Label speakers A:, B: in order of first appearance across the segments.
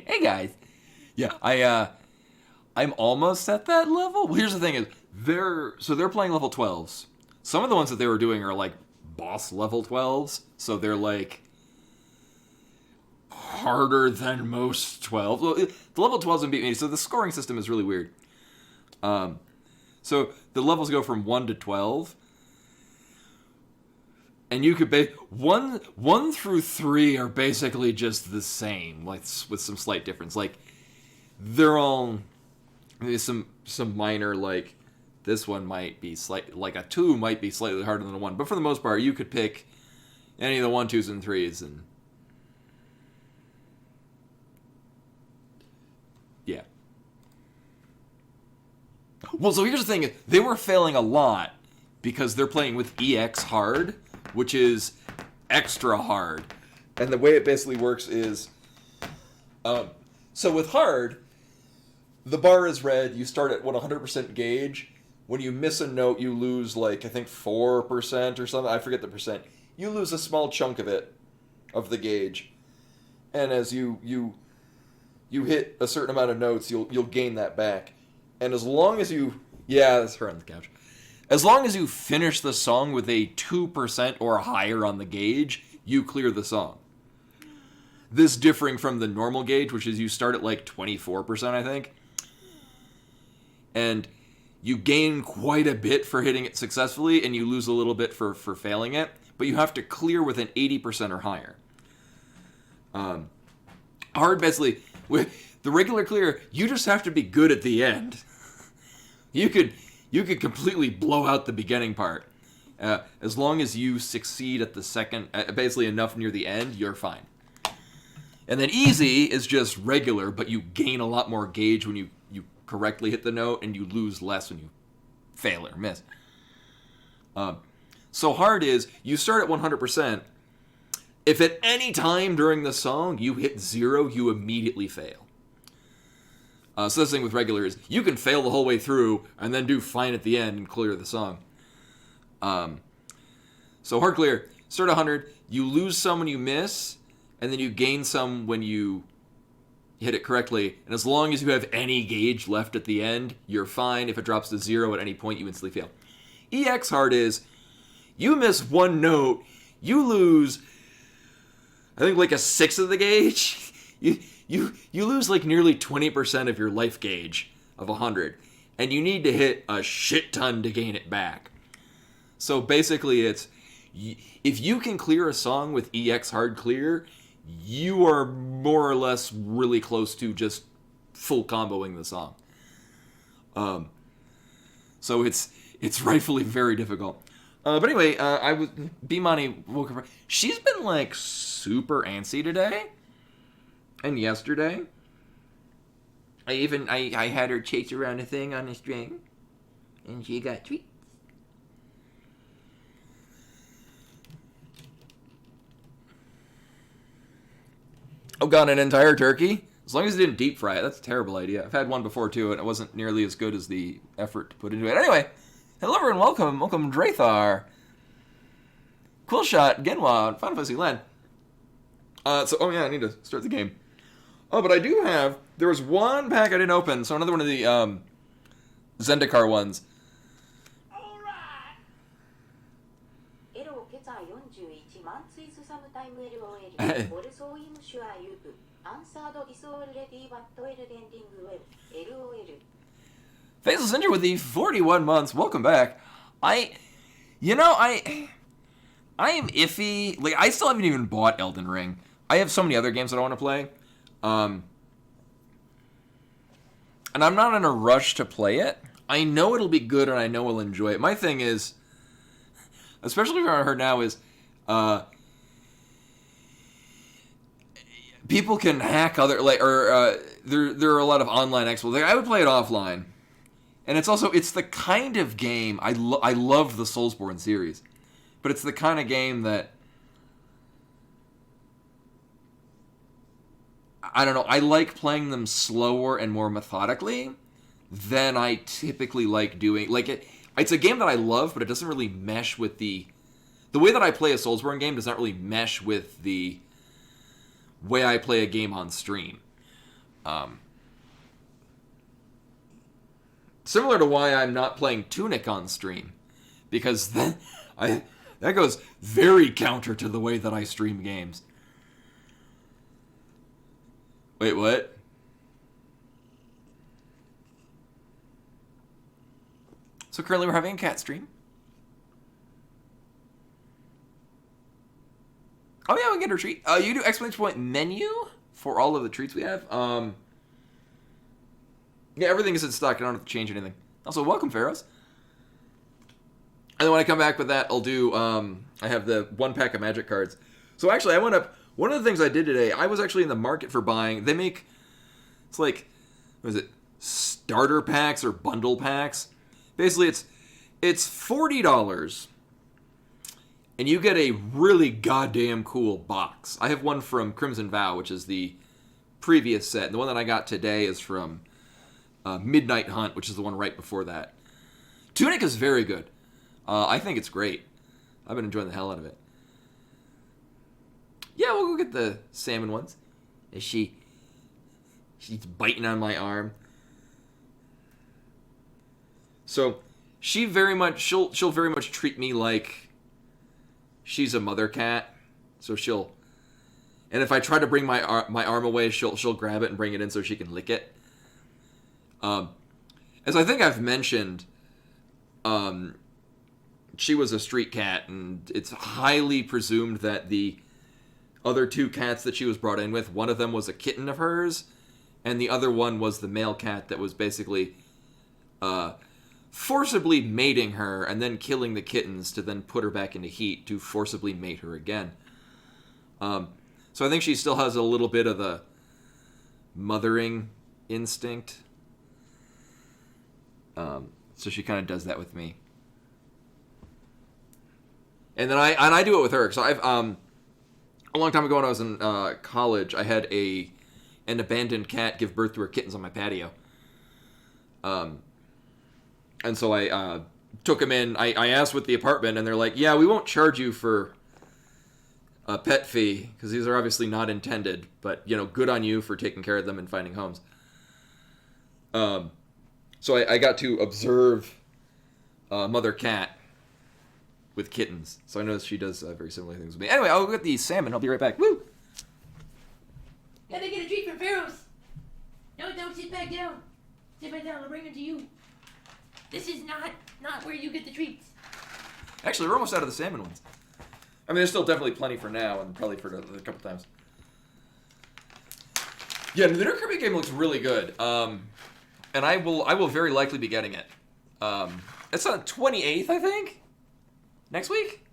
A: Hey guys. Yeah, I'm almost at that level. Well, here's the thing: is they're playing level 12s. Some of the ones that they were doing are like boss level 12s, so they're like harder than most 12s. Well, the level 12s and beat me, so the scoring system is really weird. So the levels go from 1 to 12, and you could one through 3 are basically just the same, like with some slight difference. Like they're all there's some minor, like this one might be like a 2 might be slightly harder than a 1, but for the most part you could pick any of the 1, 2s, and 3s, and yeah. Well, so here's the thing: they were failing a lot because they're playing with EX hard, which is extra hard, and the way it basically works is, so with hard, the bar is red. You start at 100% gauge. When you miss a note, you lose like I think 4% or something. I forget the percent. You lose a small chunk of it, of the gauge, and as you hit a certain amount of notes, you'll gain that back. And as long as you that's her on the couch. As long as you finish the song with a 2% or higher on the gauge, you clear the song. This differing from the normal gauge, which is you start at like 24%, I think. And you gain quite a bit for hitting it successfully, and you lose a little bit for failing it. But you have to clear with an 80% or higher. Hard, basically, with the regular clear, you just have to be good at the end. You could completely blow out the beginning part. As long as you succeed at the second, basically enough near the end, you're fine. And then easy is just regular, but you gain a lot more gauge when you correctly hit the note, and you lose less when you fail or miss. So hard is, you start at 100%. If at any time during the song you hit 0, you immediately fail. So this thing with regular is, you can fail the whole way through, and then do fine at the end and clear the song. So hard clear, start 100, you lose some when you miss, and then you gain some when you hit it correctly, and as long as you have any gauge left at the end, you're fine. If it drops to 0 at any point, you instantly fail. EX hard is, you miss one note, you lose, I think, like a 1/6 of the gauge. You lose like nearly 20% of your life gauge of 100, and you need to hit a shit ton to gain it back. So basically it's, if you can clear a song with EX hard clear, you are more or less really close to just full comboing the song. So it's rightfully very difficult. But anyway, Bimani woke up. She's been like super antsy today and yesterday. I had her chase around a thing on a string, and she got treats. Oh god, an entire turkey? As long as it didn't deep fry it, that's a terrible idea. I've had one before too, and it wasn't nearly as good as the effort to put into it. Anyway, hello everyone, welcome Drathar. Cool shot, Genwa, Final Fantasy Land. Oh yeah, I need to start the game. Oh, but I do have, there was one pack I didn't open, so another one of the Zendikar ones. Faceless Ninja with the 41 months. Welcome back. I am iffy. Like, I still haven't even bought Elden Ring. I have so many other games that I want to play. And I'm not in a rush to play it. I know it'll be good and I know I'll enjoy it. My thing is, especially what I heard now, is people can hack other, like, or there are a lot of online exploits. Like, I would play it offline. And it's the kind of game, I love the Soulsborne series, but it's the kind of game that, I don't know, I like playing them slower and more methodically than I typically like doing. Like, it's a game that I love, but it doesn't really mesh with the way that I play a Soulsborne game does not really mesh with the way I play a game on stream. Similar to why I'm not playing Tunic on stream, because then that goes very counter to the way that I stream games. Wait, what? So currently we're having a cat stream. Oh yeah, we can get her treat. You do exclamation point menu for all of the treats we have. Yeah, everything is in stock. I don't have to change anything. Also, welcome, Pharaohs. And then when I come back with that, I'll do, I have the 1 pack of magic cards. So actually, I went up, one of the things I did today, I was actually in the market for buying, they make, it's like, what is it, starter packs or bundle packs? Basically, it's $40, and you get a really goddamn cool box. I have one from Crimson Vow, which is the previous set. And the one that I got today is from Midnight Hunt, which is the one right before that. Tunic is very good. I think it's great. I've been enjoying the hell out of it. Yeah, we'll go get the salmon ones. She's biting on my arm. So she'll very much treat me like she's a mother cat. So and if I try to bring my arm away, she'll grab it and bring it in so she can lick it. As I think I've mentioned, she was a street cat, and it's highly presumed that the other 2 cats that she was brought in with, one of them was a kitten of hers, and the other one was the male cat that was basically forcibly mating her and then killing the kittens to then put her back into heat to forcibly mate her again. So I think she still has a little bit of the mothering instinct. So she kind of does that with me. And then I do it with her. So I've a long time ago when I was in college, I had an abandoned cat give birth to her kittens on my patio. And so I took him in. I asked with the apartment, and they're like, "Yeah, we won't charge you for a pet fee because these are obviously not intended, but good on you for taking care of them and finding homes." So I got to observe mother cat with kittens. So I noticed she does very similar things with me. Anyway, I'll go get the salmon. I'll be right back. Woo!
B: Gotta get a treat from Pharaohs. No, don't sit back down. Sit back down. I'll bring them to you. This is not where you get the treats.
A: Actually, we're almost out of the salmon ones. I mean, there's still definitely plenty for now, and probably for a couple times. Yeah, the new Kirby game looks really good. And I will very likely be getting it. It's on the 28th, I think? Next week?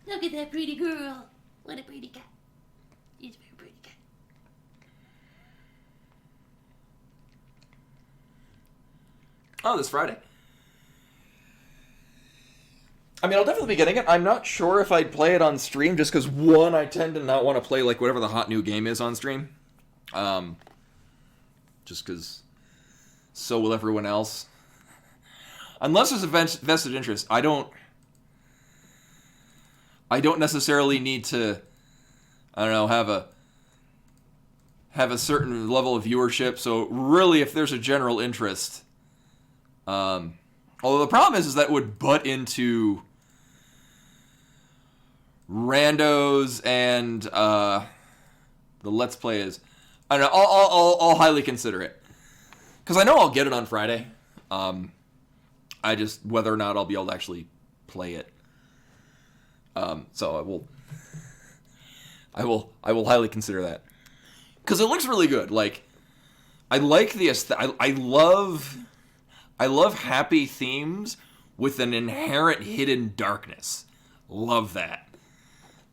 B: Look at that pretty girl. What a pretty cat. She's a very pretty cat.
A: Oh, this Friday. I mean, I'll definitely be getting it. I'm not sure if I'd play it on stream, just because, one, I tend to not want to play, like, whatever the hot new game is on stream. Just because so will everyone else. Unless there's a vested interest, I don't necessarily need to, I don't know, have a certain level of viewership. So really, if there's a general interest, although the problem is that would butt into randos and the Let's Play is, I don't know, I'll highly consider it. Because I know I'll get it on Friday. I just, whether or not I'll be able to actually play it. So I will highly consider that. Because it looks really good. Like, I like the I love happy themes with an inherent hidden darkness. Love that.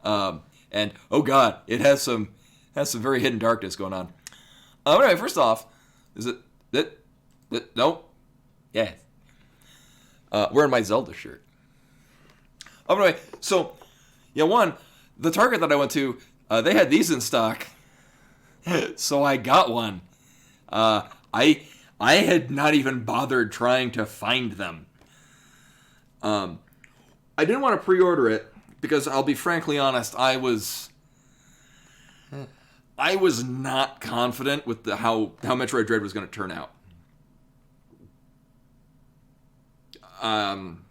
A: And oh god, it has some very hidden darkness going on. Anyway, first off, is it that no? Yeah. Wearing my Zelda shirt. Anyway, so yeah, the Target that I went to, they had these in stock. So I got one. I I had not even bothered trying to find them. I didn't want to pre-order it because I'll be frankly honest, I was not confident with how Metroid Dread was going to turn out. I'm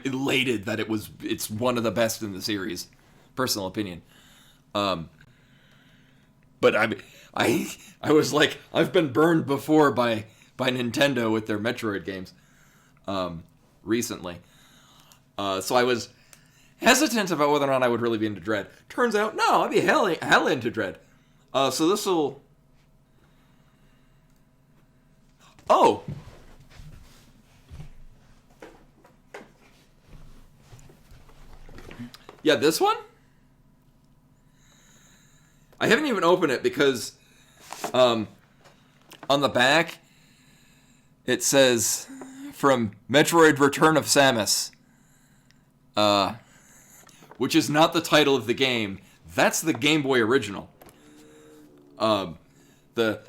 A: elated that it's one of the best in the series, personal opinion. But I was like, I've been burned before by Nintendo with their Metroid games, recently. So I was hesitant about whether or not I would really be into Dread. Turns out, no, I'd be hell into Dread. So this'll... Oh! Yeah, this one? I haven't even opened it because on the back it says from Metroid Return of Samus, which is not the title of the game. That's the Game Boy original. The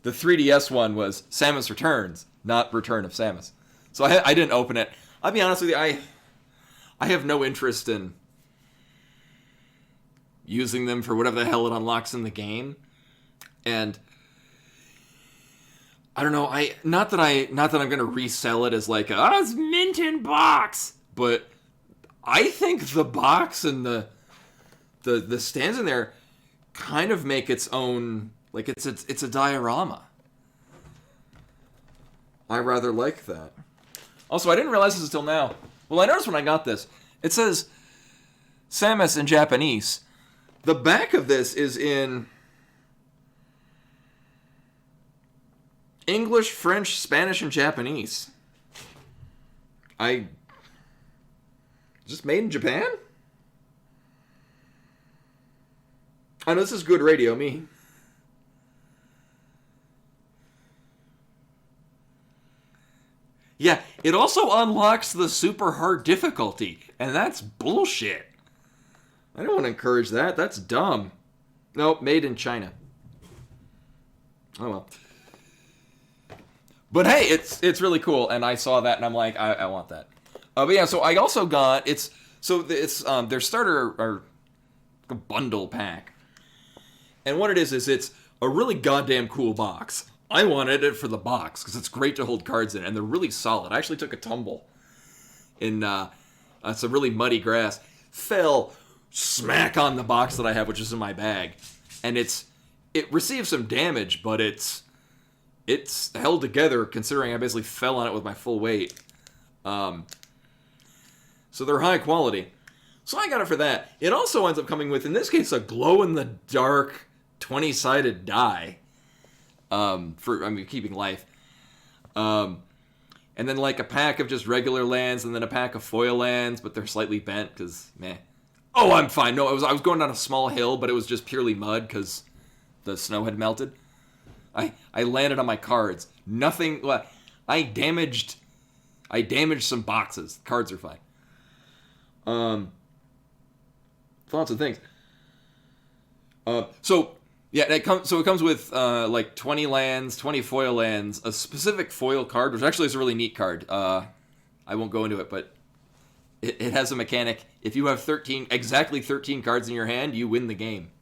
A: 3DS one was Samus Returns, not Return of Samus. So I didn't open it. I'll be honest with you, I have no interest in using them for whatever the hell it unlocks in the game. And I don't know, not that I'm going to resell it as like, it's mint in box, but I think the box and the stands in there kind of make its own, like it's a diorama. I rather like that. Also, I didn't realize this until now. Well, I noticed when I got this, it says Samus in Japanese. The back of this is in English, French, Spanish, and Japanese. Just made in Japan? I know this is good radio, me. Yeah, it also unlocks the super hard difficulty, and that's bullshit. I don't want to encourage that. That's dumb. Nope, made in China. Oh well. But hey, it's really cool, and I saw that, and I'm like, I want that. But yeah, so I also got it's their starter or a bundle pack, and what it is it's a really goddamn cool box. I wanted it for the box because it's great to hold cards in, and they're really solid. I actually took a tumble in some really muddy grass, fell smack on the box that I have, which is in my bag, and it received some damage, but it's held together considering I basically fell on it with my full weight. So they're high quality. So I got it for that. It also ends up coming with, in this case, a glow-in-the-dark 20-sided die for keeping life. And then like a pack of just regular lands, and then a pack of foil lands, but they're slightly bent because meh. Oh, I'm fine. No, I was going down a small hill, but it was just purely mud because the snow had melted. I landed on my cards. Nothing. Well, I damaged some boxes. Cards are fine. Lots of things. So it comes with like 20 lands, 20 foil lands, a specific foil card, which actually is a really neat card. I won't go into it, but it has a mechanic. If you have exactly 13 cards in your hand, you win the game.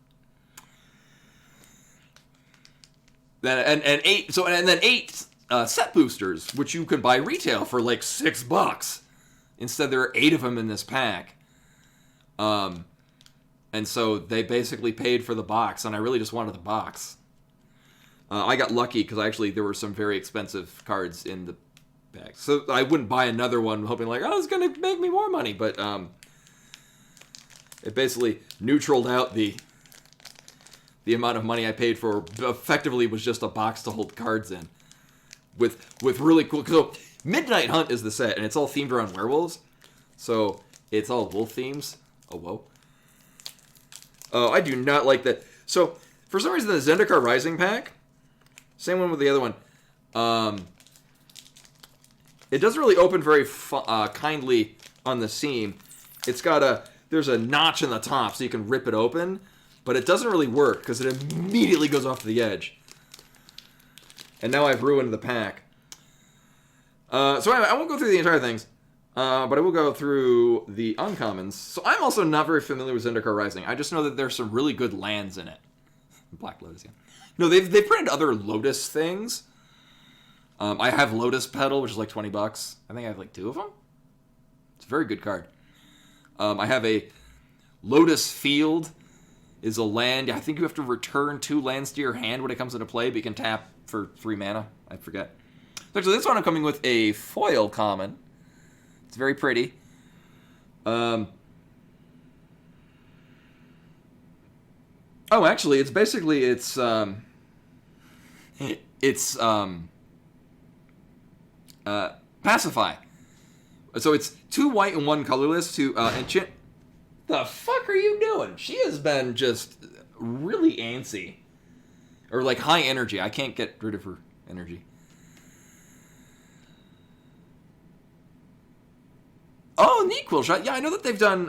A: Then eight set boosters, which you can buy retail for like $6. Instead, there are 8 of them in this pack. And so they basically paid for the box, and I really just wanted the box. I got lucky because there were some very expensive cards in the bag, so I wouldn't buy another one hoping like, it's gonna make me more money. But it basically neutraled out the amount of money I paid for. Effectively, was just a box to hold cards in, with really cool. So Midnight Hunt is the set, and it's all themed around werewolves. So it's all wolf themes. Oh whoa. Oh, I do not like that. So for some reason, the Zendikar Rising pack, same one with the other one. It doesn't really open very kindly on the seam. It's got there's a notch in the top, so you can rip it open. But it doesn't really work, because it immediately goes off to the edge. And now I've ruined the pack. So anyway, I won't go through the entire things, but I will go through the uncommons. So I'm also not very familiar with Zendikar Rising. I just know that there's some really good lands in it. Black Lotus, yeah. No, they've printed other Lotus things. I have Lotus Petal, which is like $20. I think I have like 2 of them. It's a very good card. I have a Lotus Field, is a land. I think you have to return 2 lands to your hand when it comes into play, but you can tap for 3 mana. I forget. Actually, this one I'm coming with a foil common. It's very pretty. Oh, actually, it's basically Pacify. So it's 2 white and 1 colorless to enchant. The fuck are you doing? She has been just really antsy. Or like high energy. I can't get rid of her energy. Oh, neat, Quill Shot. Yeah, I know that they've done,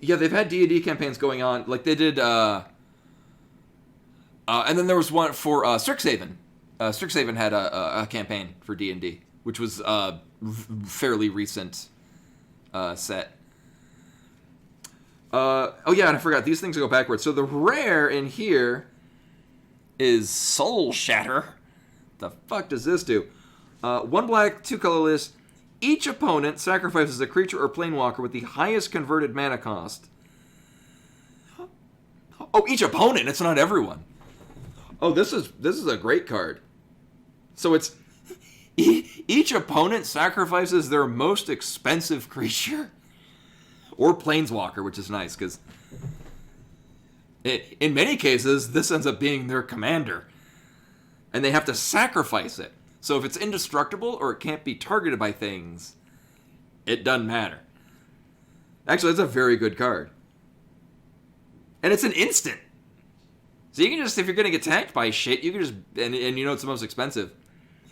A: they've had D&D campaigns going on. Like, they did, and then there was one for, Strixhaven. Strixhaven had a campaign for D&D, which was, fairly recent, set. Oh yeah, and I forgot, these things go backwards. So the rare in here is Soul Shatter. The fuck does this do? 1 black, 2 colorless. Each opponent sacrifices a creature or planeswalker with the highest converted mana cost. Oh, each opponent. It's not everyone. Oh, this is a great card. So it's each opponent sacrifices their most expensive creature or planeswalker, which is nice because in many cases this ends up being their commander, and they have to sacrifice it. So if it's indestructible or it can't be targeted by things, it doesn't matter. Actually, it's a very good card. And it's an instant. So you can just, if you're going to get attacked by shit, you can just, and you know it's the most expensive.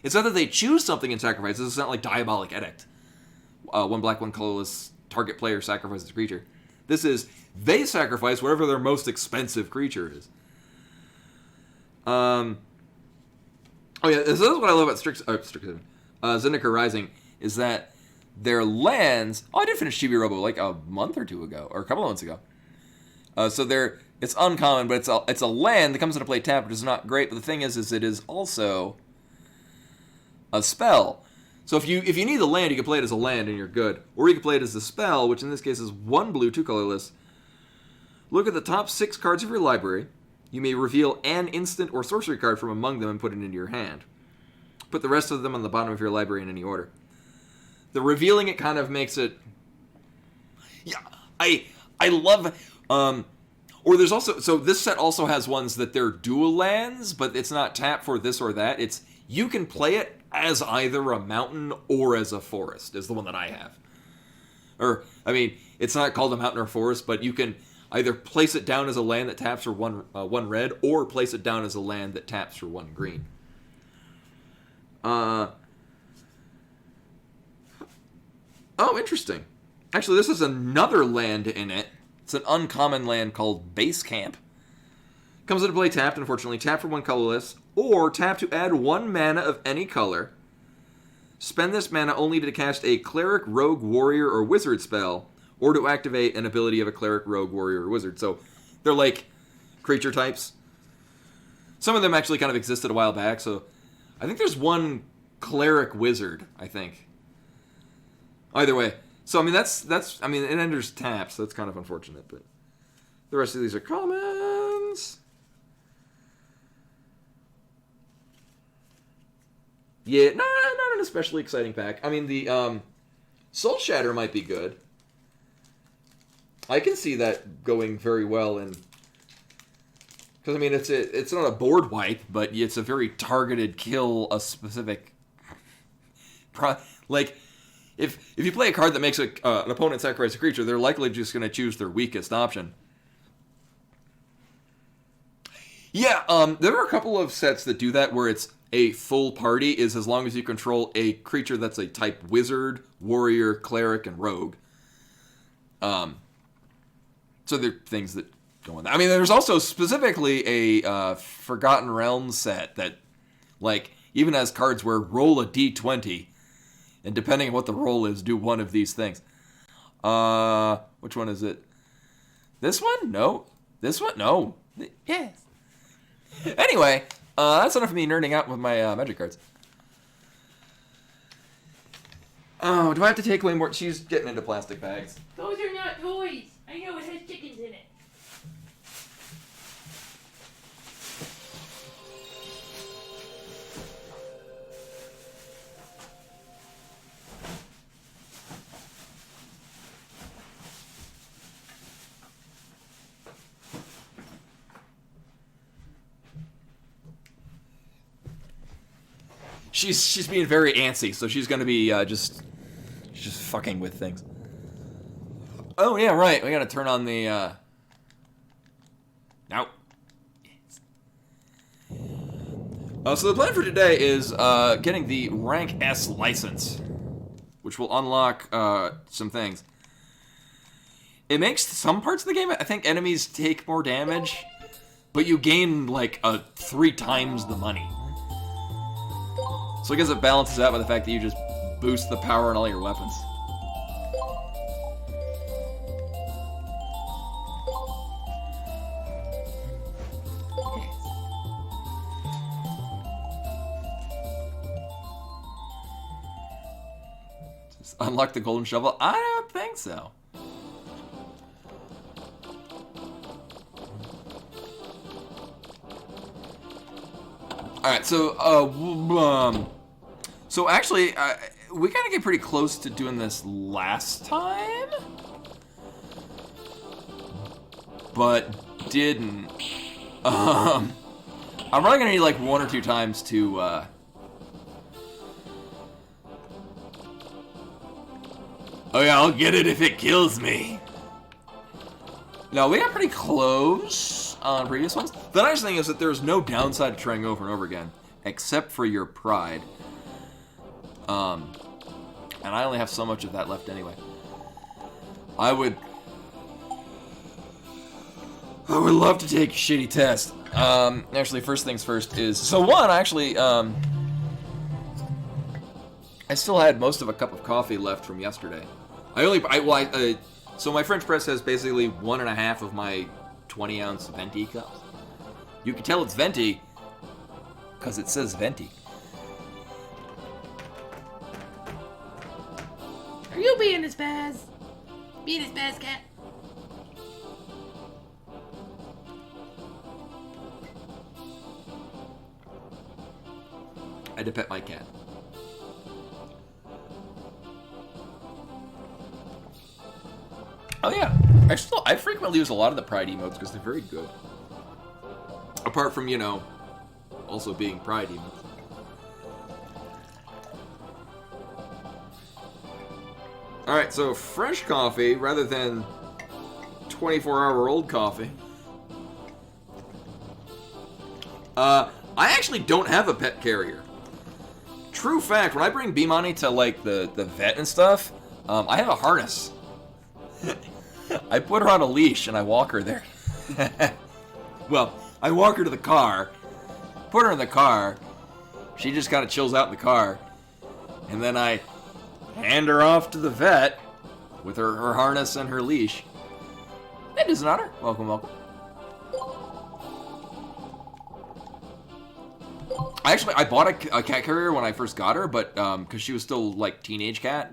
A: It's not that they choose something and sacrifice. It's not like Diabolic Edict. 1 black, 1 colorless, target player sacrifices a creature. This is, they sacrifice whatever their most expensive creature is. Oh yeah, this is what I love about Zendikar Rising, is that their lands... Oh, I did finish Chibi Robo like a month or 2 ago, or a couple of months ago. So it's uncommon, but it's a land that comes into play tapped, which is not great, but the thing is it is also a spell. So if you need the land, you can play it as a land and you're good. Or you can play it as a spell, which in this case is 1 blue, 2 colorless. Look at the top 6 cards of your library. You may reveal an instant or sorcery card from among them and put it into your hand. Put the rest of them on the bottom of your library in any order. The revealing it kind of makes it... Yeah, I love... Or there's also... So this set also has ones that they're dual lands, but it's not tapped for this or that. It's... You can play it as either a mountain or as a forest, is the one that I have. Or, I mean, it's not called a mountain or forest, but you can... either place it down as a land that taps for 1 red, or place it down as a land that taps for 1 green. Oh, interesting. Actually, this is another land in it. It's an uncommon land called Base Camp. Comes into play tapped, unfortunately. Tap for 1 colorless, or tap to add 1 mana of any color. Spend this mana only to cast a cleric, rogue, warrior, or wizard spell, or to activate an ability of a cleric, rogue, warrior, or wizard. So they're like creature types. Some of them actually kind of existed a while back, so I think there's 1 cleric wizard, I think. Either way. So, I mean, I mean, it enters taps, so that's kind of unfortunate, but the rest of these are commons. Yeah, not an especially exciting pack. I mean, the Soul Shatter might be good. I can see that going very well in... Because, I mean, it's not a board wipe, but it's a very targeted kill a specific... Like, if you play a card that makes an opponent sacrifice a creature, they're likely just going to choose their weakest option. Yeah, there are a couple of sets that do that, where it's a full party is as long as you control a creature that's a type wizard, warrior, cleric, and rogue. So they're things that going. I mean, there's also specifically a Forgotten Realms set that, like, even has cards where roll a d20, and depending on what the roll is, do one of these things. Which one is it? This one? No. This one? No. Yes. Anyway, that's enough of me nerding out with my magic cards. Oh, do I have to take away more? She's getting into plastic bags.
B: Those are not toys. I know it has chickens in it.
A: She's being very antsy, so she's gonna be just fucking with things. Oh yeah, right. We gotta turn on the. Now. So the plan for today is getting the rank S license, which will unlock some things. It makes some parts of the game, I think, enemies take more damage, but you gain like 3 times the money. So I guess it balances out by the fact that you just boost the power in all your weapons. Just unlock the golden shovel? I don't think so. Alright, so actually, we kind of get pretty close to doing this last time, but didn't. I'm probably gonna need like 1 or 2 times to, oh yeah, I'll get it if it kills me. No, we got pretty close on previous ones. The nice thing is that there's no downside to trying over and over again, except for your pride. And I only have so much of that left anyway. I would love to take a shitty test. Actually, first things first is, so one, actually, I still had most of a cup of coffee left from yesterday. So my French press has basically 1.5 of my 20-ounce venti cups. You can tell it's venti because it says venti.
B: Are you being a spaz? Being a spaz cat?
A: I had to pet my cat. Oh yeah, actually, I frequently use a lot of the Pride emotes because they're very good. Apart from, you know, also being Pride emotes. Alright, so fresh coffee rather than 24-hour-old coffee. I actually don't have a pet carrier. True fact, when I bring Bimani to, like, the vet and stuff, I have a harness. I put her on a leash and I walk her there. Well, I walk her to the car, put her in the car, she just kind of chills out in the car, and then I hand her off to the vet with her harness and her leash. It is an honor. Welcome, welcome. I bought a cat carrier when I first got her, but because she was still like teenage cat,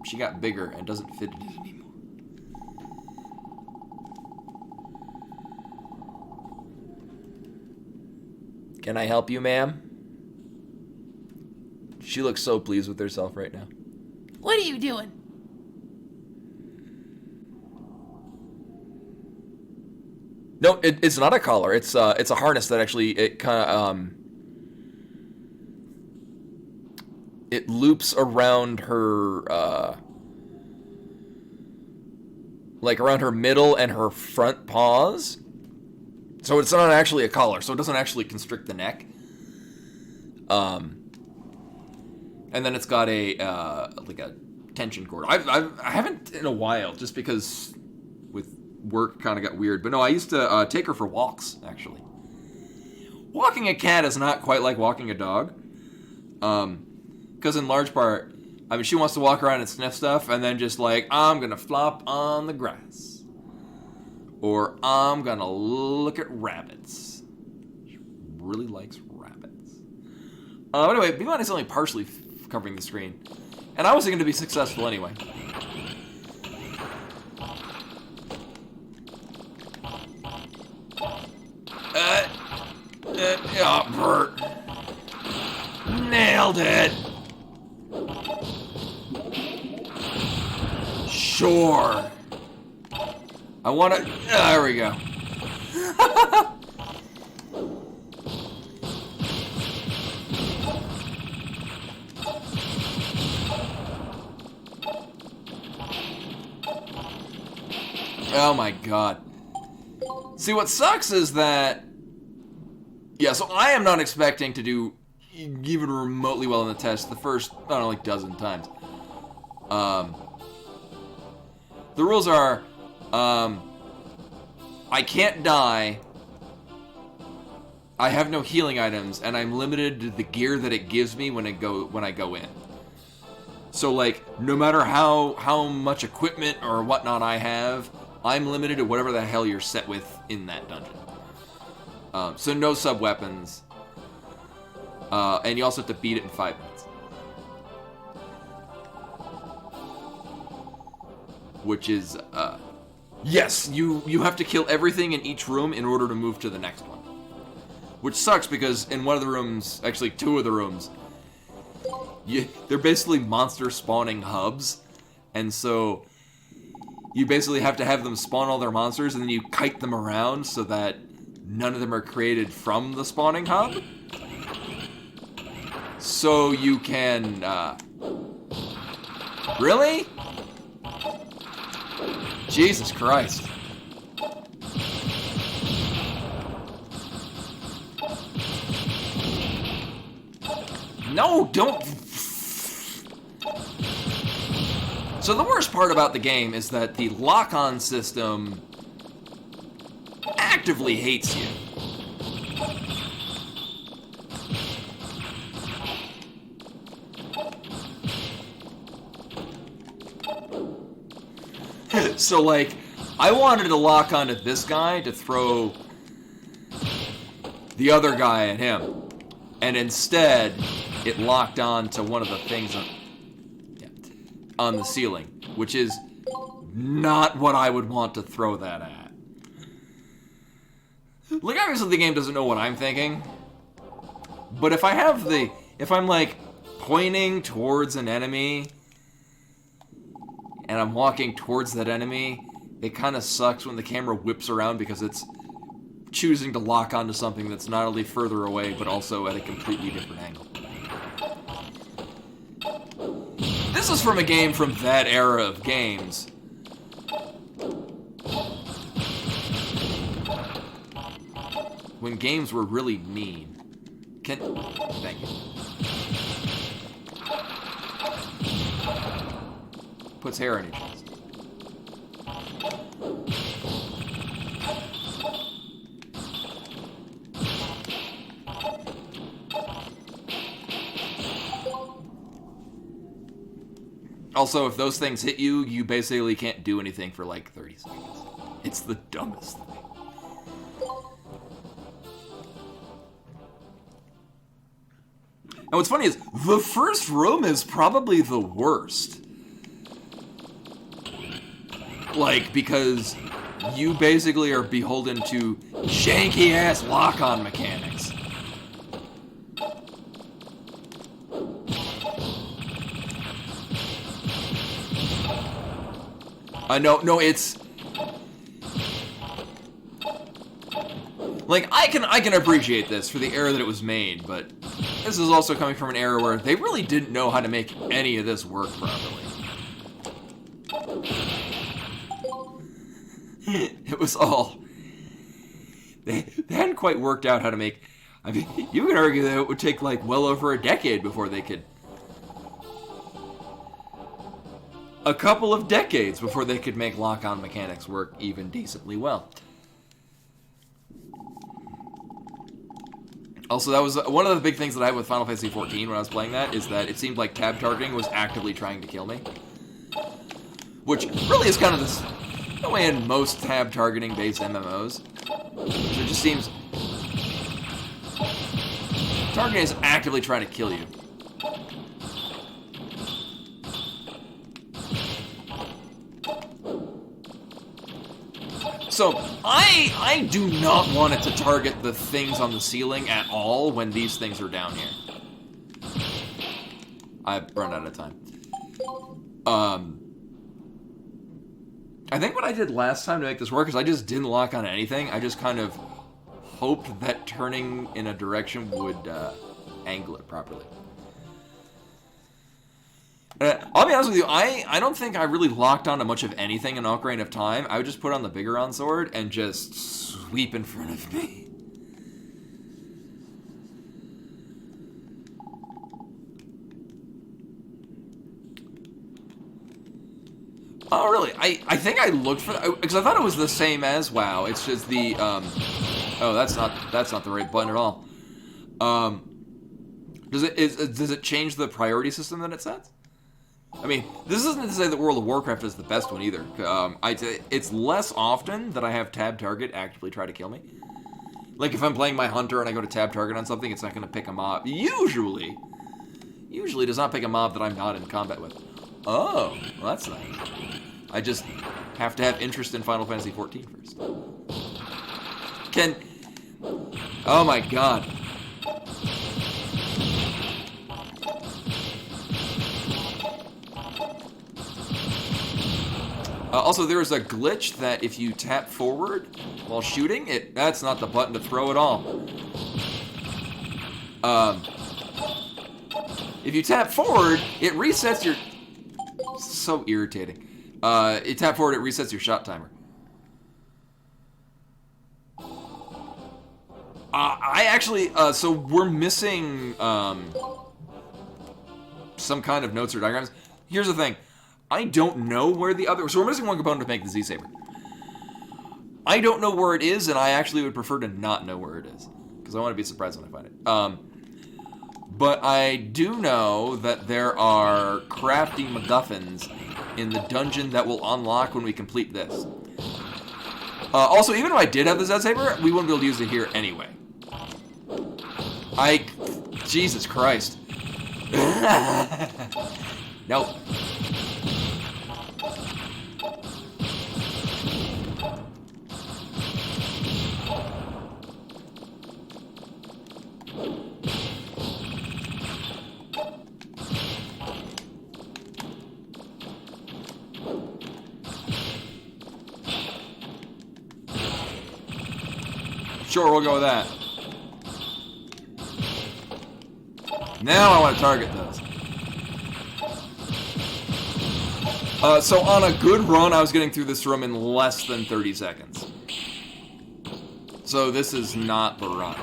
A: she got bigger and doesn't fit it anymore. Can I help you, ma'am? She looks so pleased with herself right now.
B: What are you doing?
A: No, it's not a collar. It's a harness that actually it kind of it loops around her like around her middle and her front paws. So it's not actually a collar, so it doesn't actually constrict the neck. And then it's got a like a tension cord. I haven't in a while, just because with work kind of got weird. But no, I used to take her for walks, actually. Walking a cat is not quite like walking a dog. Because in large part, I mean, she wants to walk around and sniff stuff, and then just like, I'm going to flop on the grass. Or I'm going to look at rabbits. She really likes rabbits. Anyway, B-Minus is only partially covering the screen. And I wasn't going to be successful anyway. Oh, Bert. Nailed it. Sure. I want to... there we go. Oh my god. See, what sucks is that... yeah, so I am not expecting to do even remotely well in the test the first, I don't know, like dozen times. The rules are, I can't die, I have no healing items, and I'm limited to the gear that it gives me when I go in. So, like, no matter how much equipment or whatnot I have, I'm limited to whatever the hell you're set with in that dungeon. So no sub-weapons. And you also have to beat it in 5 minutes. Which is, yes, you have to kill everything in each room in order to move to the next one. Which sucks because in one of the rooms, actually 2 of the rooms, they're basically monster spawning hubs. And so you basically have to have them spawn all their monsters and then you kite them around so that none of them are created from the spawning hub. So you can, really? Jesus Christ. No, don't. So the worst part about the game is that the lock-on system actively hates you. So, like, I wanted to lock onto this guy to throw the other guy at him. And instead, it locked on to one of the things on the ceiling, which is not what I would want to throw that at. Like, obviously the game doesn't know what I'm thinking. But if I'm, like, pointing towards an enemy and I'm walking towards that enemy, it kind of sucks when the camera whips around because it's choosing to lock onto something that's not only further away, but also at a completely different angle. This is from a game from that era of games. When games were really mean. Thank you. Puts hair on your chest. Also, if those things hit you, you basically can't do anything for like 30 seconds. It's the dumbest thing. And what's funny is, the first room is probably the worst. Like, because you basically are beholden to janky-ass lock-on mechanics. No, it's... Like, I can appreciate this for the era that it was made, but this is also coming from an era where they really didn't know how to make any of this work properly. It was all... They hadn't quite worked out how to make... I mean, you could argue that it would take, like, well over a decade before they could... a couple of decades before they could make lock-on mechanics work even decently well. Also, that was one of the big things that I had with Final Fantasy XIV when I was playing that, is that it seemed like tab targeting was actively trying to kill me. Which really is kind of the way in most tab targeting based MMOs. So it just seems targeting is actively trying to kill you. So, I do not want it to target the things on the ceiling at all when these things are down here. I've run out of time. I think what I did last time to make this work is I just didn't lock on anything. I just kind of hoped that turning in a direction would angle it properly. I'll be honest with you, I don't think I really locked onto much of anything in Ocarina of Time. I would just put on the Bigoron sword and just sweep in front of me. Oh, really? I think I looked for that, because I thought it was the same as WoW. It's just the, oh, that's not the right button at all. Does it change the priority system that it sets? I mean, this isn't to say that World of Warcraft is the best one either. It's less often that I have tab target actively try to kill me. Like if I'm playing my hunter and I go to tab target on something, it's not going to pick a mob. Usually does not pick a mob that I'm not in combat with. Oh, well, that's nice. I just have to have interest in Final Fantasy XIV first. Oh my god. Also, there is a glitch that if you tap forward while shooting, that's not the button to throw at all. If you tap forward, it resets your... So irritating. You tap forward, it resets your shot timer. I actually... so we're missing some kind of notes or diagrams. Here's the thing. I don't know where the other... So we're missing one component to make the Z-Saber. I don't know where it is, and I actually would prefer to not know where it is. Because I want to be surprised when I find it. But I do know that there are crafting MacGuffins in the dungeon that will unlock when we complete this. Also, even if I did have the Z-Saber, we wouldn't be able to use it here anyway. Jesus Christ. Nope. Sure, we'll go with that. Now I want to target those. So on a good run, I was getting through this room in less than 30 seconds. So this is not the run.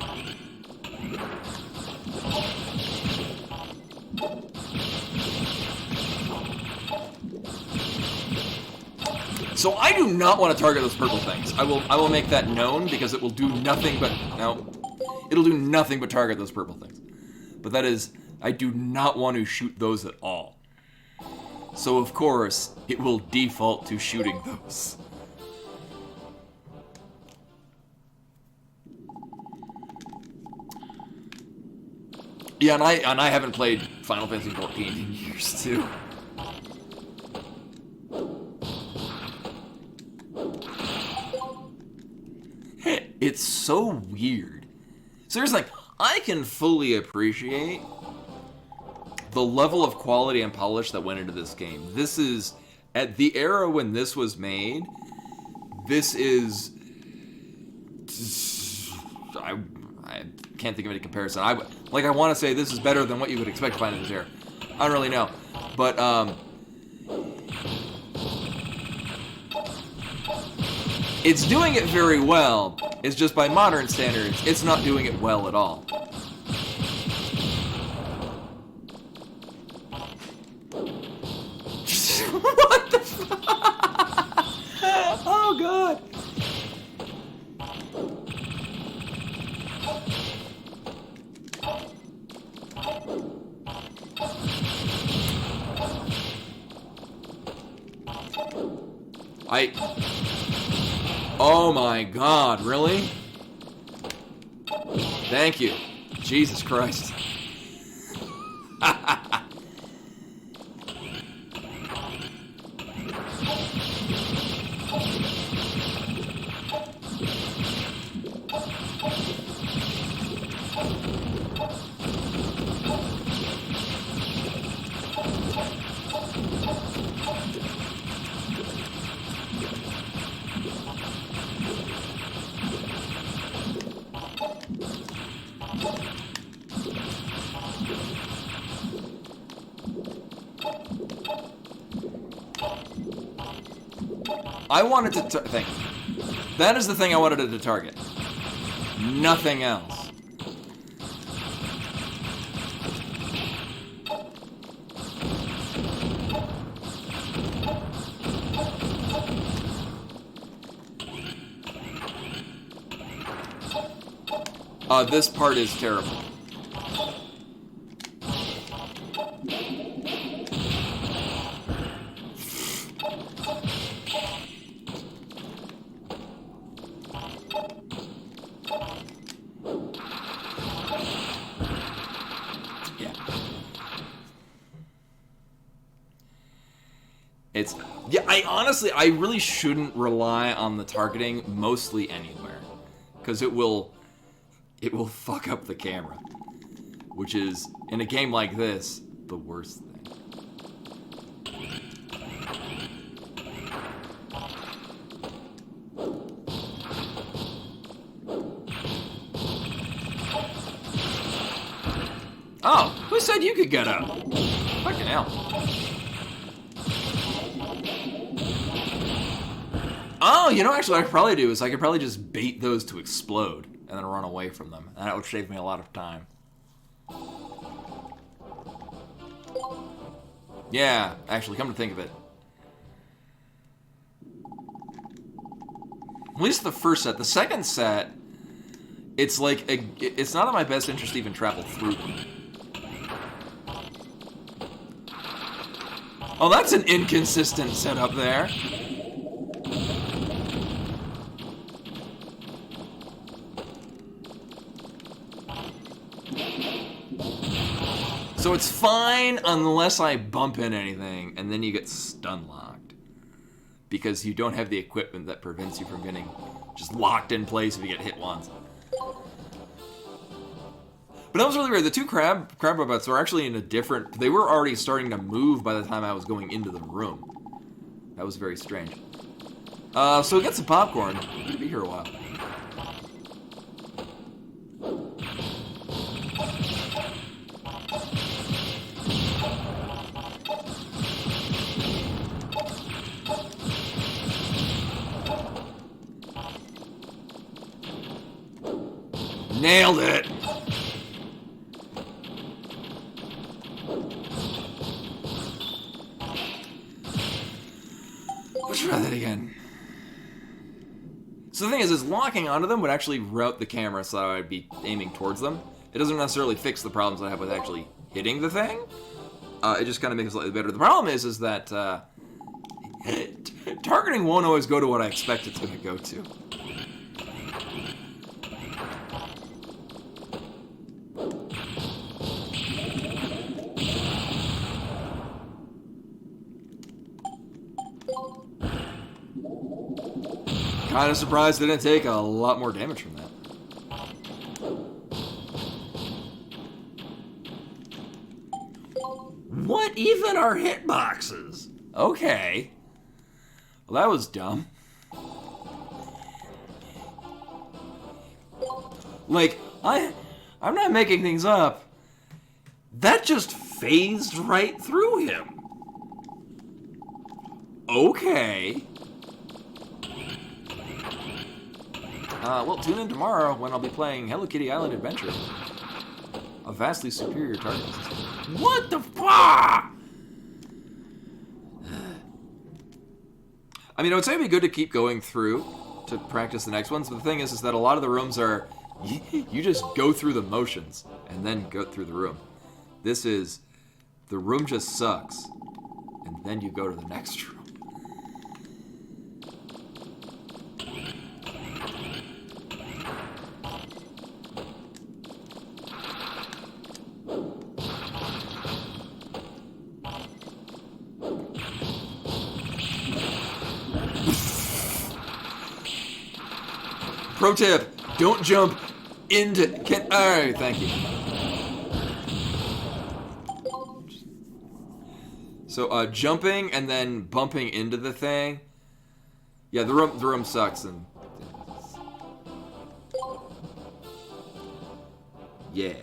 A: So I do not want to target those purple things. I will make that known because it will do nothing but... No. It'll do nothing but target those purple things. But that is... I do not want to shoot those at all. So of course, it will default to shooting those. Yeah, and I haven't played Final Fantasy XIV in years too. It's so weird. Seriously, like, I can fully appreciate the level of quality and polish that went into this game. This is, at the era when this was made, this is... I can't think of any comparison. I want to say this is better than what you would expect to find in this era. I don't really know. But, it's doing it very well. It's just by modern standards, it's not doing it well at all. What the fuck? Oh god. Oh my god, really? Thank you. Jesus Christ. I wanted to think. That is the thing I wanted to target. Nothing else. This part is terrible. I really shouldn't rely on the targeting mostly anywhere, because it will fuck up the camera, which is, in a game like this, the worst thing. Oh, who said you could get up? Fucking hell. Oh, you know, actually, what I could probably do is I could probably just bait those to explode and then run away from them. And that would save me a lot of time. Yeah, actually, come to think of it. At least the first set. The second set, it's like, it's not in my best interest to even travel through them. Oh, that's an inconsistent setup there. So it's fine unless I bump in anything, and then you get stun locked. Because you don't have the equipment that prevents you from getting just locked in place if you get hit once. But that was really weird. The two crab robots were actually in a different... They were already starting to move by the time I was going into the room. That was very strange. So get some popcorn. I'll be here a while. Nailed it! Let's try that again. So the thing is locking onto them would actually route the camera so that I'd be aiming towards them. It doesn't necessarily fix the problems I have with actually hitting the thing. It just kind of makes it slightly better. The problem is that targeting won't always go to what I expect it's going to go to. Kind of surprised they didn't take a lot more damage from that. What even are hitboxes? Okay. Well, that was dumb. Like, I'm not making things up. That just phased right through him. Okay. Well, tune in tomorrow when I'll be playing Hello Kitty Island Adventure. A vastly superior target system. What the fuck? I mean, I would say it'd be good to keep going through to practice the next ones, but the thing is that a lot of the rooms are, you just go through the motions and then go through the room. This is, the room just sucks, and then you go to the next room. Pro tip, don't jump into... Alright, thank you. So, jumping and then bumping into the thing. Yeah, the room sucks and... Yeah.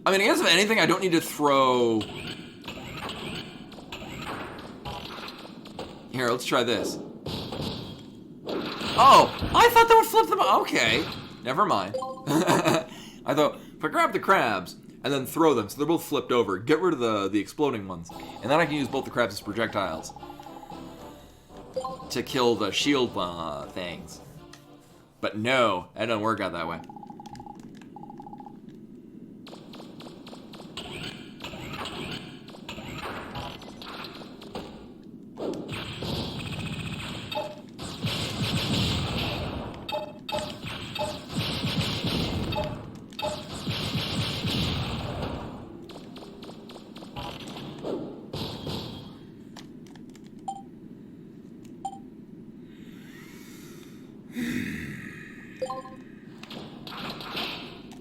A: I mean, I guess if anything, I don't need to throw... Here, let's try this. Oh, I thought that would flip them. Okay, never mind. I thought if I grab the crabs and then throw them, so they're both flipped over, get rid of the exploding ones, and then I can use both the crabs as projectiles to kill the shield things. But no, that doesn't work out that way.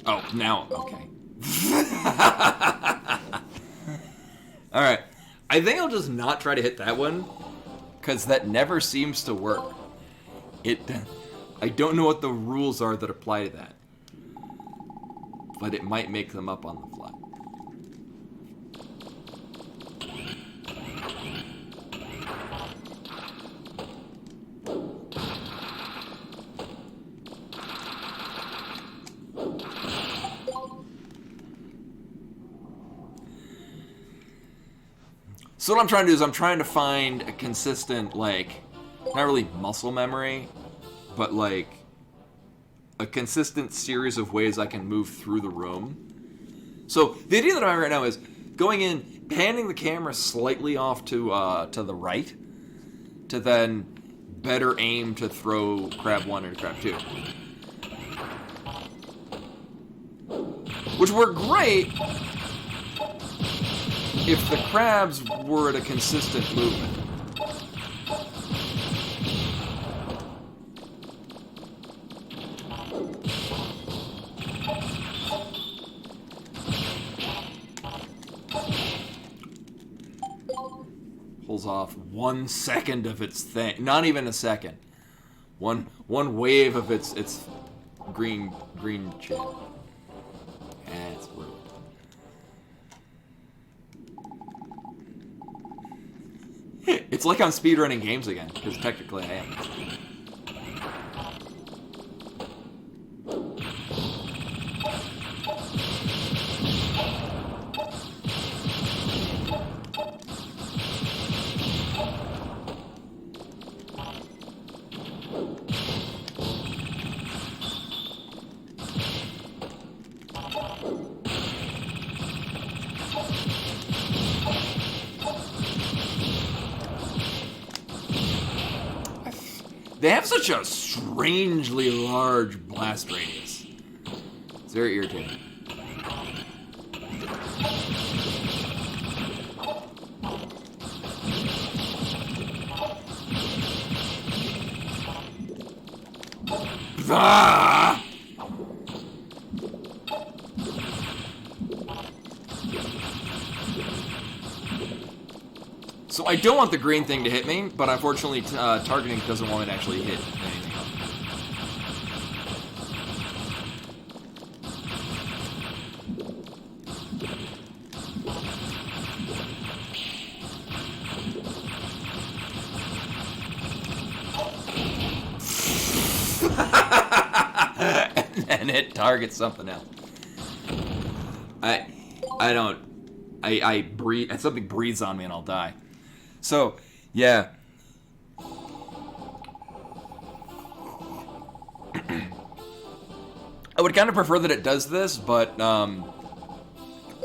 A: Oh, now, okay. Alright. I think I'll just not try to hit that one, because that never seems to work. I don't know what the rules are that apply to that. But it might make them up on the fly. So what I'm trying to do is I'm trying to find a consistent, like, not really muscle memory, but like a consistent series of ways I can move through the room. So the idea that I'm having right now is going in, panning the camera slightly off to the right, to then better aim to throw crab 1 and crab 2. Which work great if the crabs were at a consistent movement. Pulls off 1 second of its thing. Not even a second. One wave of its green chip. That's ruined. It's like I'm speedrunning games again, because technically I am. They have such a strangely large blast radius. It's very irritating. Ah! So I don't want the green thing to hit me, but unfortunately targeting doesn't want it to actually hit anything else. And it targets something else. I I breathe, and something breathes on me and I'll die. So, yeah. I would kind of prefer that it does this, but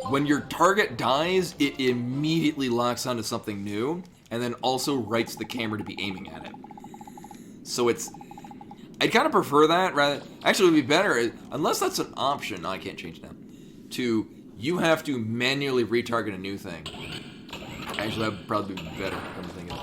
A: when your target dies, it immediately locks onto something new, and then also writes the camera to be aiming at it. So I'd kind of prefer that rather. Actually, it would be better, unless that's an option. No, I can't change that. You have to manually retarget a new thing. Actually, that would probably be better. I'm thinking.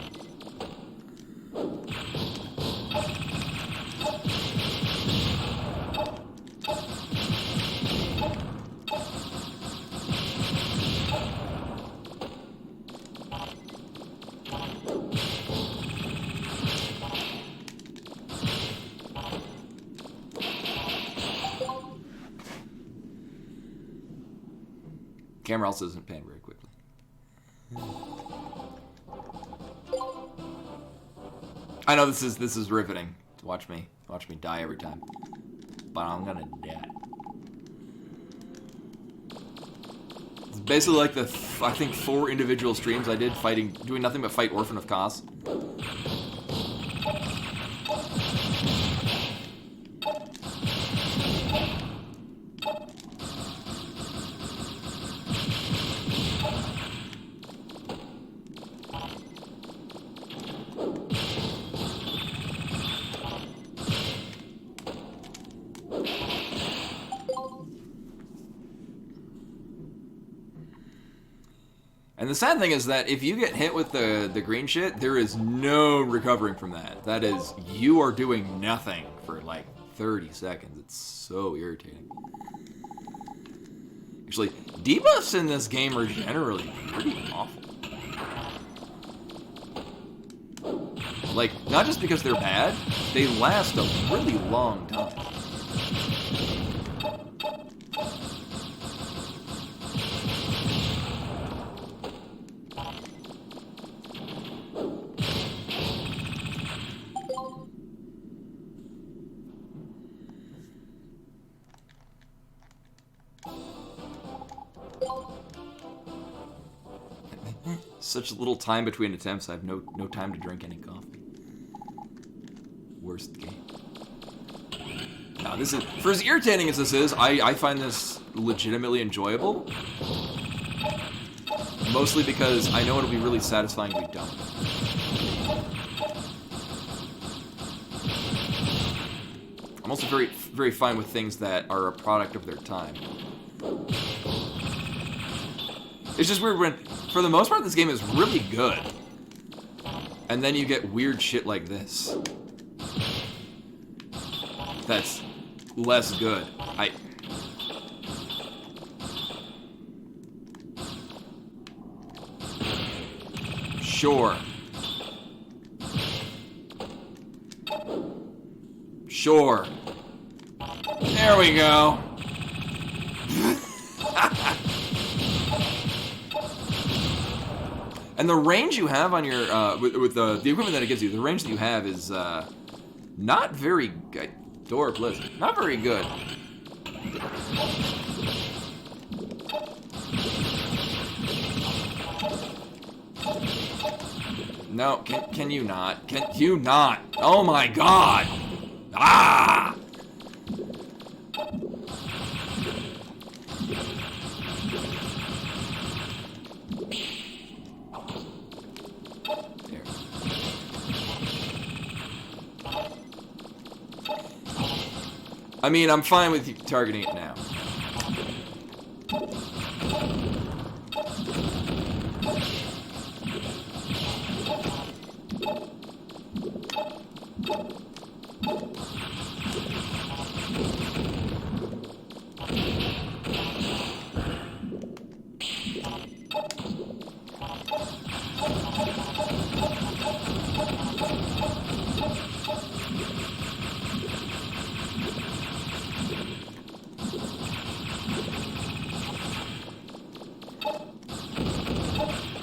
A: Camera also doesn't pan very quickly. I know this is riveting to watch me die every time, but I'm gonna die. It's basically like I think 4 individual streams I did doing nothing but fight Orphan of Kos. And the sad thing is that if you get hit with the green shit, there is no recovering from that. That is, you are doing nothing for like 30 seconds. It's so irritating. Actually, debuffs in this game are generally pretty awful. Like, not just because they're bad, they last a really long time. Such little time between attempts, I have no time to drink any coffee. Worst game. Now, this is, for as irritating as this is, I find this legitimately enjoyable. Mostly because I know it'll be really satisfying to be done with it. I'm also very, very fine with things that are a product of their time. It's just weird when, for the most part, this game is really good. And then you get weird shit like this. That's less good. Sure. Sure. There we go. And the range you have on your, with the equipment that it gives you, the range that you have is not very good. Door Blizzard. Not very good. No, can you not? Can you not? Oh my god! Ah! There. I mean, I'm fine with you targeting it now.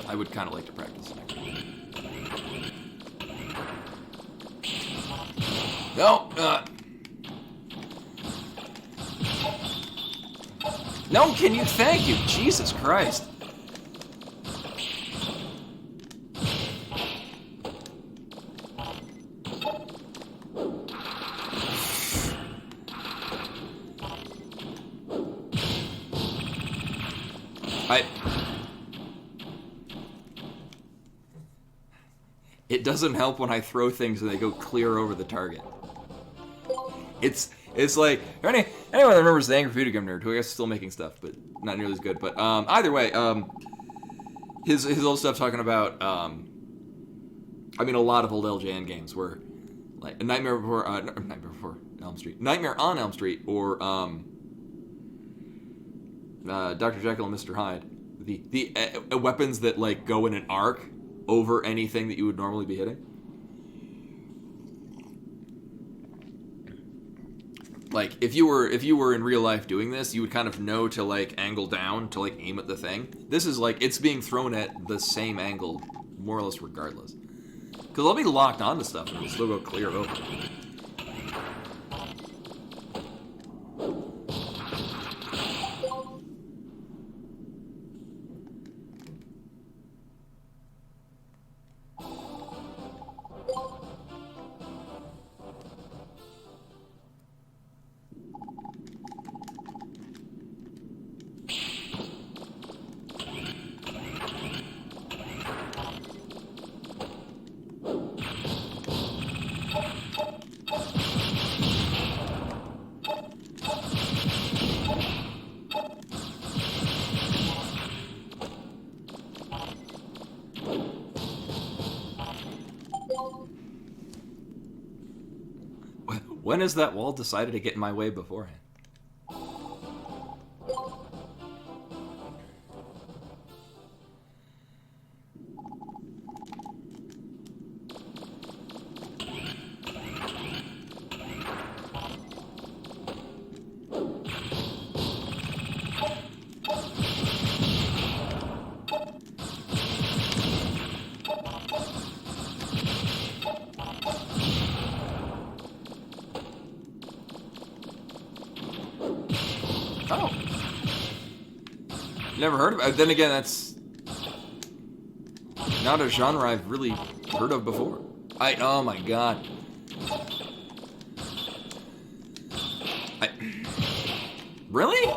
A: I would kind of like to practice next. No, no, can you? Thank you, Jesus Christ. It doesn't help when I throw things and they go clear over the target. It's like, anyone that remembers the Angry Video Game Nerd, who I guess is still making stuff, but not nearly as good. But either way, his old stuff talking about, I mean, a lot of old LJN games were like Nightmare on Elm Street, or Dr. Jekyll and Mr. Hyde. The weapons that like go in an arc over anything that you would normally be hitting. Like if you were in real life doing this, you would kind of know to like angle down to like aim at the thing. This is like it's being thrown at the same angle, more or less regardless. Because I'll be locked onto stuff and it'll still go clear over. When has that wall decided to get in my way beforehand? Oh. Never heard of it. Then again, that's not a genre I've really heard of before. Oh my god. Really?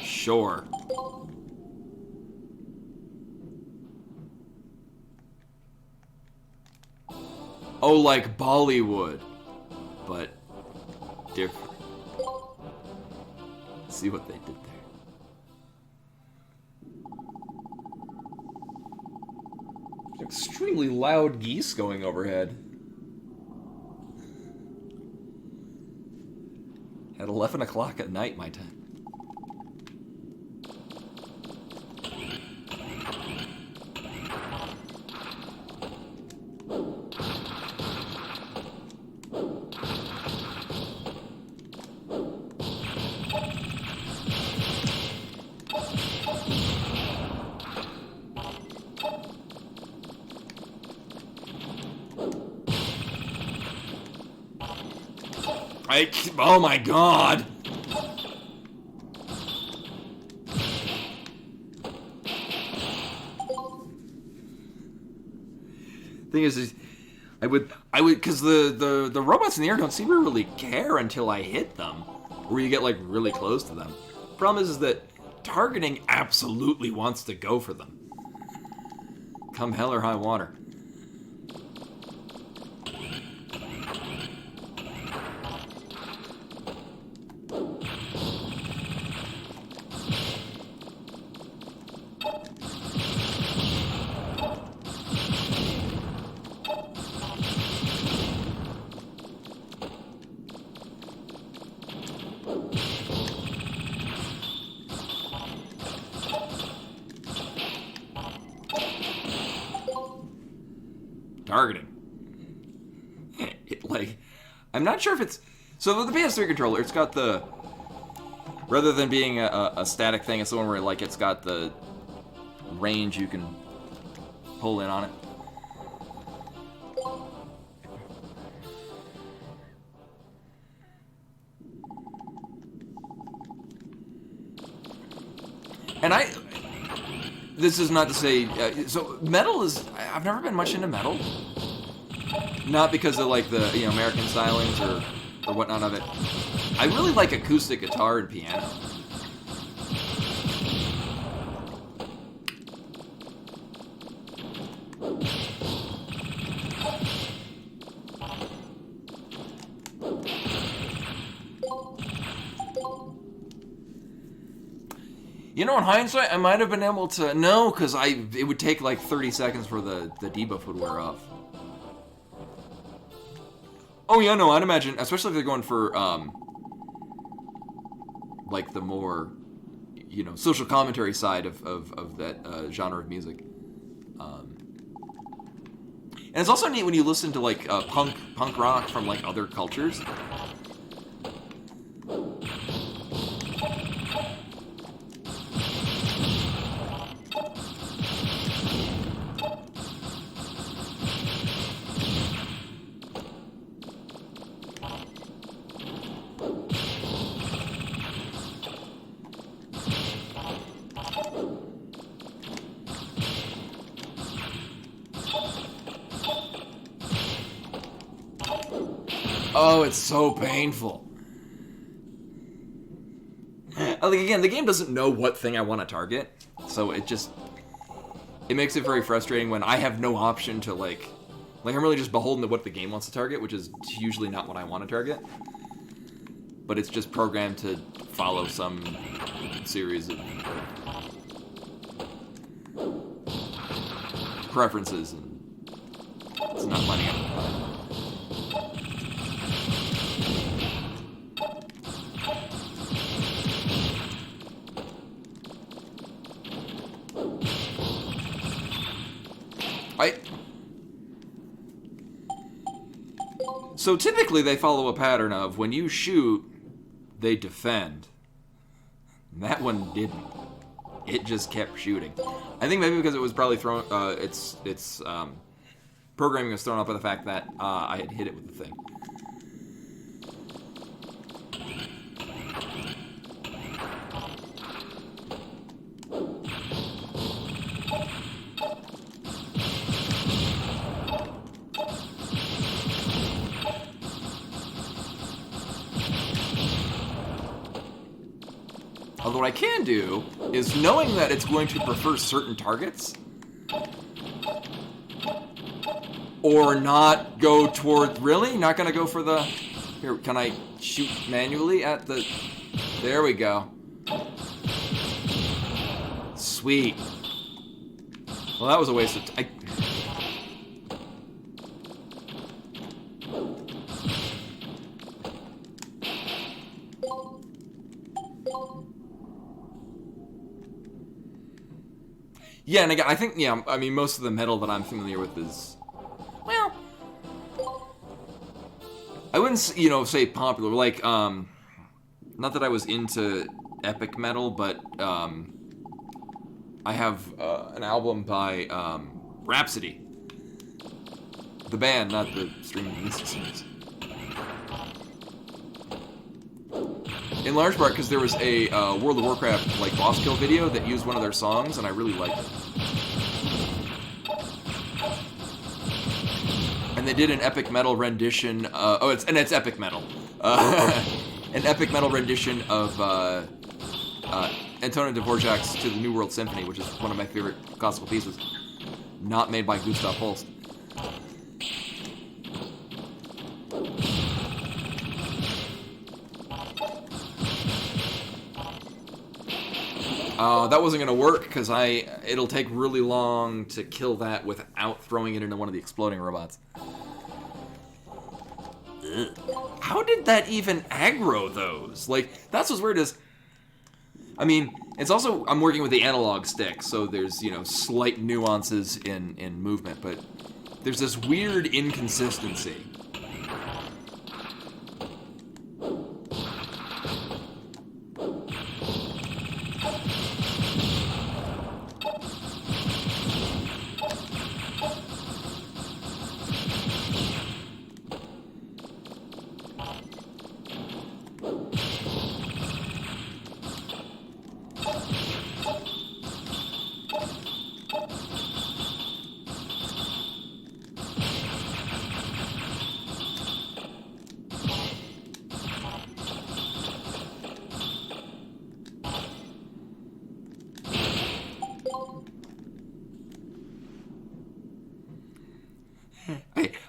A: Sure. Oh, like Bollywood. But different. See what they did there. Extremely loud geese going overhead. At 11 o'clock at night, my time. Oh my god! Thing is I would, because the robots in the air don't seem to really care until I hit them, or you get like really close to them. Problem is that targeting absolutely wants to go for them. Come hell or high water. Targeting. I'm not sure if it's... So with the PS3 controller, it's got the... Rather than being a static thing, it's the one where like it's got the range you can pull in on it. And this is not to say, so metal is, I've never been much into metal. Not because of like the, American stylings or whatnot of it. I really like acoustic guitar and piano. You know, in hindsight, I might have been able to... No, because it would take like 30 seconds for the debuff would wear off. Oh, yeah, no, I'd imagine, especially if they're going for, like, the more, you know, social commentary side of that genre of music. And it's also neat when you listen to, like, punk rock from, like, other cultures. Oh, it's so painful. Like, again, the game doesn't know what thing I want to target, so it makes it very frustrating when I have no option to, like I'm really just beholden to what the game wants to target, which is usually not what I want to target. But it's just programmed to follow some series of preferences, and it's not letting it. So typically they follow a pattern of when you shoot, they defend. And that one didn't. It just kept shooting. I think maybe because it was probably thrown. Its programming was thrown off by the fact that I had hit it with the thing. Although what I can do is, knowing that it's going to prefer certain targets, or not go toward... Really? Not going to go for the... Here, can I shoot manually at the... There we go. Sweet. Well, that was a waste of time. Yeah, and again, I think, yeah, I mean, most of the metal that I'm familiar with is, well, I wouldn't, you know, say popular. Like, not that I was into epic metal, but I have an album by Rhapsody, the band, not the streaming music series. In large part because there was a World of Warcraft like boss kill video that used one of their songs, and I really liked it. And they did an epic metal rendition. It's epic metal. An epic metal rendition of Antonin Dvorak's "To the New World Symphony," which is one of my favorite classical pieces. Not made by Gustav Holst. That wasn't gonna work because it'll take really long to kill that without throwing it into one of the exploding robots. Ugh. How did that even aggro those? Like, that's what's weird is, I mean, it's also, I'm working with the analog stick, so there's, you know, slight nuances in movement, but there's this weird inconsistency.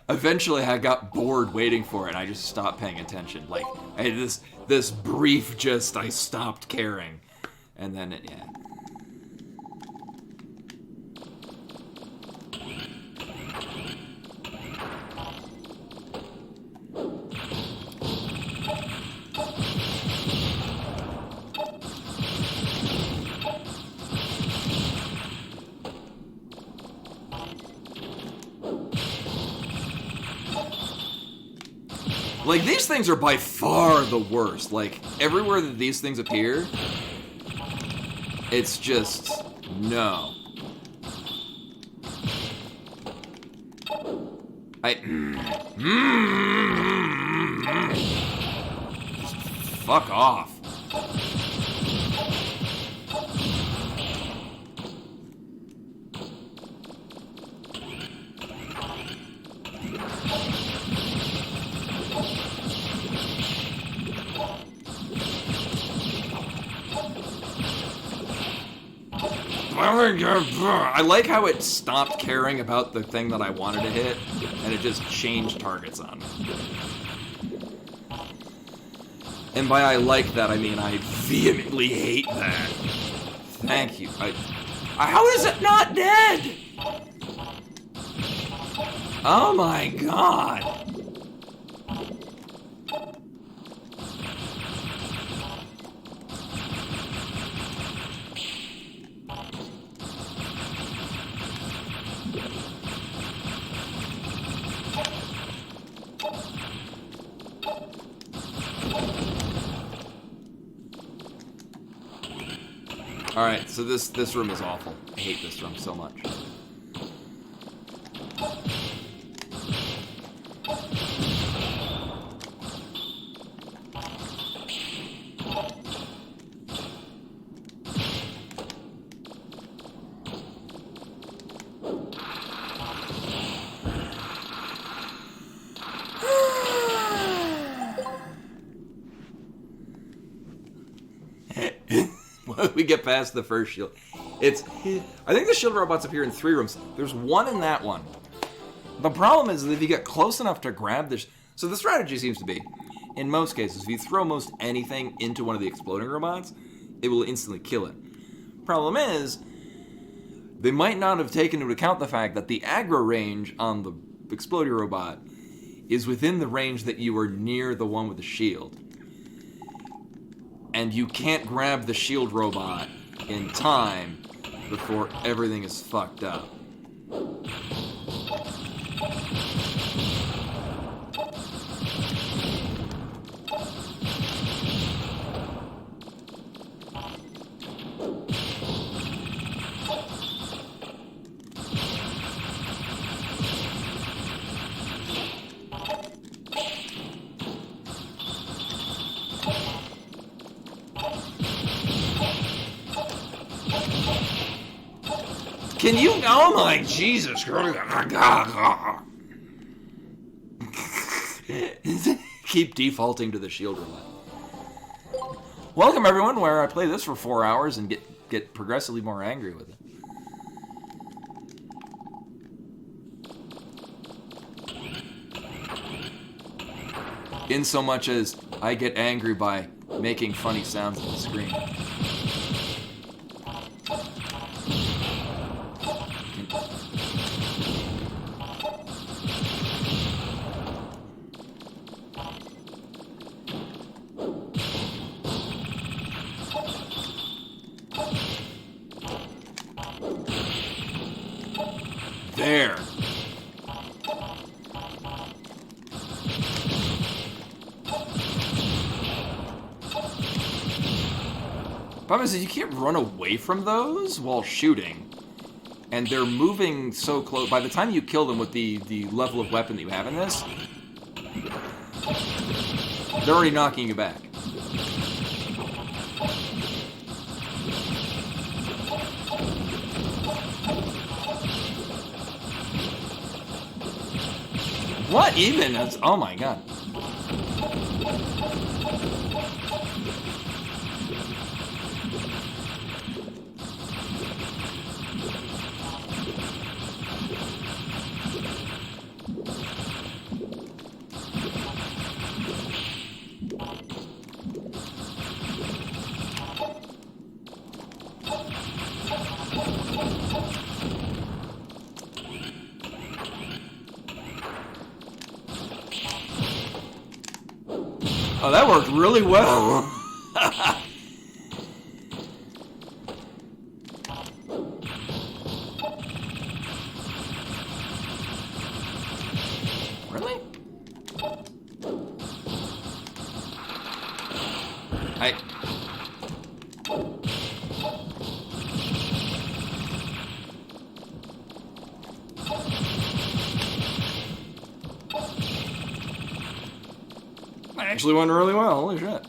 A: Eventually, I got bored waiting for it, and I just stopped paying attention. Like, I had this brief I stopped caring. And then it, yeah. Like, these things are by far the worst. Like, everywhere that these things appear, it's just, no. Just fuck off. I like how it stopped caring about the thing that I wanted to hit, and it just changed targets on me. And by I like that, I mean I vehemently hate that. Thank you. How is it not dead? Oh my god. Alright, so this room is awful. I hate this room so much. We get past the first shield. I think the shield robots appear in 3 rooms. There's one in that one. The problem is that if you get close enough to grab this... So the strategy seems to be, in most cases, if you throw most anything into one of the exploding robots, it will instantly kill it. Problem is, they might not have taken into account the fact that the aggro range on the exploding robot is within the range that you are near the one with the shield. And you can't grab the shield robot in time before everything is fucked up. Can you? Oh my Jesus! Keep defaulting to the shield roulette. Welcome everyone, where I play this for 4 hours and get progressively more angry with it. In so much as I get angry by making funny sounds on the screen. There. Problem is that you can't run away from those while shooting. And they're moving so close. By the time you kill them with the level of weapon that you have in this, they're already knocking you back. What even? That's, oh my god. Oh, that worked really well. Really? I... That actually went really well. Holy shit.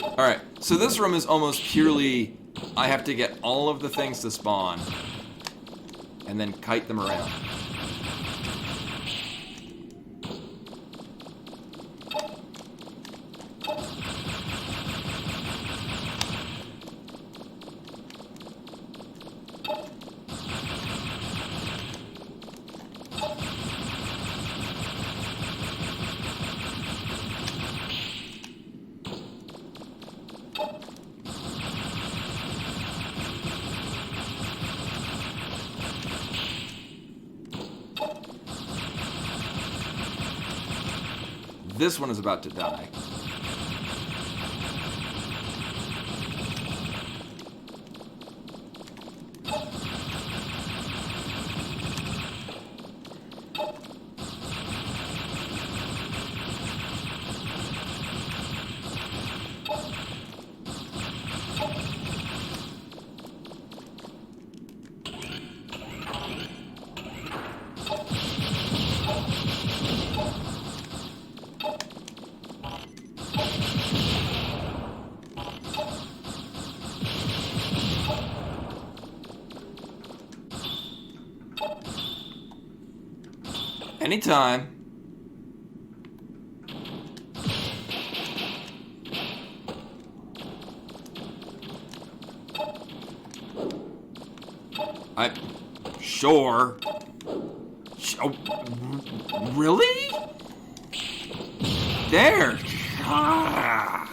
A: Alright, so this room is almost purely... I have to get all of the things to spawn. And then kite them around. This one is about to die. Anytime. Sure. Oh, really? There. Ah.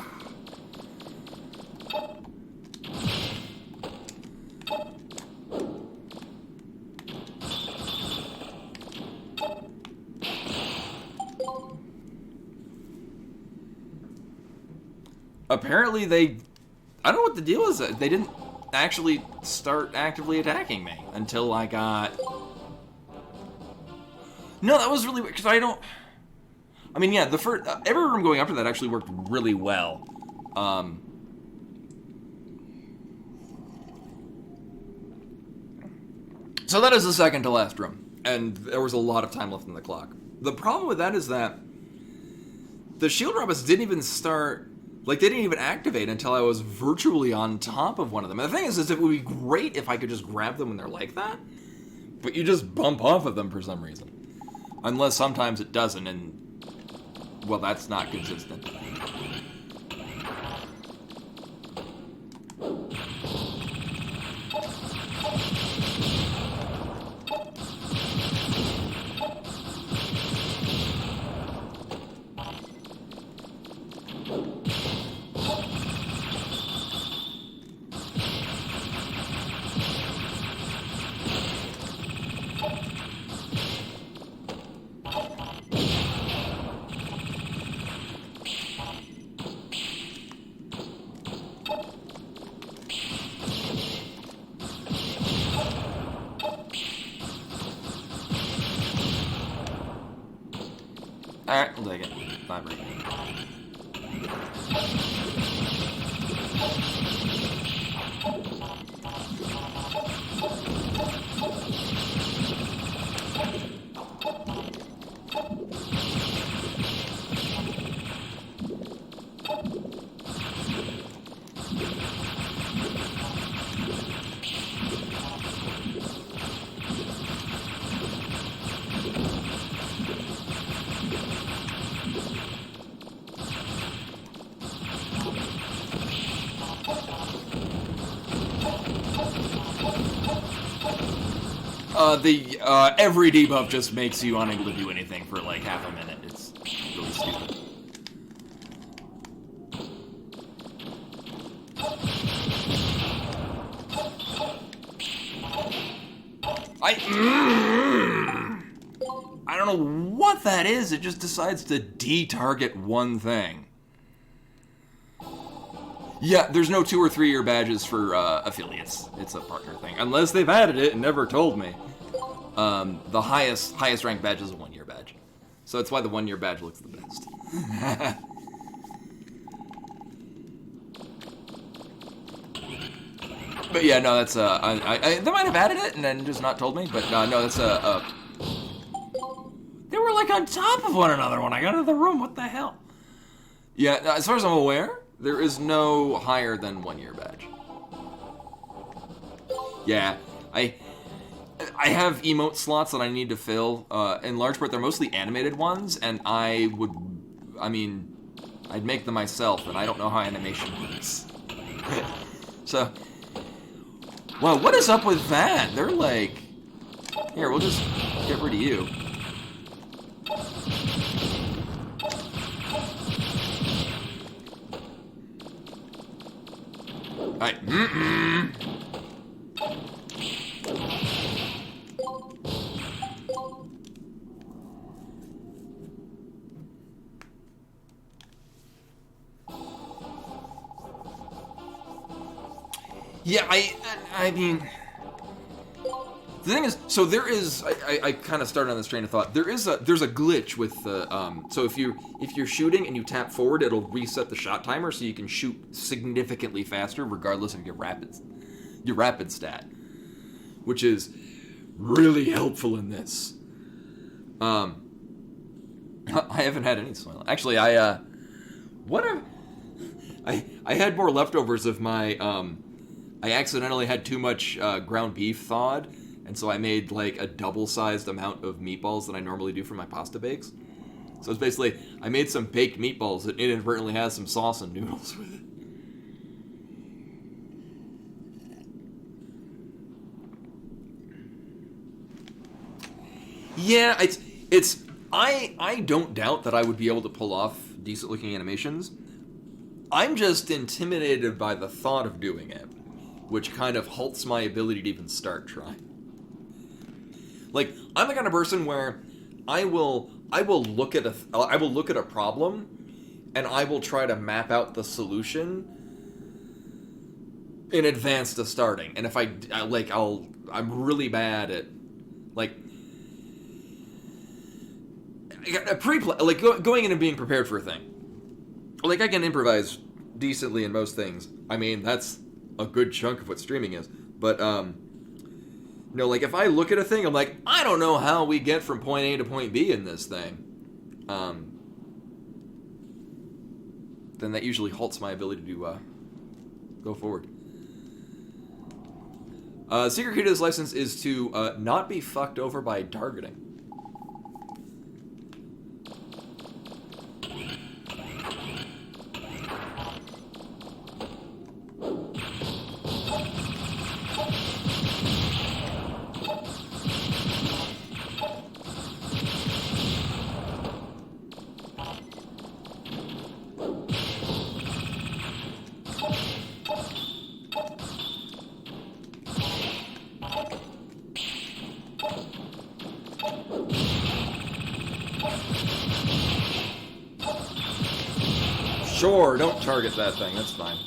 A: Apparently they... I don't know what the deal is. They didn't actually start actively attacking me until I got... No, that was really weird, because I don't... I mean, yeah, the first... every room going after that actually worked really well. So that is the second to last room, and there was a lot of time left in the clock. The problem with that is that the shield robots didn't even start... Like, they didn't even activate until I was virtually on top of one of them. And the thing is it would be great if I could just grab them when they're like that, but you just bump off of them for some reason. Unless sometimes it doesn't, and, well, that's not consistent. Alright, we'll take it. Vibrate. Every debuff just makes you unable to do anything for like half a minute. It's really stupid. I don't know what that is. It just decides to de-target one thing. Yeah, there's no 2 or 3 year badges for affiliates. It's a partner thing, unless they've added it and never told me. The highest ranked badge is a 1 year badge, so that's why the 1 year badge looks the best. But yeah, no, that's they might have added it and then just not told me. But no, that's they were like on top of one another when I got into the room. What the hell? Yeah, as far as I'm aware, there is no higher than 1 year badge. Yeah, I have emote slots that I need to fill. In large part, they're mostly animated ones, and I'd make them myself, and I don't know how animation works. So, well, what is up with that? They're like, here, we'll just get rid of you. Alright, yeah, I mean, the thing is, so there is, I kind of started on this train of thought. There's a glitch with the, so if you're shooting and you tap forward, it'll reset the shot timer so you can shoot significantly faster regardless of your rapid stat, which is really helpful in this. I haven't had any soil. Actually, I had more leftovers of my, I accidentally had too much ground beef thawed, and so I made like a double-sized amount of meatballs that I normally do for my pasta bakes. So it's basically, I made some baked meatballs that inadvertently has some sauce and noodles with it. Yeah, I don't doubt that I would be able to pull off decent-looking animations. I'm just intimidated by the thought of doing it, which kind of halts my ability to even start trying. Like, I'm the kind of person where I will look at a problem, and I will try to map out the solution in advance to starting. And if I'm really bad at, like, going in and being prepared for a thing. Like, I can improvise decently in most things. I mean, that's a good chunk of what streaming is. But, like, if I look at a thing, I'm like, I don't know how we get from point A to point B in this thing. Then that usually halts my ability to, go forward. Secret key to this license is to, not be fucked over by targeting. Sure, don't target that thing, that's fine.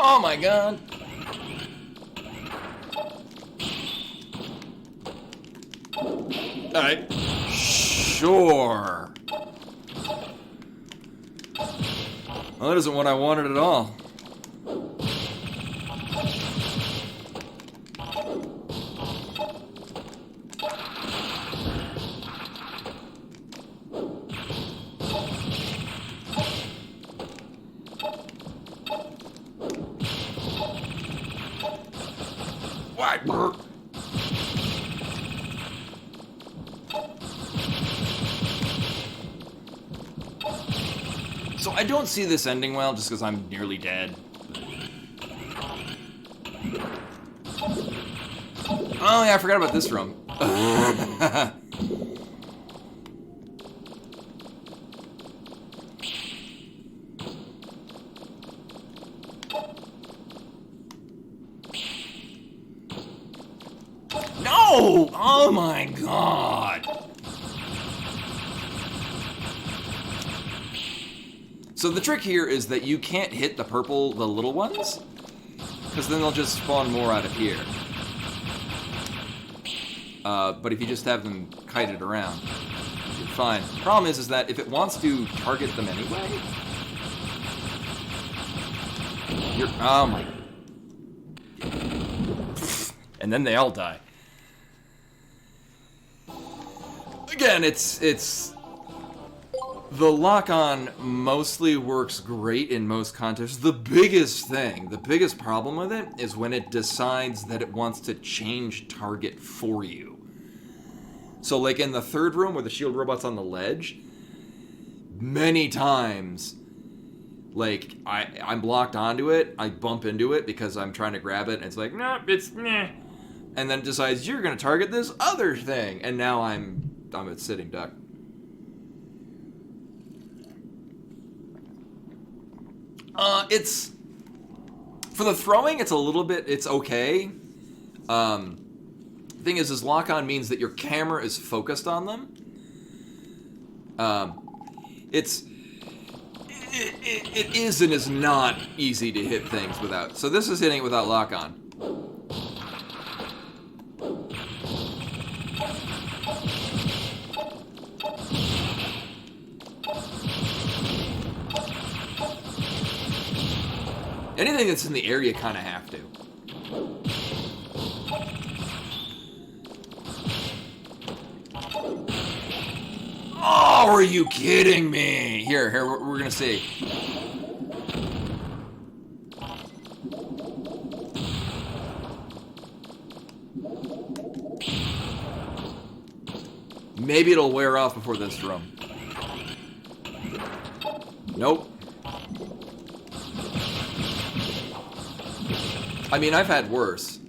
A: Oh my god! Alright. Sure. Well, that isn't what I wanted at all. So I don't see this ending well, just because I'm nearly dead. Oh yeah, I forgot about this room. No! Oh my god! So the trick here is that you can't hit the little ones, because then they'll just spawn more out of here. But if you just have them kited around, you're fine. The problem is that if it wants to target them anyway, oh my. And then they all die. Again, it's the lock-on mostly works great in most contexts. The biggest problem with it is when it decides that it wants to change target for you. So like in the third room where the shield robot's on the ledge, many times, like, I'm blocked onto it, I bump into it because I'm trying to grab it, and it's like, nope, it's meh. And then it decides, you're gonna target this other thing, and now I'm a sitting duck. It's, for the throwing, it's a little bit, it's okay. Thing is lock-on means that your camera is focused on them. It is and is not easy to hit things without. So this is hitting it without lock-on. Anything that's in the air, you kind of have to. Oh, are you kidding me? Here, we're gonna see. Maybe it'll wear off before this room. Nope. I mean, I've had worse.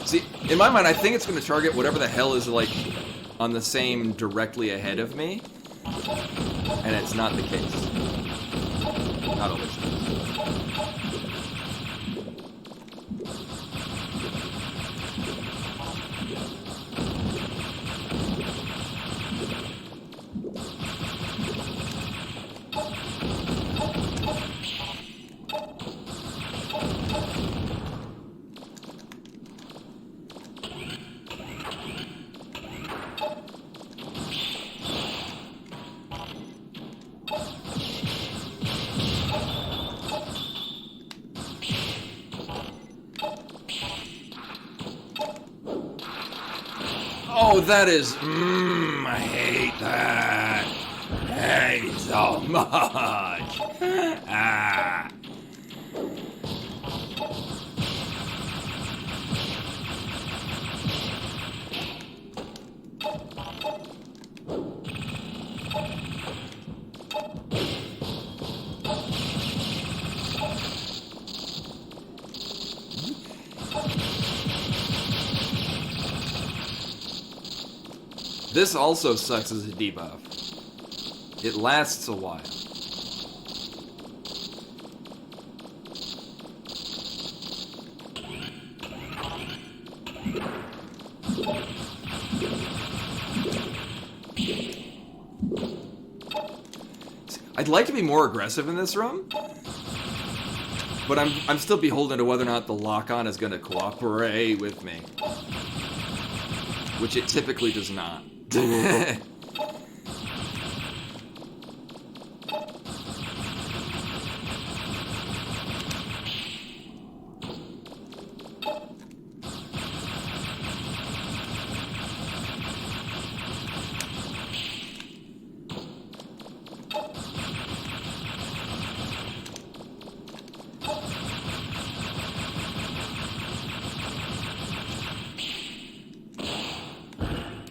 A: See, in my mind, I think it's going to target whatever the hell is, like, on the same directly ahead of me, and it's not the case. Not always. Oh, that is, I hate that. I hate it so much. Ah. This also sucks as a debuff. It lasts a while. I'd like to be more aggressive in this room, but I'm still beholden to whether or not the lock-on is going to cooperate with me, which it typically does not.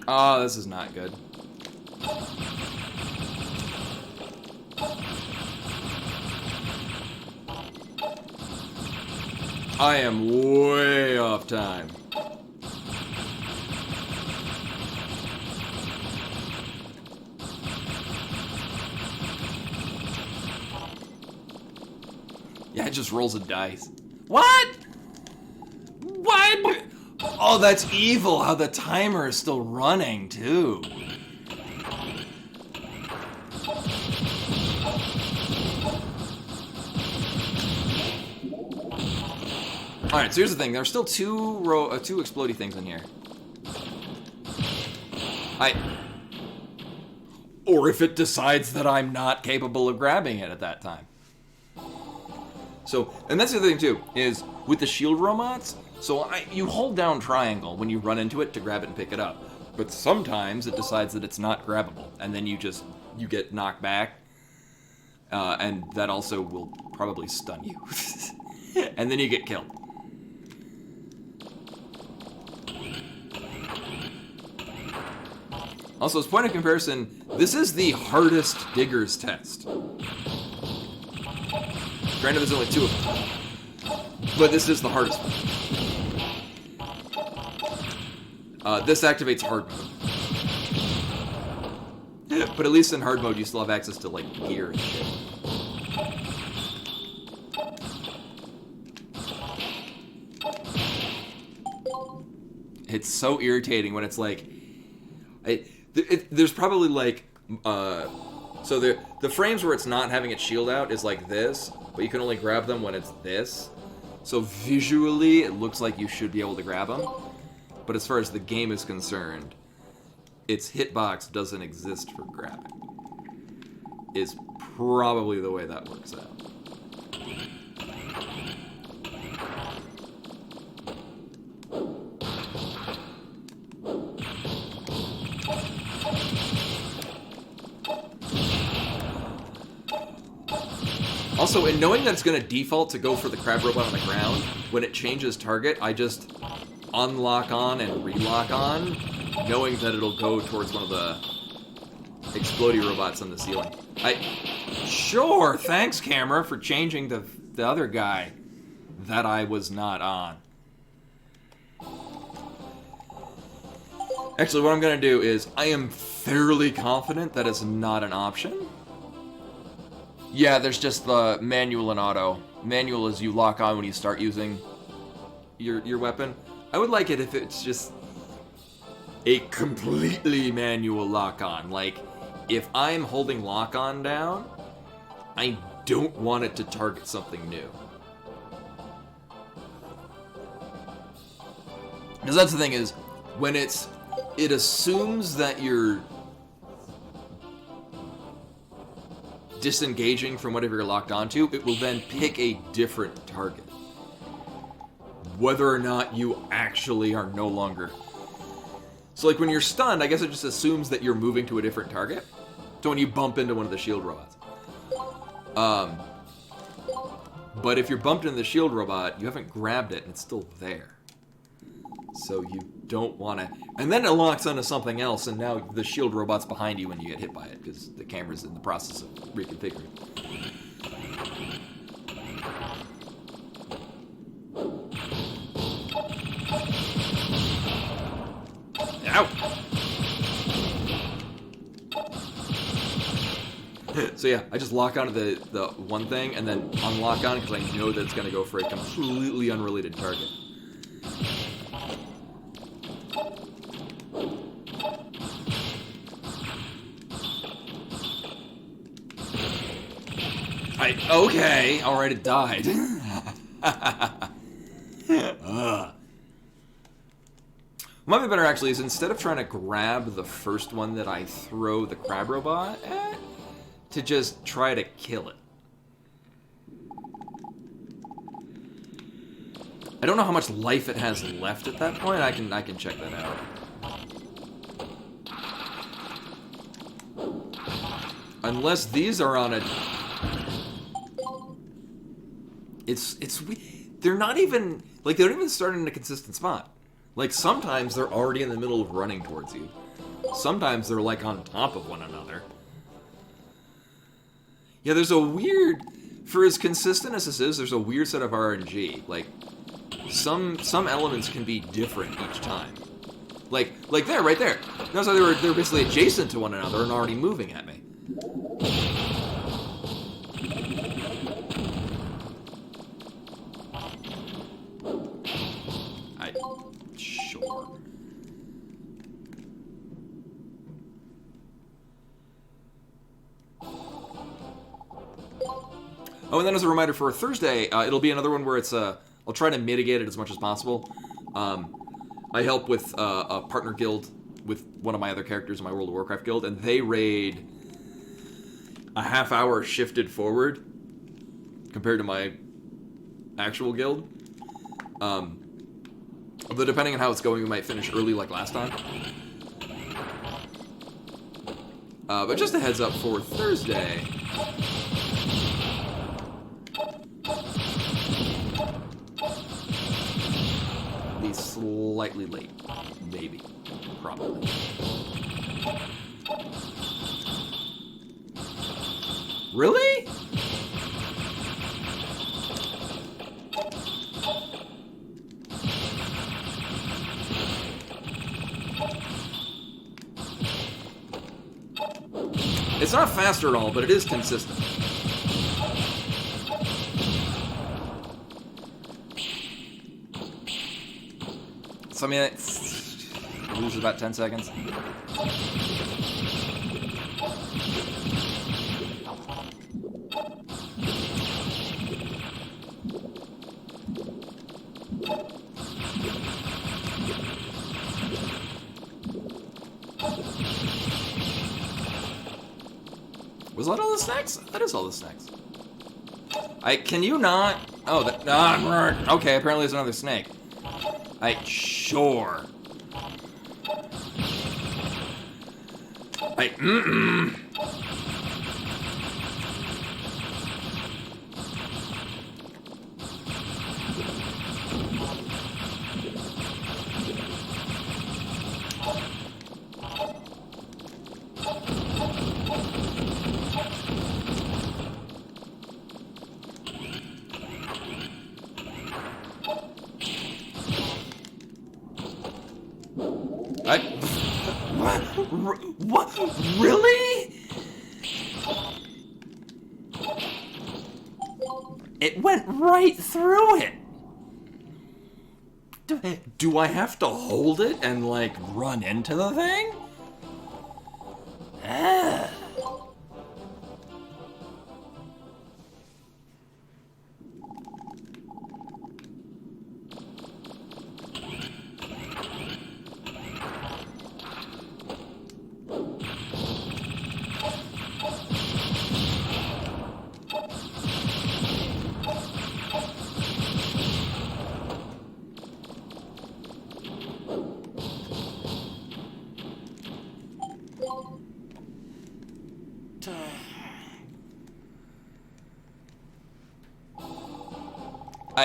A: Oh, this is not good. I am way off time. Yeah, it just rolls a dice. What? What? Oh, that's evil how the timer is still running, too. Alright, so here's the thing. There's still two explodey things in here. Or if it decides that I'm not capable of grabbing it at that time. So, and that's the other thing too, is with the shield robots, so you hold down triangle when you run into it to grab it and pick it up. But sometimes it decides that it's not grabbable, and then you get knocked back, and that also will probably stun you. And then you get killed. Also, as point of comparison, this is the hardest Digger's test. Granted, there's only 2 of them, but this is the hardest one. This activates hard mode. But at least in hard mode, you still have access to, like, gear and shit. It's so irritating when it's like... there's probably, like... so the frames where it's not having its shield out is like this, but you can only grab them when it's this. So visually, it looks like you should be able to grab them. But as far as the game is concerned, its hitbox doesn't exist for grabbing. Is probably the way that works out. Also, in knowing that it's going to default to go for the crab robot on the ground, when it changes target, I just unlock on and relock on, knowing that it'll go towards one of the explodey robots on the ceiling. Sure, thanks, camera, for changing the other guy that I was not on. Actually, what I'm going to do is, I am fairly confident that it's not an option. Yeah, there's just the manual and auto. Manual is you lock on when you start using your weapon. I would like it if it's just a completely manual lock-on. Like, if I'm holding lock-on down, I don't want it to target something new. Because that's the thing is, when it assumes that you're disengaging from whatever you're locked onto, it will then pick a different target. Whether or not you actually are no longer. So like when you're stunned, I guess it just assumes that you're moving to a different target. So when you bump into one of the shield robots. But if you're bumped into the shield robot, you haven't grabbed it and it's still there. So you don't want to... And then it locks onto something else, and now the shield robot's behind you when you get hit by it, because the camera's in the process of reconfiguring. Ow! So yeah, I just lock onto the one thing, and then unlock on, because I know that it's going to go for a completely unrelated target. Okay, alright, it died. What might be better, actually, is instead of trying to grab the first one that I throw the crab robot at, to just try to kill it. I don't know how much life it has left at that point. I can check that out. Unless these are on a... They're not even... Like, they don't even start in a consistent spot. Like, sometimes they're already in the middle of running towards you. Sometimes they're like on top of one another. Yeah, there's a weird, for as consistent as this is, there's a weird set of RNG. Like, some elements can be different each time. Like there, right there. Notice how they're basically adjacent to one another and already moving at me. Sure. Oh, and then as a reminder for Thursday, it'll be another one where it's I'll try to mitigate it as much as possible. I help with a partner guild with one of my other characters in my World of Warcraft guild, and they raid a half hour shifted forward compared to my actual guild. Although depending on how it's going, we might finish early like last time. But just a heads up for Thursday. Be slightly late. Maybe. Probably. Really? It's not faster at all, but it is consistent. So I mean, it loses about 10 seconds. Was that all the snacks? That is all the snacks. Can you not? Oh, okay, apparently there's another snake. Sure. What? Really? It went right through it. Do I have to hold it and, like, run into the thing? Ah.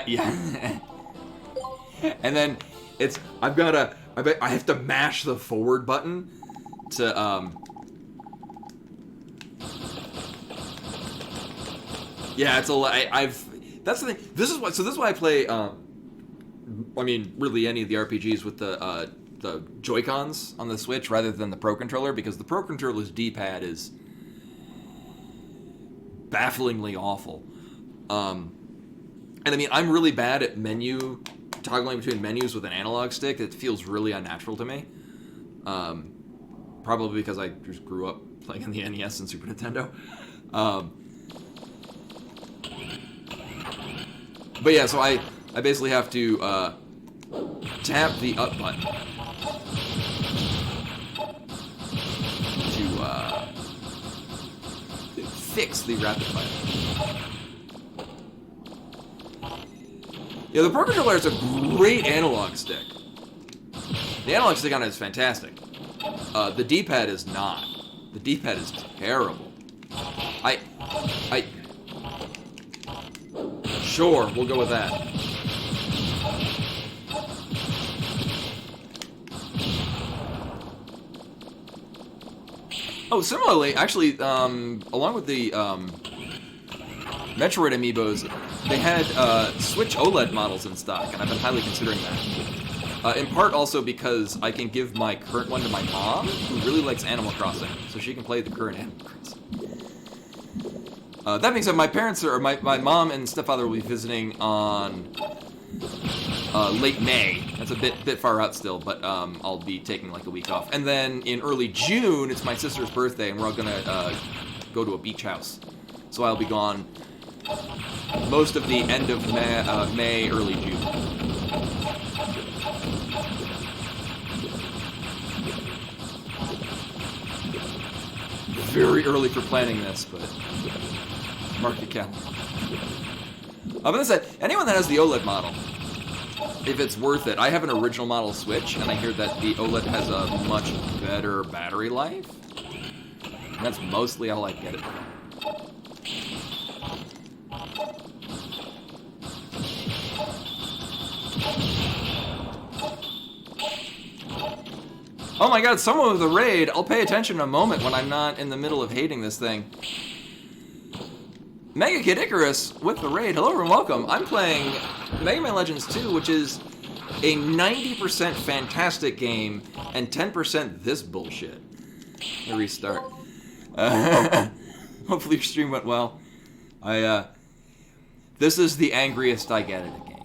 A: Yeah. And then I have to mash the forward button to, yeah, that's the thing. This is why I play, I mean, really any of the RPGs with the Joy-Cons on the Switch rather than the Pro Controller, because the Pro Controller's D-pad is bafflingly awful. And I mean, I'm really bad at toggling between menus with an analog stick. It feels really unnatural to me. Probably because I just grew up playing on the NES and Super Nintendo. But yeah, so I basically have to tap the up button to fix the rapid fire. Yeah, the Pro Controller is a great analog stick. The analog stick on it is fantastic. The D-pad is not. The D-pad is terrible. Sure, we'll go with that. Oh, similarly, actually, along with the Metroid amiibos, they had Switch OLED models in stock, and I've been highly considering that. In part also because I can give my current one to my mom, who really likes Animal Crossing, so she can play the current Animal Crossing. That being said, my parents are, my mom and stepfather will be visiting on late May. That's a bit far out still, but I'll be taking like a week off. And then in early June, it's my sister's birthday, and we're all gonna go to a beach house. So I'll be gone most of the end of May, early June. Very early for planning this, but mark your calendar. But that said, anyone that has the OLED model, if it's worth it, I have an original model Switch, and I hear that the OLED has a much better battery life. And that's mostly all I get it for. Oh my god, someone with a raid! I'll pay attention in a moment when I'm not in the middle of hating this thing. Mega Kid Icarus with the raid. Hello and welcome. I'm playing Mega Man Legends 2, which is a 90% fantastic game and 10% this bullshit. Let me restart. Hopefully your stream went well. This is the angriest I get at a game.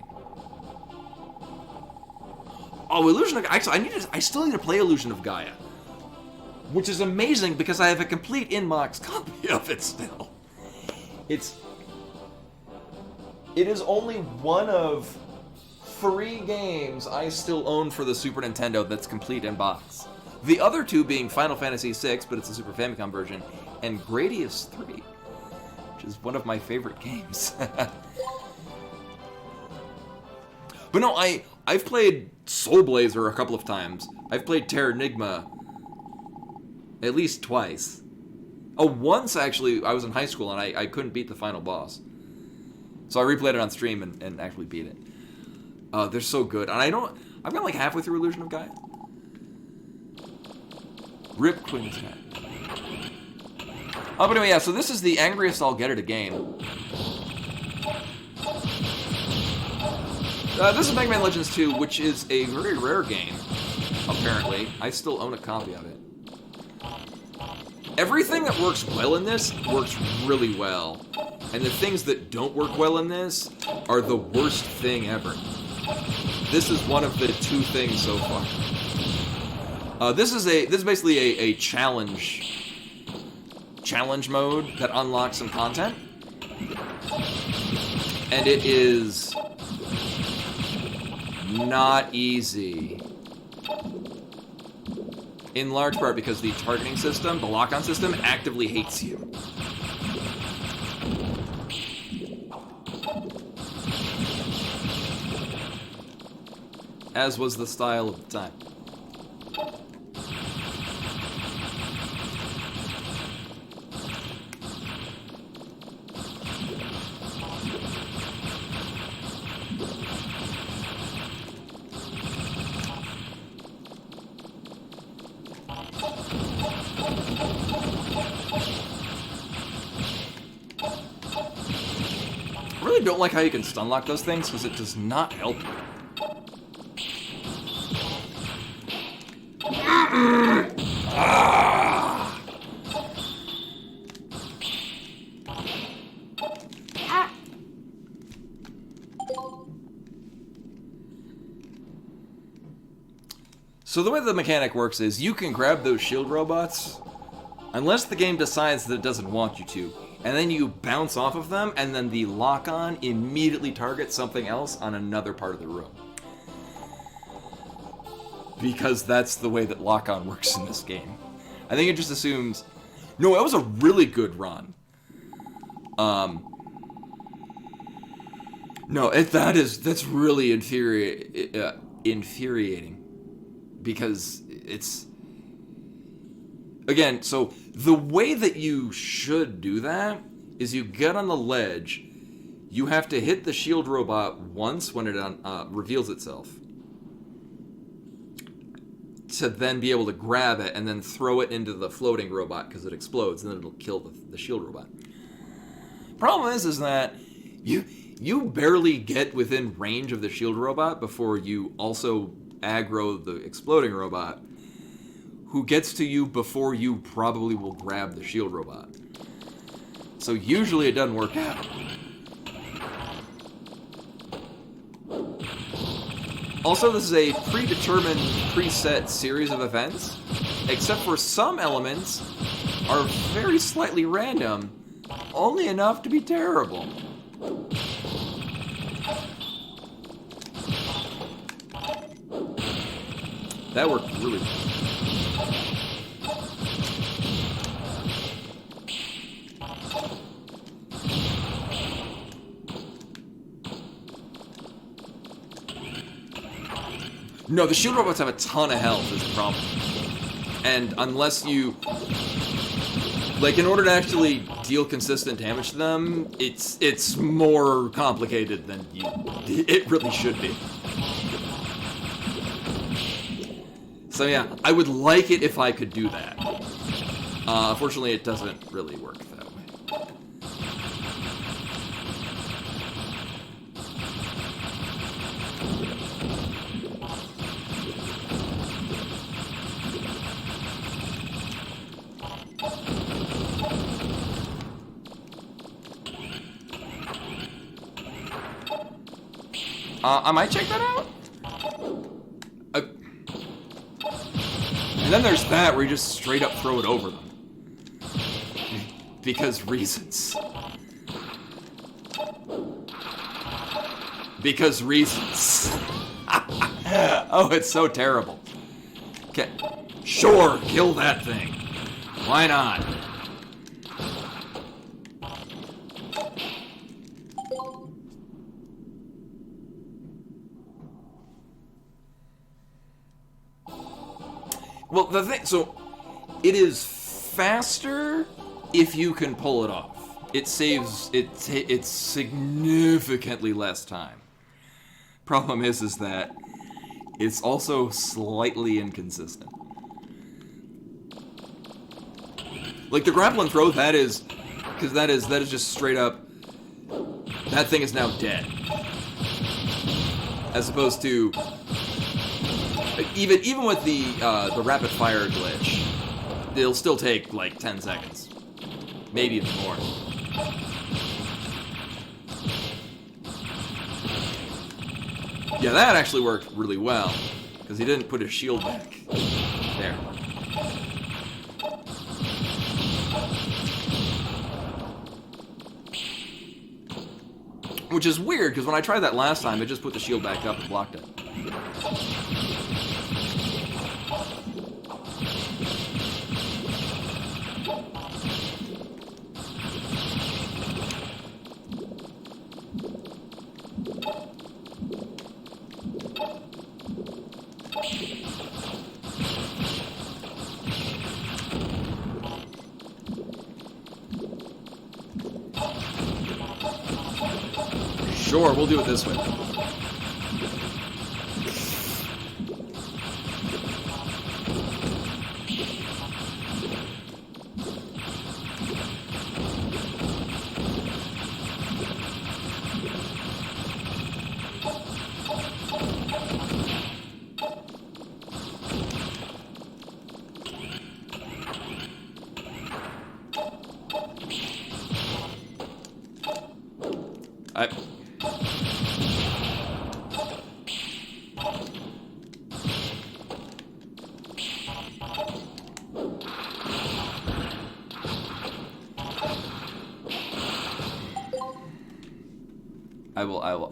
A: Oh, Illusion of Gaia. Actually, I still need to play Illusion of Gaia. Which is amazing because I have a complete in-box copy of it still. It is only one of 3 games I still own for the Super Nintendo that's complete in box. The other 2 being Final Fantasy VI, but it's a Super Famicom version, and Gradius 3, which is one of my favorite games. But no, I've played Soul Blazer a couple of times. I've played Terranigma at least twice. Oh, once actually, I was in high school and I couldn't beat the final boss. So I replayed it on stream and actually beat it. They're so good. And I've got like halfway through Illusion of Gaia. Rip Quintet. Oh, but anyway, yeah, so this is the angriest I'll get at a game. This is Mega Man Legends 2, which is a very rare game, apparently. I still own a copy of it. Everything that works well in this works really well. And the things that don't work well in this are the worst thing ever. This is one of the 2 things so far. This is basically a challenge mode that unlocks some content. And it is not easy. In large part because the targeting system, the lock-on system, actively hates you. As was the style of the time. I really don't like how you can stun lock those things because it does not help you. So the way the mechanic works is you can grab those shield robots unless the game decides that it doesn't want you to, and then you bounce off of them, and then the lock-on immediately targets something else on another part of the room. Because that's the way that lock-on works in this game. I think it just assumes... No, that was a really good run. No, that's really infuriating. Because it's... Again, so the way that you should do that is you get on the ledge, you have to hit the shield robot once when it reveals itself. to then be able to grab it and then throw it into the floating robot because it explodes and then it'll kill the shield robot. Problem is that you barely get within range of the shield robot before you also aggro the exploding robot, who gets to you before you probably will grab the shield robot. So usually it doesn't work out. Also, this is a predetermined, preset series of events, except for some elements are very slightly random, only enough to be terrible. That worked really well. No, the shield robots have a ton of health is the problem. And unless you... Like, in order to actually deal consistent damage to them, it's more complicated than it really should be. So yeah, I would like it if I could do that. Unfortunately, it doesn't really work that way. I might check that out. And then there's that, where you just straight up throw it over them. Because reasons. Because reasons. Oh, it's so terrible. Okay. Sure, kill that thing. Why not? Well, the thing, so it is faster if you can pull it off. It saves, it's significantly less time. Problem is that it's also slightly inconsistent. Like the grapple and throw, that is just straight up, that thing is now dead. As opposed to, even with the rapid fire glitch, it'll still take like 10 seconds. Maybe even more. Yeah, that actually worked really well, because he didn't put his shield back. There. Which is weird, because when I tried that last time, it just put the shield back up and blocked it. Sure, we'll do it this way.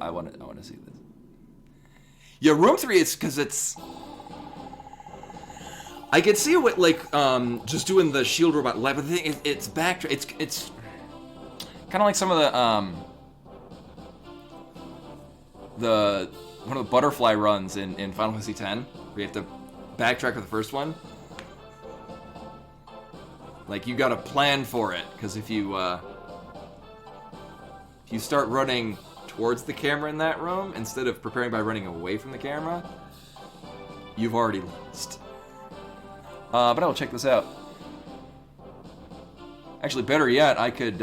A: I want to see this. Yeah, Room 3, it's because it's... I could see it with, like, just doing the shield robot left, but the thing, it's back... It's kind of like some of the one of the butterfly runs in Final Fantasy X, where you have to backtrack with the first one. Like, you gotta plan for it, because if you start running towards the camera in that room, instead of preparing by running away from the camera, you've already lost. But I will check this out. Actually, better yet, I could...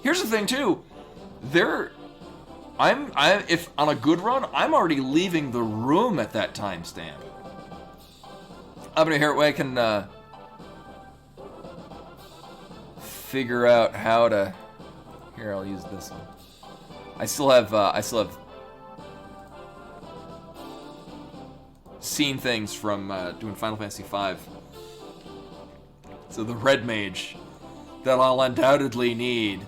A: Here's the thing, too. If on a good run, I'm already leaving the room at that timestamp. I'm gonna hear it way I can figure out how to. Here, I'll use this one. I still have seen things from doing Final Fantasy V. So the red mage that I'll undoubtedly need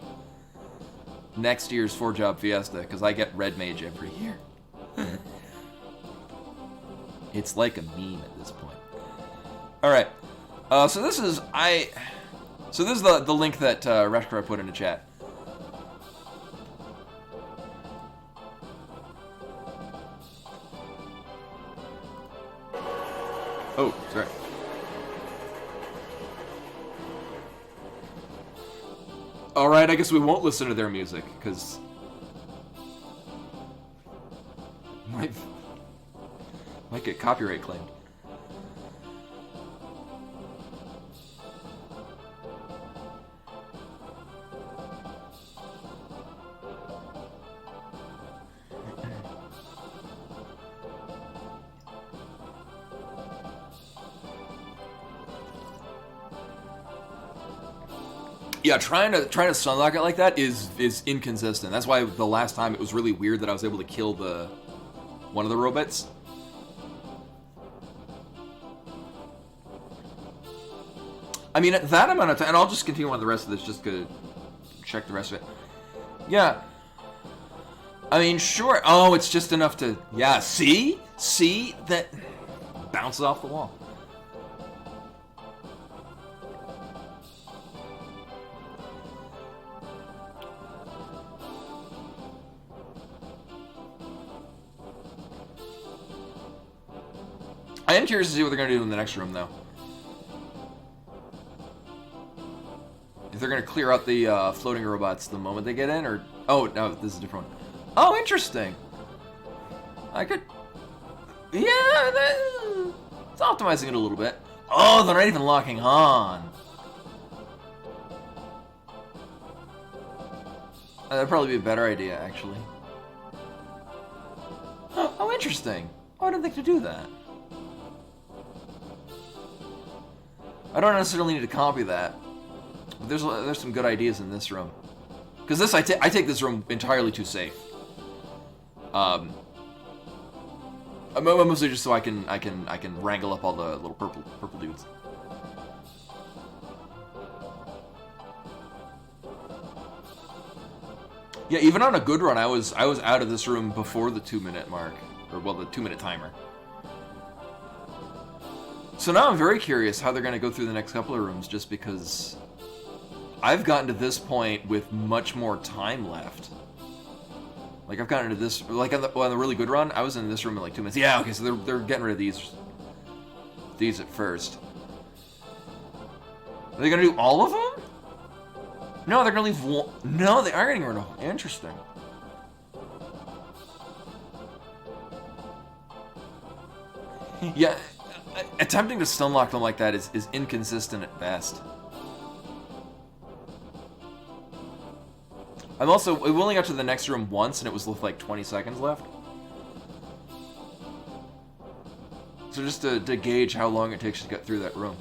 A: next year's 4-Job Fiesta, because I get red mage every year. It's like a meme at this point. All right, so this is the link that Reshkar put in the chat. Oh, sorry. Alright, I guess we won't listen to their music, because... might get copyright claimed. Yeah, trying to stunlock it like that is inconsistent. That's why the last time it was really weird that I was able to kill one of the robots. I mean, at that amount of time, and I'll just continue on the rest of this just to check the rest of it. Yeah. I mean, sure. Oh, it's just enough to... Yeah, see? See? That bounces off the wall. I am curious to see what they're going to do in the next room, though. If they're going to clear out the floating robots the moment they get in, or... Oh, no, this is a different one. Oh, interesting. I could... Yeah, it's optimizing it a little bit. Oh, they're not even locking on. That'd probably be a better idea, actually. Oh, interesting. Oh, I didn't think to do that. I don't necessarily need to copy that, but there's some good ideas in this room. Because this, I take this room entirely too safe. Mostly just so I can wrangle up all the little purple dudes. Yeah, even on a good run, I was out of this room before the 2-minute mark, or well, the 2-minute timer. So now I'm very curious how they're going to go through the next couple of rooms, just because I've gotten to this point with much more time left. Like, I've gotten to this, like on the really good run, I was in this room in like 2 minutes. Yeah, okay, so they're getting rid of these at first. Are they going to do all of them? No, they're going to leave one. No, they are getting rid of them. Interesting. Yeah. Attempting to stunlock them like that is inconsistent at best. We only got to the next room once, and it was with like 20 seconds left. So just to gauge how long it takes to get through that room.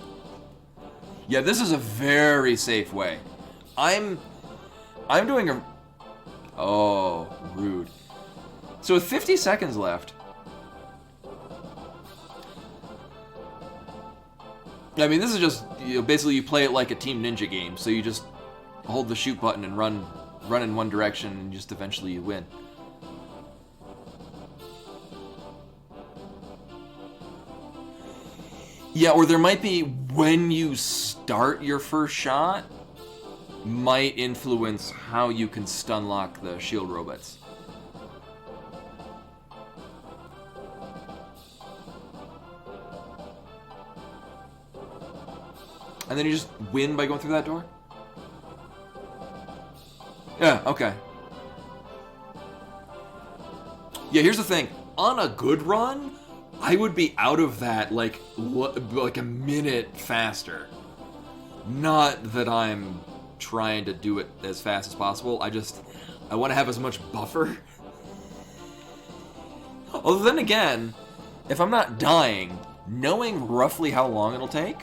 A: Yeah, this is a very safe way. I'm doing a... Oh, rude. So with 50 seconds left... I mean, this is just, basically you play it like a Team Ninja game, so you just hold the shoot button and run in one direction, and just eventually you win. Yeah, or there might be, when you start your first shot, might influence how you can stunlock the shield robots. And then you just win by going through that door? Yeah, okay. Yeah, here's the thing. On a good run, I would be out of that like a minute faster. Not that I'm trying to do it as fast as possible. I want to have as much buffer. Although then again, if I'm not dying, knowing roughly how long it'll take.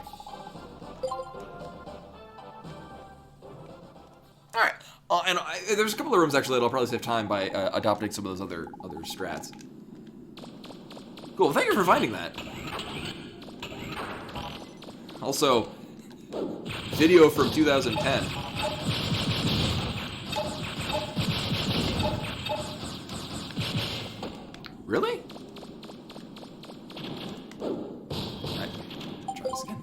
A: All right. There's a couple of rooms actually that I'll probably save time by adopting some of those other strats. Cool. Thank you for finding that. Also, video from 2010. Really? Alright. Try this again.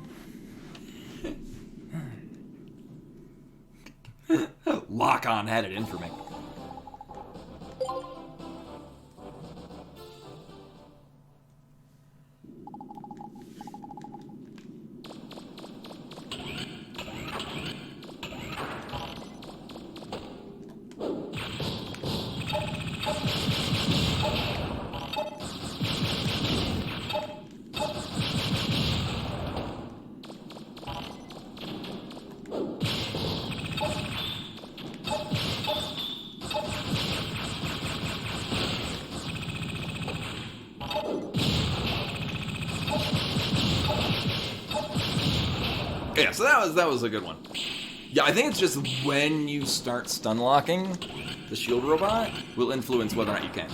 A: Lock-on had it in for me. Yeah, so that was a good one. Yeah, I think it's just when you start stun locking the shield robot will influence whether or not you can.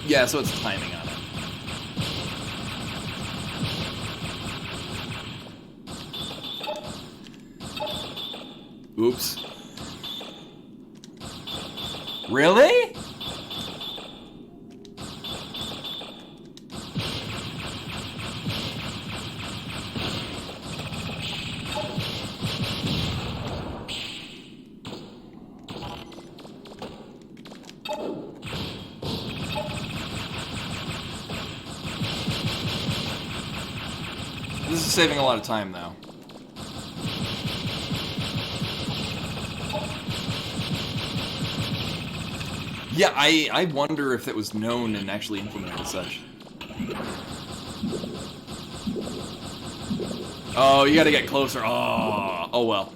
A: Yeah, so it's timing on it. Oops. Really? This is saving a lot of time, though. Yeah, I wonder if it was known and actually implemented as such. Oh, you gotta get closer. Oh well.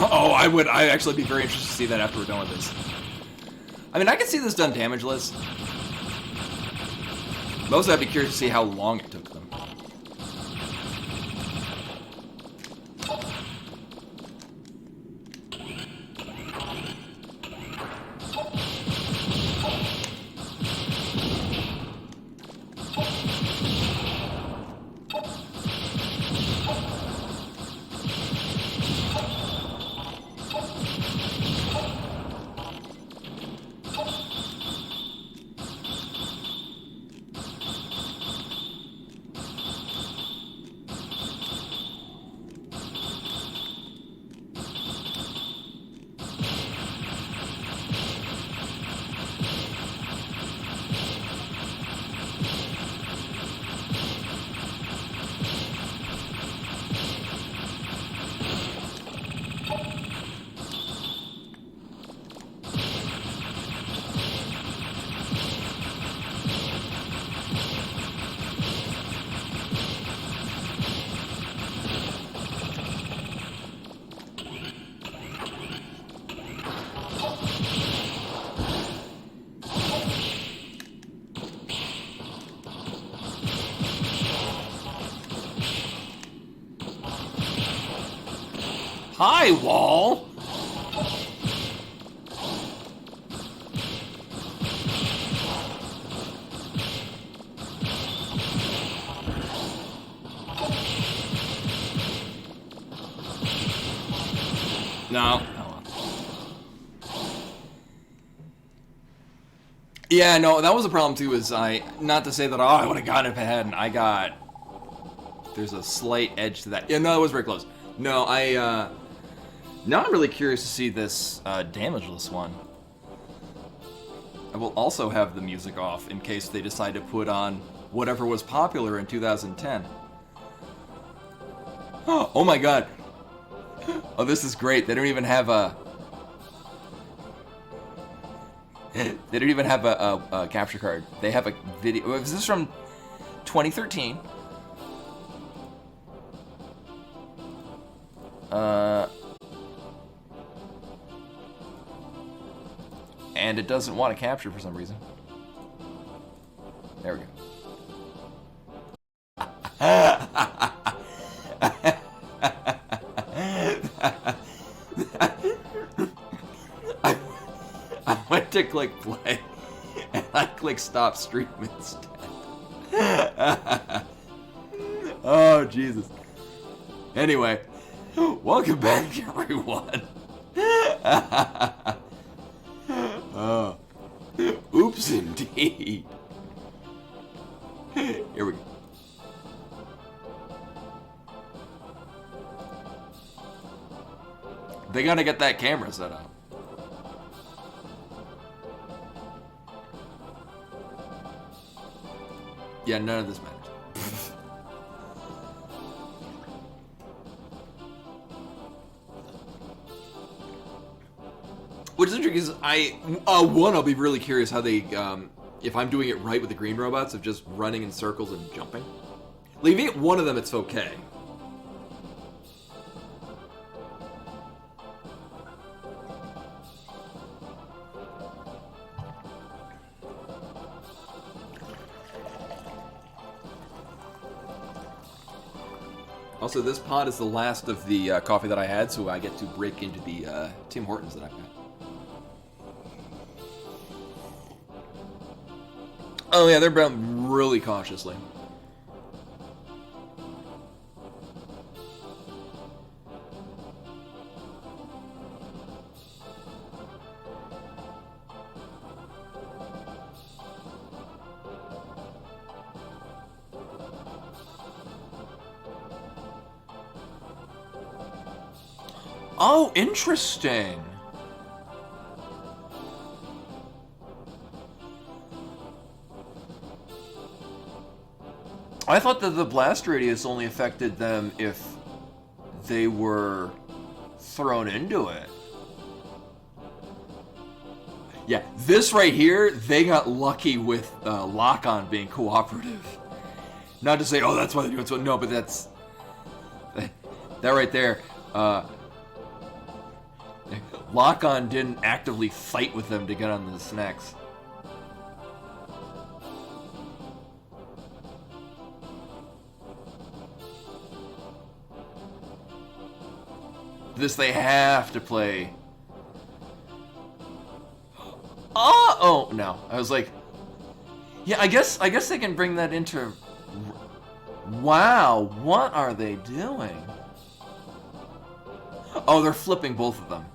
A: Oh, I'd actually be very interested to see that after we're done with this. I mean, I can see this done damageless. Mostly I'd be curious to see how long it took them. Hi, wall! No. Yeah, no, that was a problem too, is not to say that, I would have gotten it if I hadn't. There's a slight edge to that. Yeah, no, it was very close. No, now I'm really curious to see this, damageless one. I will also have the music off in case they decide to put on whatever was popular in 2010. Oh my god. Oh, this is great. They don't even have a... They don't even have a capture card. They have a video. Is this from 2013? And it doesn't want to capture for some reason. There we go. I went to click play, and I clicked stop stream instead. Oh, Jesus. Anyway, welcome back, everyone. Oh, oops, indeed. Here we go. They gotta get that camera set up. Yeah, none of this matters. Which is interesting because I'll be really curious how they, if I'm doing it right with the green robots of just running in circles and jumping. Like, if you get one of them, it's okay. Also, this pod is the last of the coffee that I had, so I get to break into the Tim Hortons that I've had. Oh yeah, they're brown really cautiously. Oh, interesting. I thought that the blast radius only affected them if they were thrown into it. Yeah, this right here, they got lucky with Lock-On being cooperative. Not to say, oh, that's why they're doing so. No, but that's... That right there. Lock-On didn't actively fight with them to get on the snacks. This they have to play. Oh no! I was like, yeah. I guess they can bring that into. Wow, what are they doing? Oh, they're flipping both of them.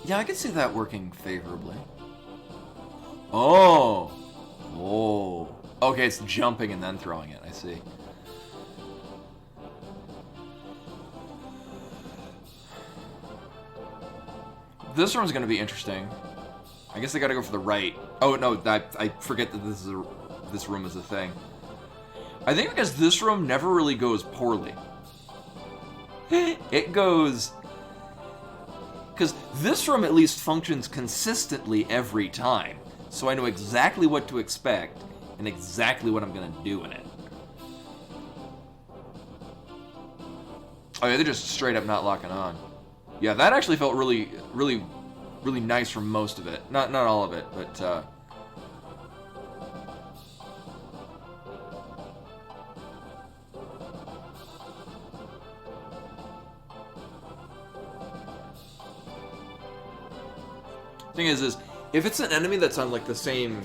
A: Yeah, I can see that working favorably. Oh. Oh. Okay, it's jumping and then throwing it. I see. This one's going to be interesting. I guess I got to go for the right. Oh, no, I forget that this room is a thing. I think because this room never really goes poorly. It goes... Because this room at least functions consistently every time. So I know exactly what to expect and exactly what I'm going to do in it. Oh yeah, they're just straight up not locking on. Yeah, that actually felt really, really really nice for most of it. Not all of it, but thing is if it's an enemy that's on like the same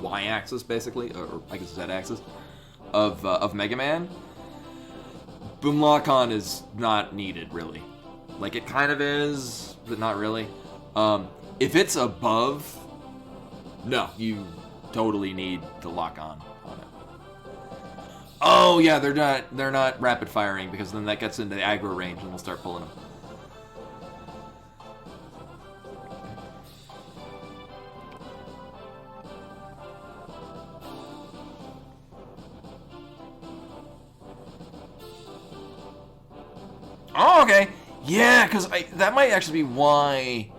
A: y-axis basically, or I guess z-axis of Mega Man, Boom Lock-On is not needed really. Like it kind of is, but not really. If it's above, no, you totally need to lock on it. Oh yeah, they're not rapid firing because then that gets into the aggro range and we'll start pulling them. Oh, okay. Yeah, because that might actually be why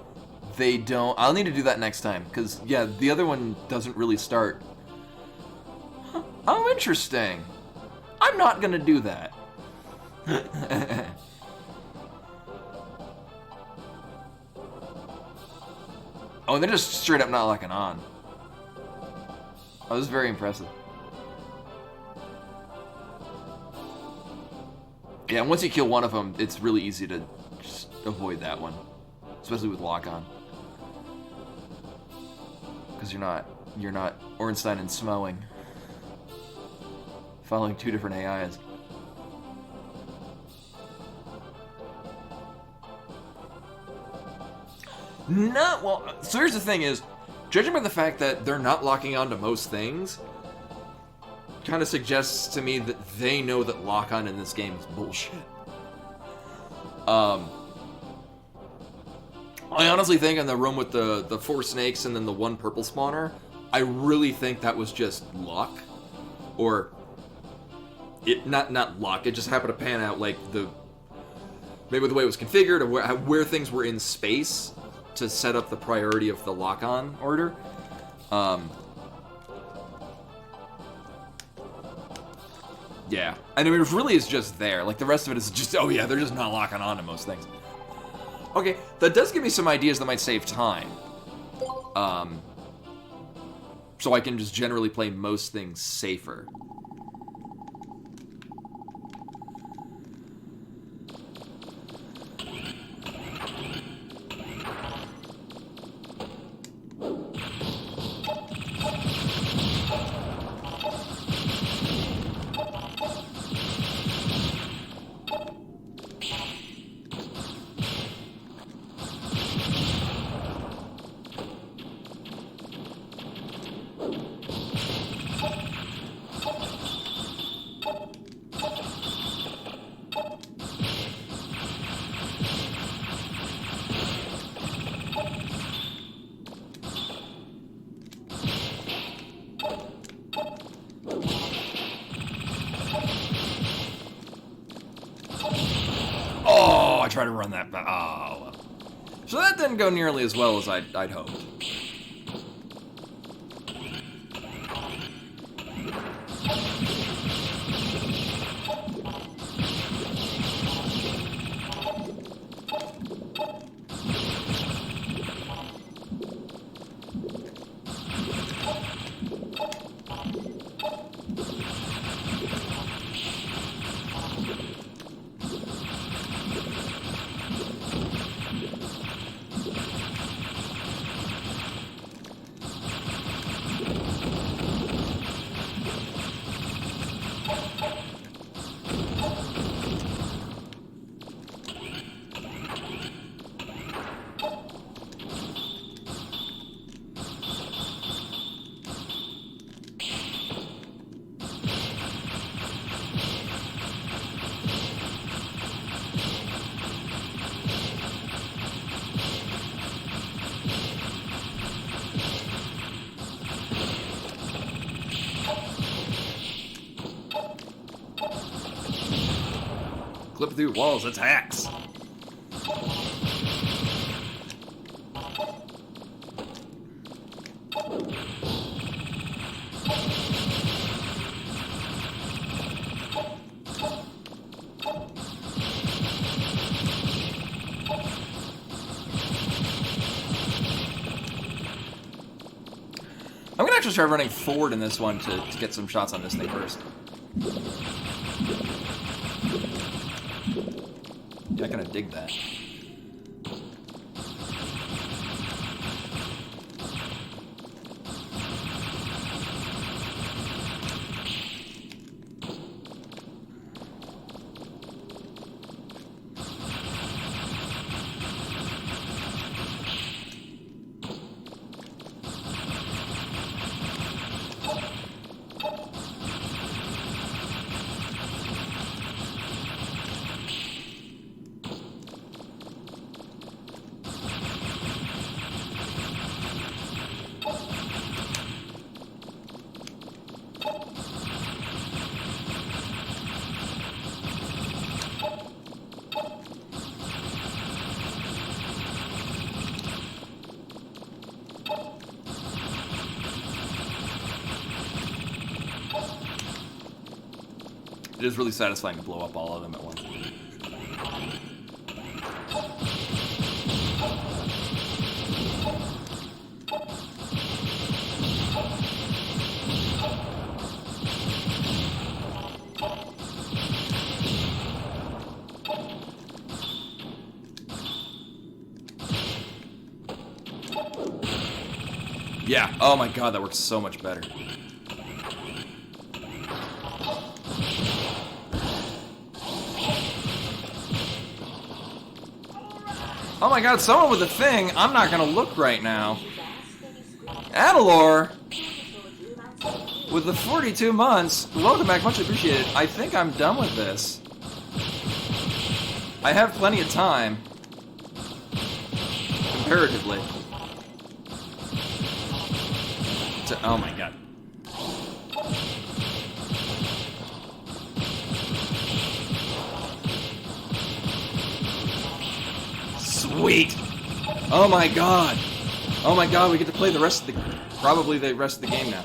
A: they don't... I'll need to do that next time, because, yeah, the other one doesn't really start. Huh. Oh, interesting. I'm not going to do that. Oh, they're just straight up not locking on. Oh, this is very impressive. Yeah, and once you kill one of them, it's really easy to just avoid that one, especially with lock-on, because you're not Ornstein and Smowing, following two different AIs. No, well, so here's the thing is, judging by the fact that they're not locking on to most things, kind of suggests to me that they know that lock-on in this game is bullshit. I honestly think in the room with the 4 snakes and then the 1 purple spawner, I really think that was just luck, or it not luck. It just happened to pan out like maybe the way it was configured, or where things were in space to set up the priority of the lock-on order. Yeah, and I mean, it really is just there. Like, the rest of it is just, oh yeah, they're just not locking on to most things. Okay, that does give me some ideas that might save time. So I can just generally play most things safer. Try to run that back. Oh, well. So that didn't go nearly as well as I'd hoped. Clip through walls, that's hacks. I'm gonna actually try running forward in this one to get some shots on this thing first. Yeah, I kind of dig that. It is really satisfying to blow up all of them at once. Yeah, oh my god, that works so much better. Oh my god, someone with a thing! I'm not gonna look right now. Adalor! With the 42 months, welcome back, much appreciated. I think I'm done with this. I have plenty of time. Comparatively. Oh my god. Sweet! Oh my god! Oh my god, we get to play the rest of the... probably the rest of the game now.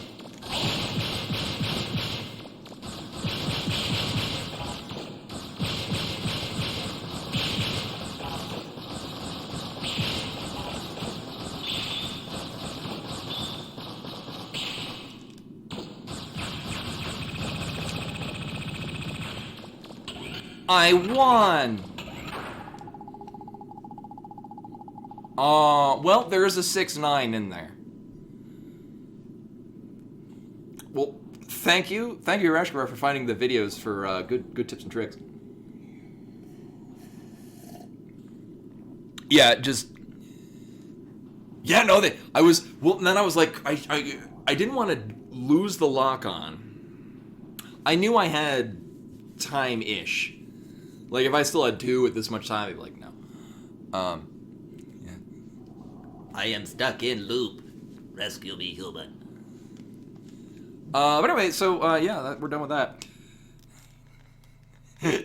A: I won! Well, there is a 6-9 in there. Well, thank you, Rashkar, for finding the videos for good tips and tricks. Yeah, just... Yeah, no, I was... Well, then I was like, I didn't want to lose the lock-on. I knew I had time-ish. Like, if I still had 2 at this much time, I'd be like, no. Yeah.
B: I am stuck in loop. Rescue me, human.
A: But anyway, so, yeah, we're done with that.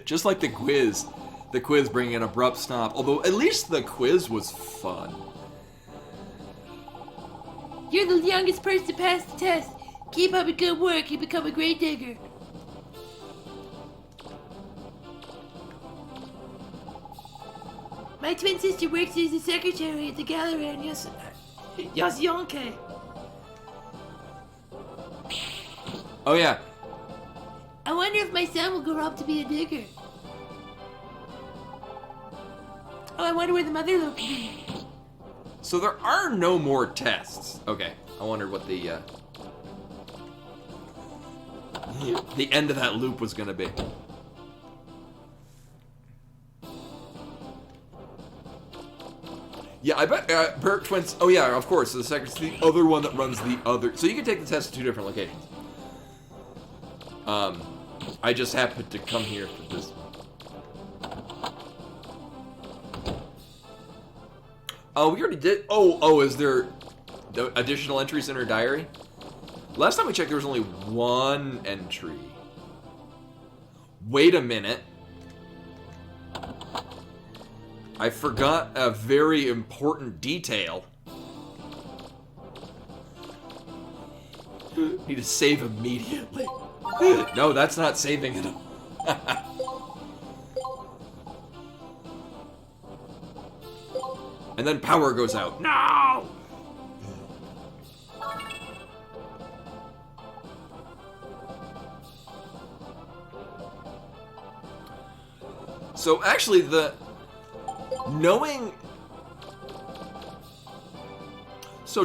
A: Just like the quiz. The quiz bringing an abrupt stop. Although, at least the quiz was fun.
B: You're the youngest person to pass the test. Keep up the good work. You become a great digger. My twin sister works as a secretary at the gallery in Yosyonke.
A: Oh, yeah.
B: I wonder if my son will grow up to be a digger. Oh, I wonder where the mother will be.
A: So there are no more tests. Okay, I wondered what the end of that loop was gonna be. Yeah, I bet Bert Twins. Oh yeah, of course. So the secret's the other one that runs the other. So you can take the test at 2 different locations. I just happened to come here for this one. Oh, we already did. Oh, is there additional entries in her diary? Last time we checked, there was only 1 entry. Wait a minute. I forgot a very important detail. Need to save immediately. No, that's not saving it. And then power goes out. No! So actually,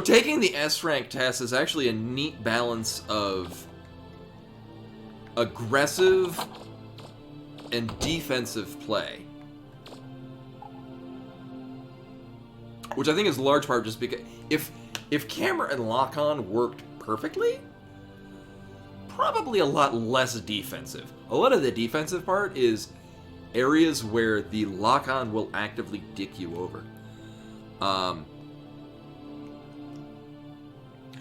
A: taking the S rank test is actually a neat balance of aggressive and defensive play. Which I think is large part just because if camera and lock-on worked perfectly, probably a lot less defensive. A lot of the defensive part is areas where the lock-on will actively dick you over.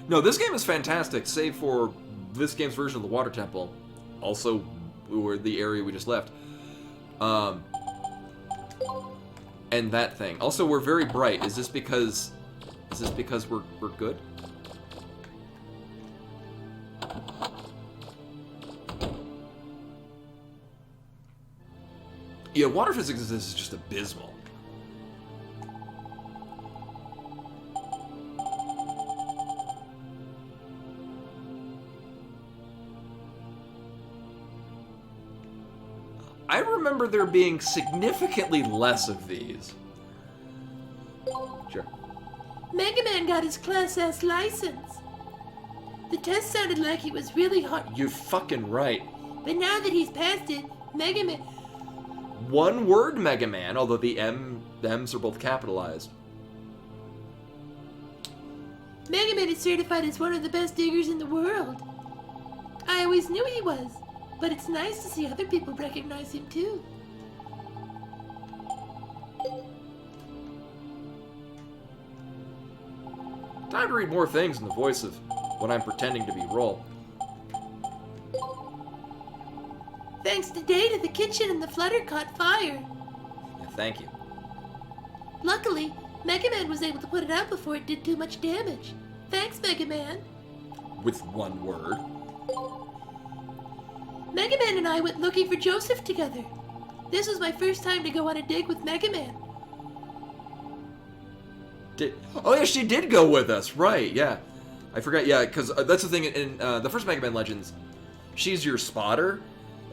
A: No, this game is fantastic, save for this game's version of the Water Temple. Also, were the area we just left. And that thing. Also, we're very bright. Is this because we're good? Yeah, water physics in this is just abysmal. I remember there being significantly less of these. Sure.
B: Mega Man got his Class S license. The test sounded like it was really hard.
A: You're fucking right.
B: But now that he's passed it, Mega Man...
A: One word Mega Man, although the M's are both capitalized.
B: Mega Man is certified as one of the best diggers in the world. I always knew he was, but it's nice to see other people recognize him too.
A: Time to read more things in the voice of what I'm pretending to be Roll.
B: Thanks to Data, the kitchen and the flutter caught fire.
A: Yeah, thank you.
B: Luckily, Mega Man was able to put it out before it did too much damage. Thanks, Mega Man.
A: With one word.
B: Mega Man and I went looking for Joseph together. This was my first time to go on a dig with Mega Man.
A: Oh yeah, she did go with us, right? Yeah, I forgot. Yeah, because that's the thing in the first Mega Man Legends, she's your spotter,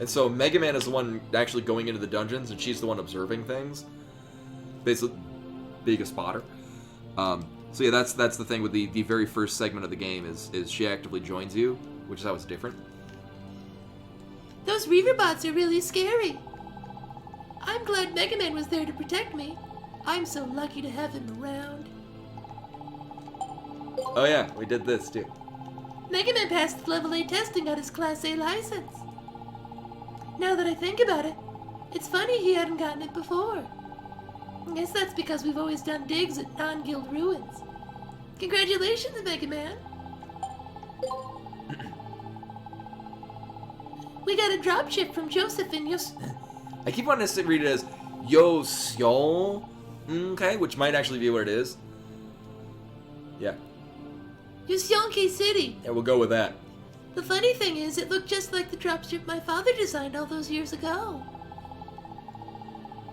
A: and so Mega Man is the one actually going into the dungeons, and she's the one observing things. Basically, being a spotter. So yeah, that's the thing with the very first segment of the game is she actively joins you, which is how it's different.
B: Those Reaver bots are really scary. I'm glad Mega Man was there to protect me. I'm so lucky to have him around.
A: Oh yeah, we did this too.
B: Mega Man passed the level 8 test and got his Class A license. Now that I think about it, it's funny he hadn't gotten it before. I guess that's because we've always done digs at non-guild ruins. Congratulations, Mega Man. We got a dropship from Joseph and
A: I keep wanting to read it as Yosion, okay, which might actually be what it is. Yeah.
B: Yosionke City.
A: Yeah, we'll go with that.
B: The funny thing is, it looked just like the dropship my father designed all those years ago.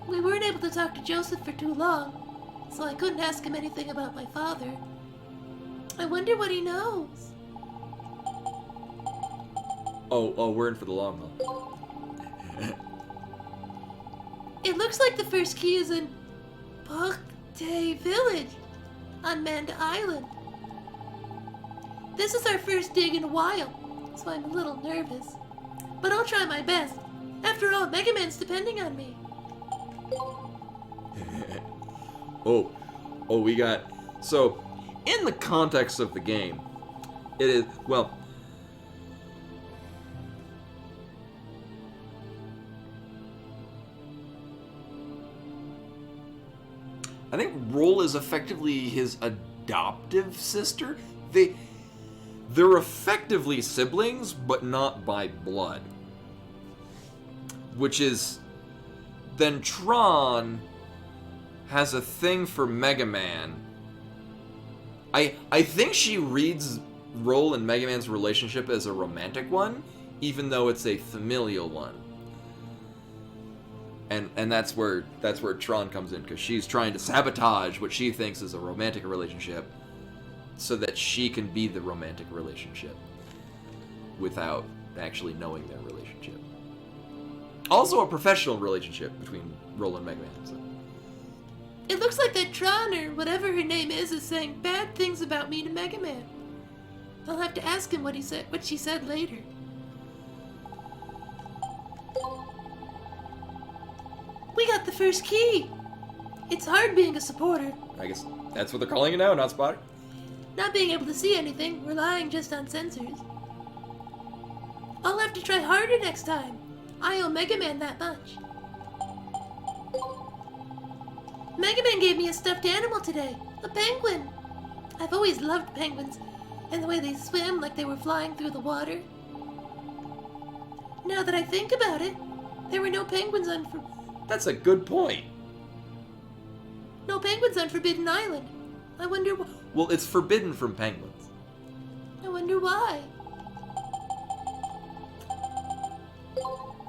B: We weren't able to talk to Joseph for too long, so I couldn't ask him anything about my father. I wonder what he knows.
A: Oh, we're in for the long haul.
B: It looks like the first key is in Pakte Village on Manda Island. This is our first dig in a while, so I'm a little nervous. But I'll try my best. After all, Mega Man's depending on me.
A: we got... So, in the context of the game, it is, well... I think Roll is effectively his adoptive sister. They're effectively siblings, but not by blood. Which is... Then Tron has a thing for Mega Man. I think she reads Roll and Mega Man's relationship as a romantic one, even though it's a familial one. And that's where Tron comes in, because she's trying to sabotage what she thinks is a romantic relationship so that she can be the romantic relationship without actually knowing their relationship. Also a professional relationship between rolling Mega Man. So.
B: It looks like that Tron or whatever her name is saying bad things about me to Mega Man. I'll have to ask him what she said later. We got the first key. It's hard being a supporter.
A: I guess that's what they're calling it now, not spotter.
B: Not being able to see anything, relying just on sensors. I'll have to try harder next time. I owe Mega Man that much. Mega Man gave me a stuffed animal today, a penguin. I've always loved penguins, and the way they swim like they were flying through the water. Now that I think about it, there were no penguins on
A: That's a good point.
B: Forbidden Island. I wonder
A: Well, it's forbidden from penguins.
B: I wonder why.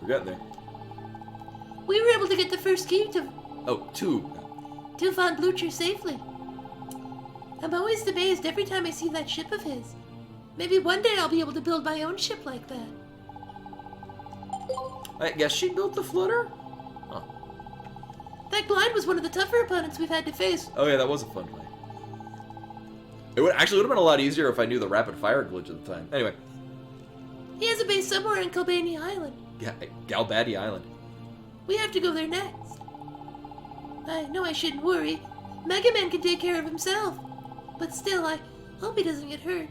A: We're getting there.
B: We were able to get the first key to
A: Oh, two.
B: Von Blucher safely. I'm always amazed every time I see that ship of his. Maybe one day I'll be able to build my own ship like that.
A: I guess she built the flutter? Huh.
B: That Glide was one of the tougher opponents we've had to face.
A: Oh yeah, that was a fun fight. It would have been a lot easier if I knew the rapid fire glitch at the time. Anyway.
B: He has a base somewhere on Kobani Island.
A: Yeah, Galbadi Island.
B: We have to go there next. I know I shouldn't worry. Mega Man can take care of himself. But still, I hope he doesn't get hurt.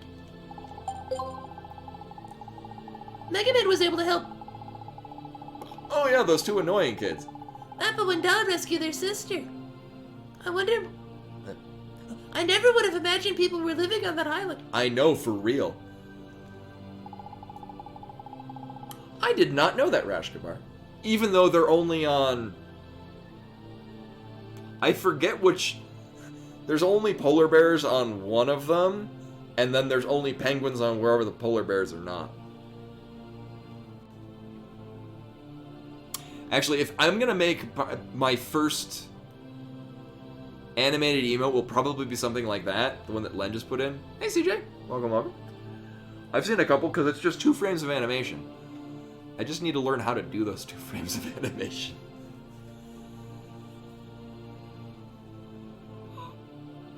B: Mega Man was able to help
A: Oh yeah, those two annoying kids.
B: Appa and Dad rescue their sister. I wonder... I never would have imagined people were living on that island.
A: I know, for real. I did not know that, Rashkabar. Even though they're only on... I forget which... There's only polar bears on one of them, and then there's only penguins on wherever the polar bears are not. Actually, if I'm gonna make my first animated emote, will probably be something like that, the one that Len just put in. Hey CJ, welcome. I've seen a couple because it's just 2 frames of animation. I just need to learn how to do those 2 frames of animation.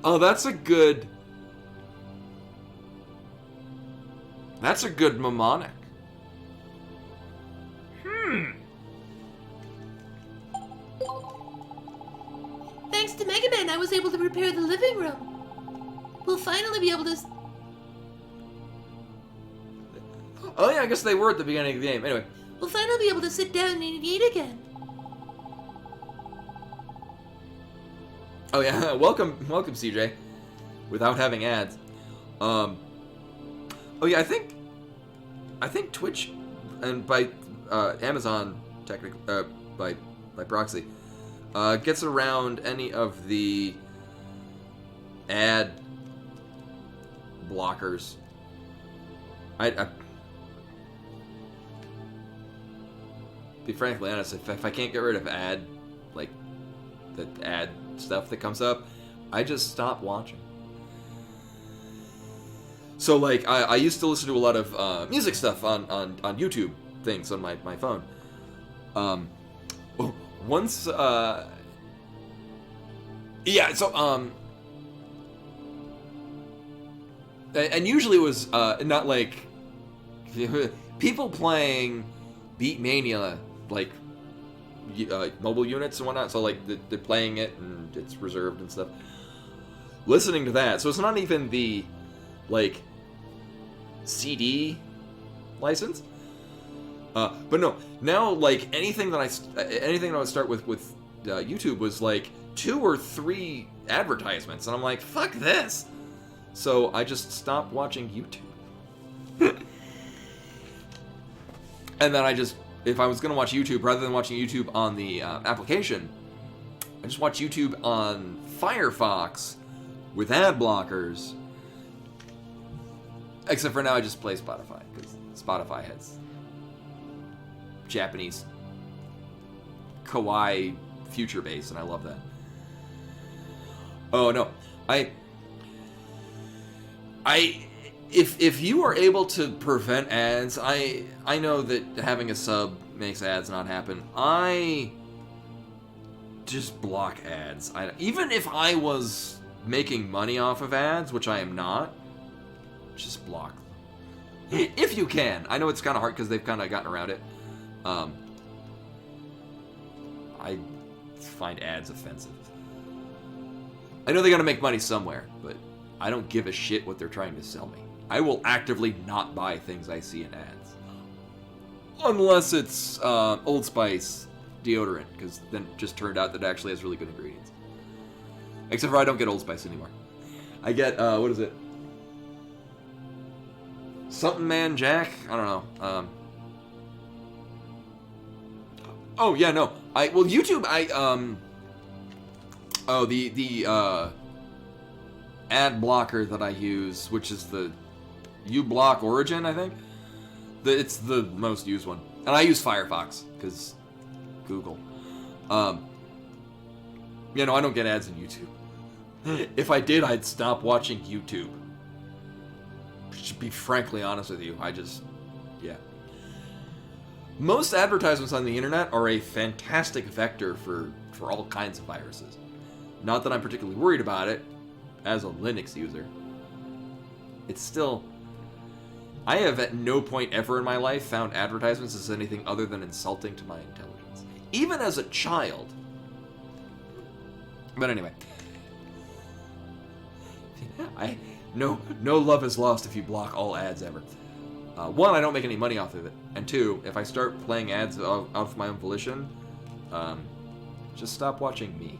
A: Oh, that's a good mnemonic.
B: Thanks to Mega Man, I was able to repair the living room. We'll finally be able to...
A: Oh yeah, I guess they were at the beginning of the game. Anyway.
B: We'll finally be able to sit down and eat again.
A: Oh yeah, welcome CJ. Without having ads. Oh yeah, I think Twitch and by Amazon technically by proxy gets around any of the ad blockers. I be frankly honest, if I can't get rid of ad stuff that comes up, I just stop watching. So like I used to listen to a lot of music stuff on YouTube things on my phone. Once yeah, so and usually it was not like people playing Beatmania like mobile units and whatnot, so like they're playing it and it's reserved and stuff. Listening to that, so it's not even the like CD license, but no. Now like anything that I would start with YouTube was like 2 or 3 advertisements, and I'm like, fuck this. So I just stopped watching YouTube. And then if I was going to watch YouTube, rather than watching YouTube on the application, I just watch YouTube on Firefox with ad blockers. Except for now, I just play Spotify, because Spotify has Japanese kawaii future bass, and I love that. Oh no, If you are able to prevent ads, I know that having a sub makes ads not happen. I just block ads. Even if I was making money off of ads, which I am not, just block them. If you can. I know it's kind of hard because they've kind of gotten around it. I find ads offensive. I know they gotta make money somewhere, but I don't give a shit what they're trying to sell me. I will actively not buy things I see in ads. Unless it's Old Spice deodorant, because then it just turned out that it actually has really good ingredients. Except for I don't get Old Spice anymore. I get, what is it? Something Man Jack? I don't know. Oh, yeah, no. Well, YouTube, oh, the ad blocker that I use, which is the uBlock Origin, I think. It's the most used one. And I use Firefox, because Google. You know, I don't get ads on YouTube. If I did, I'd stop watching YouTube. To be frankly honest with you, yeah. Most advertisements on the internet are a fantastic vector for all kinds of viruses. Not that I'm particularly worried about it, as a Linux user. It's still... I have at no point ever in my life found advertisements as anything other than insulting to my intelligence. Even as a child. But anyway. No love is lost if you block all ads ever. One, I don't make any money off of it. And two, if I start playing ads of my own volition, just stop watching me.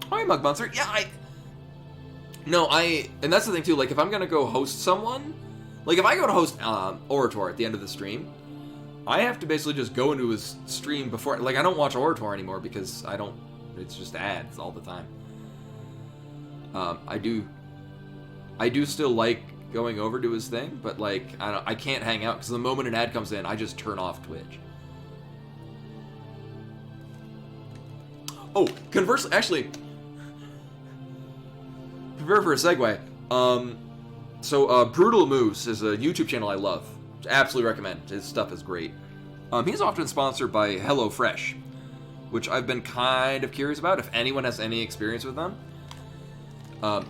A: Hi, Mug Monster. Yeah, and that's the thing too, like, if I'm gonna go host someone, like, if I go to host Orator at the end of the stream, I have to basically just go into his stream before, like, I don't watch Orator anymore because it's just ads all the time. I do still like going over to his thing, but, like, I can't hang out, because the moment an ad comes in, I just turn off Twitch. Oh, conversely, actually, prepare for a segue. Brutal Moose is a YouTube channel I love. Absolutely recommend. His stuff is great. He's often sponsored by HelloFresh, which I've been kind of curious about, if anyone has any experience with them.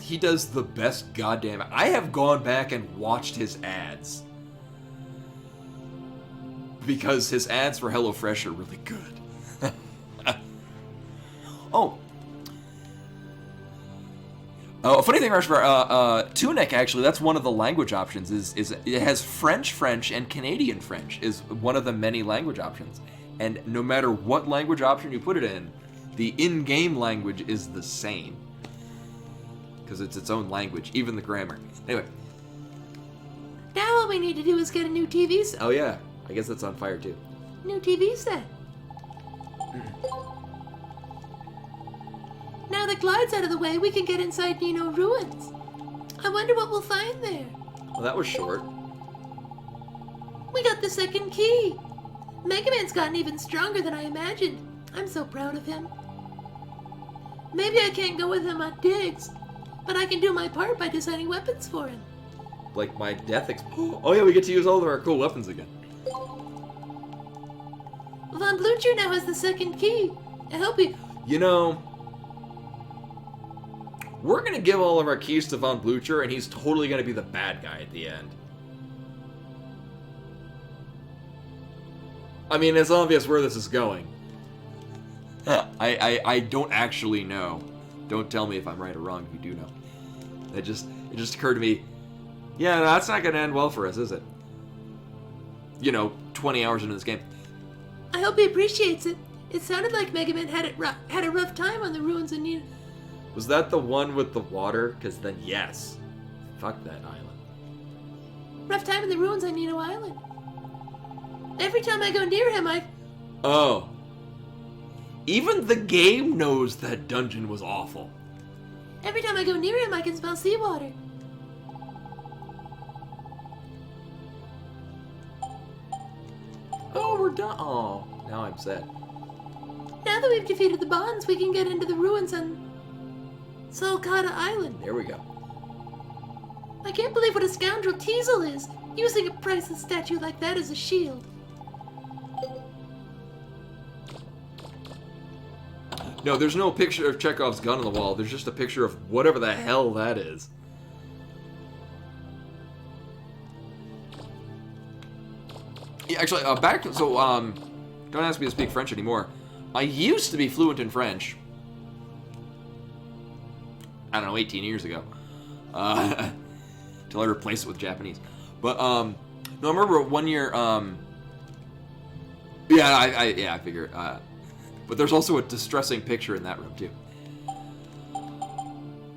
A: He does the best goddamn... I have gone back and watched his ads. Because his ads for HelloFresh are really good. Oh. A funny thing, Tunic, actually, that's one of the language options. Is it has French, and Canadian French is one of the many language options. And no matter what language option you put it in, the in-game language is the same. Because it's its own language, even the grammar. Anyway.
B: Now all we need to do is get a new TV set.
A: Oh yeah, I guess that's on fire too.
B: New TV set. Now that Glide's out of the way, we can get inside Nino Ruins. I wonder what we'll find there.
A: Well, that was short.
B: We got the second key. Mega Man's gotten even stronger than I imagined. I'm so proud of him. Maybe I can't go with him on digs, but I can do my part by designing weapons for him.
A: Like my death Oh yeah, we get to use all of our cool weapons again.
B: Von Blucher now has the second key. I hope he...
A: You know... We're gonna give all of our keys to Von Blucher, and he's totally gonna be the bad guy at the end. I mean, it's obvious where this is going. I don't actually know. Don't tell me if I'm right or wrong if you do know. It just occurred to me, yeah, no, that's not gonna end well for us, is it? You know, 20 hours into this game.
B: I hope he appreciates it. It sounded like Mega Man had a rough time on the ruins of Nino.
A: Was that the one with the water? Because then, yes. Fuck that island.
B: Rough time in the ruins on Nino Island. Every time I go near him,
A: Oh. Even the game knows that dungeon was awful.
B: Every time I go near him, I can smell seawater.
A: Oh, we're done. Oh, now I'm sad.
B: Now that we've defeated the Bonds, we can get into the ruins on Solcata Island.
A: There we go.
B: I can't believe what a scoundrel Teasel is, using a priceless statue like that as a shield.
A: No, there's no picture of Chekhov's gun on the wall. There's just a picture of whatever the hell that is. Yeah, actually, don't ask me to speak French anymore. I used to be fluent in French. I don't know, 18 years ago. Till I replaced it with Japanese. But, no, I remember 1 year, yeah, I figure, but there's also a distressing picture in that room, too.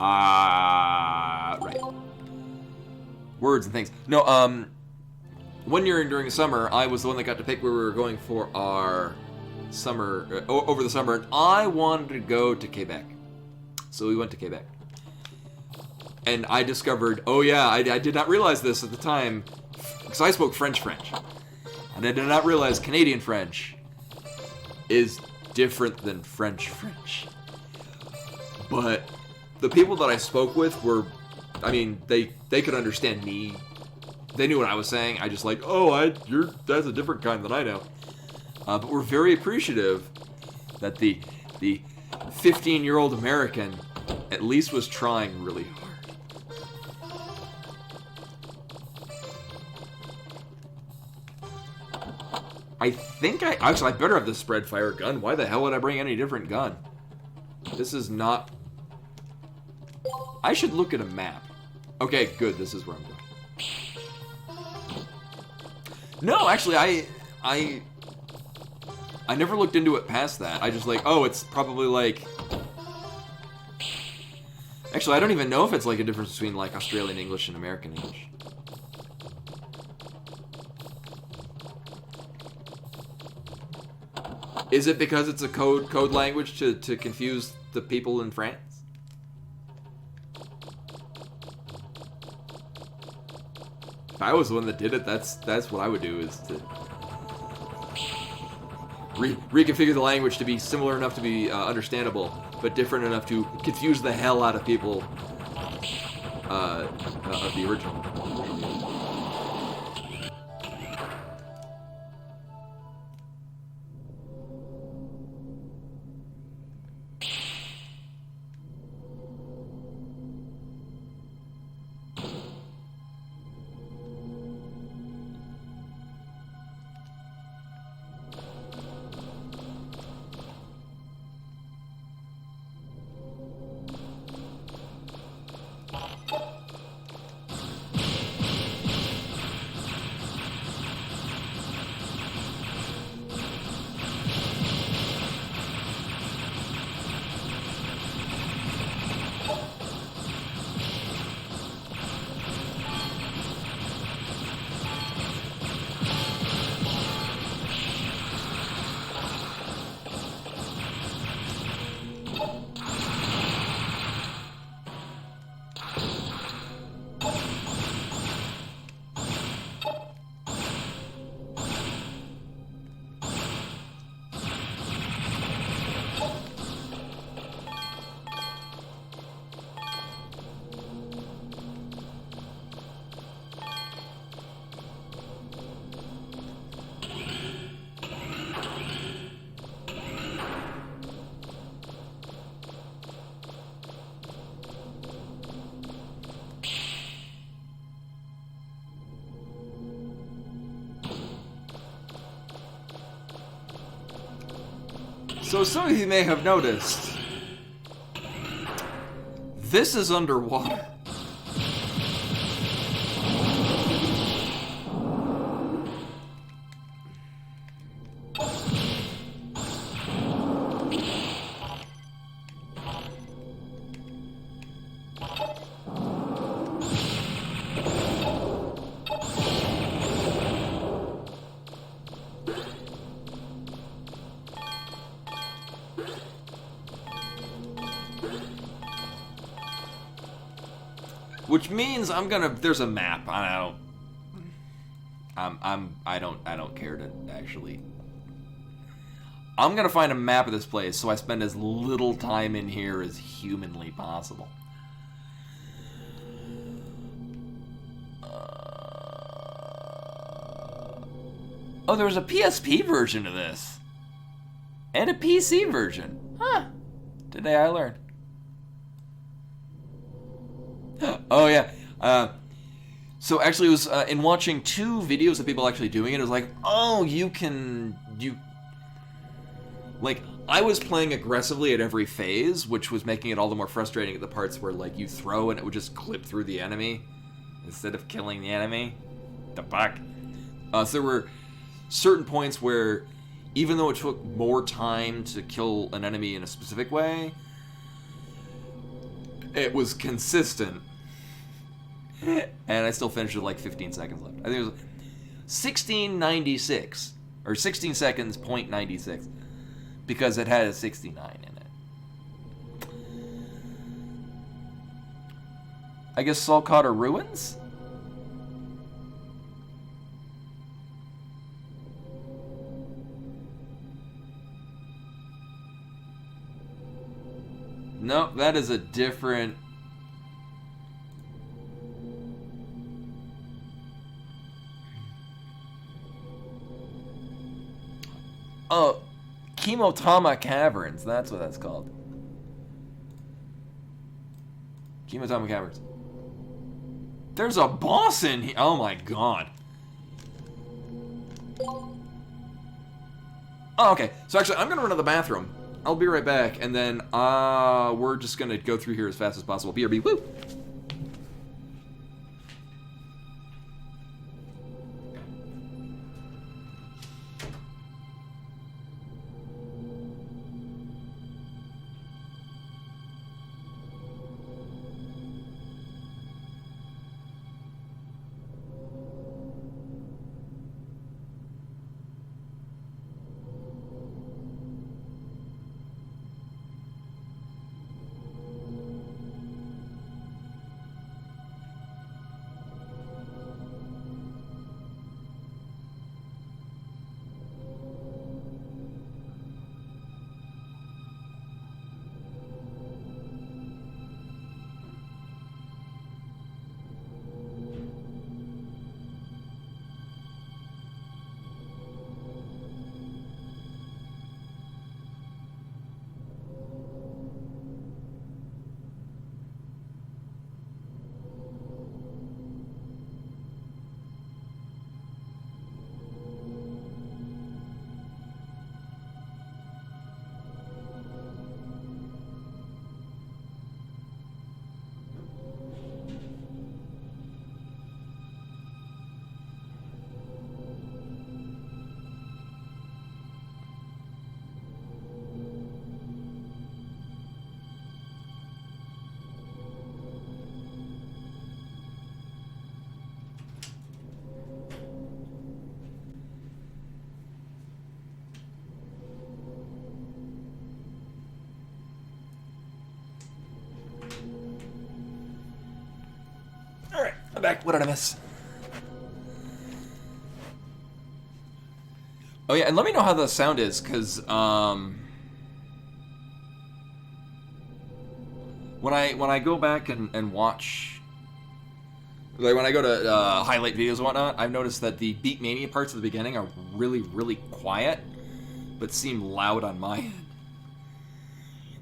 A: Right. Words and things. No, 1 year during the summer, I was the one that got to pick where we were going for our summer, over the summer, and I wanted to go to Quebec. So we went to Quebec. And I discovered, oh yeah, I did not realize this at the time, because I spoke French. And I did not realize Canadian French is different than French. But the people that I spoke with were, I mean, they could understand me. They knew what I was saying. I just like, that's a different kind than I know. But we're very appreciative that the 15-year-old American at least was trying really hard. I think I better have the spread fire gun. Why the hell would I bring any different gun? This is not... I should look at a map. Okay, good. This is where I'm going. No, actually, I never looked into it past that. I just like, oh, it's probably like... Actually, I don't even know if it's like a difference between like Australian English and American English. Is it because it's a code language to confuse the people in France? If I was the one that did it, that's what I would do, is to reconfigure the language to be similar enough to be understandable, but different enough to confuse the hell out of people of the original. So some of you may have noticed, this is underwater. Which means there's a map. I don't care to actually. I'm gonna find a map of this place so I spend as little time in here as humanly possible. Oh, there was a PSP version of this. And a PC version. Huh. Today I learned. Oh yeah. So actually, it was in watching 2 videos of people actually doing it. It was like, oh, you. Like, I was playing aggressively at every phase, which was making it all the more frustrating at the parts where like you throw and it would just clip through the enemy instead of killing the enemy. The fuck. So there were certain points where, even though it took more time to kill an enemy in a specific way, it was consistent. And I still finished with like 15 seconds left. I think it was 1696 or 16 seconds, .96, because it had a 69 in it. I guess Saltcotter Ruins? Nope, that is a different... Oh, Chemotama Caverns. That's what that's called. Chemotama Caverns. There's a boss in here. Oh my god. Oh, okay. So actually, I'm gonna run to the bathroom. I'll be right back, and then we're just gonna go through here as fast as possible. BRB, woo! Alright, I'm back. What did I miss? Oh yeah, and let me know how the sound is, because, when I go back and watch, like when I go to highlight videos and whatnot, I've noticed that the Beatmania parts at the beginning are really, really quiet, but seem loud on my end.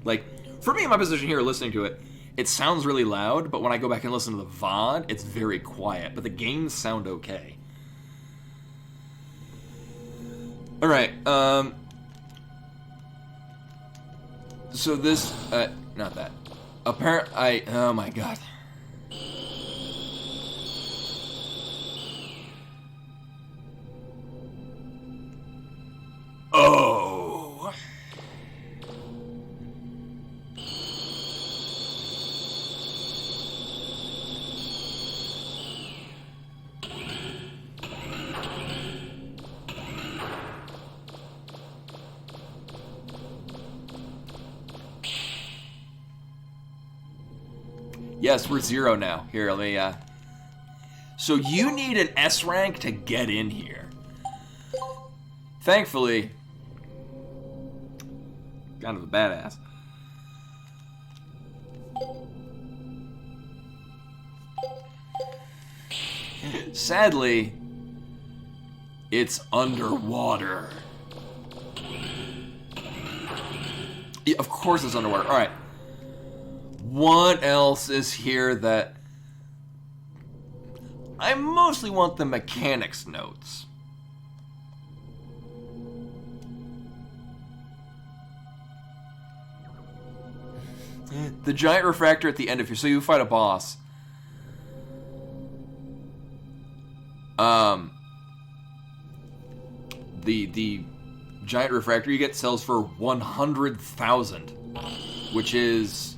A: Like, for me in my position here listening to it, it sounds really loud, but when I go back and listen to the VOD, it's very quiet, but the games sound okay. Alright, so this, not that. Oh my god. Oh. Yes, we're 0 now. Here, let me, So you need an S rank to get in here. Thankfully, kind of a badass. Sadly, it's underwater. Yeah, of course it's underwater. All right. What else is here that... I mostly want the mechanics notes. The giant refractor at the end of here, so you fight a boss. The giant refractor you get sells for 100,000, which is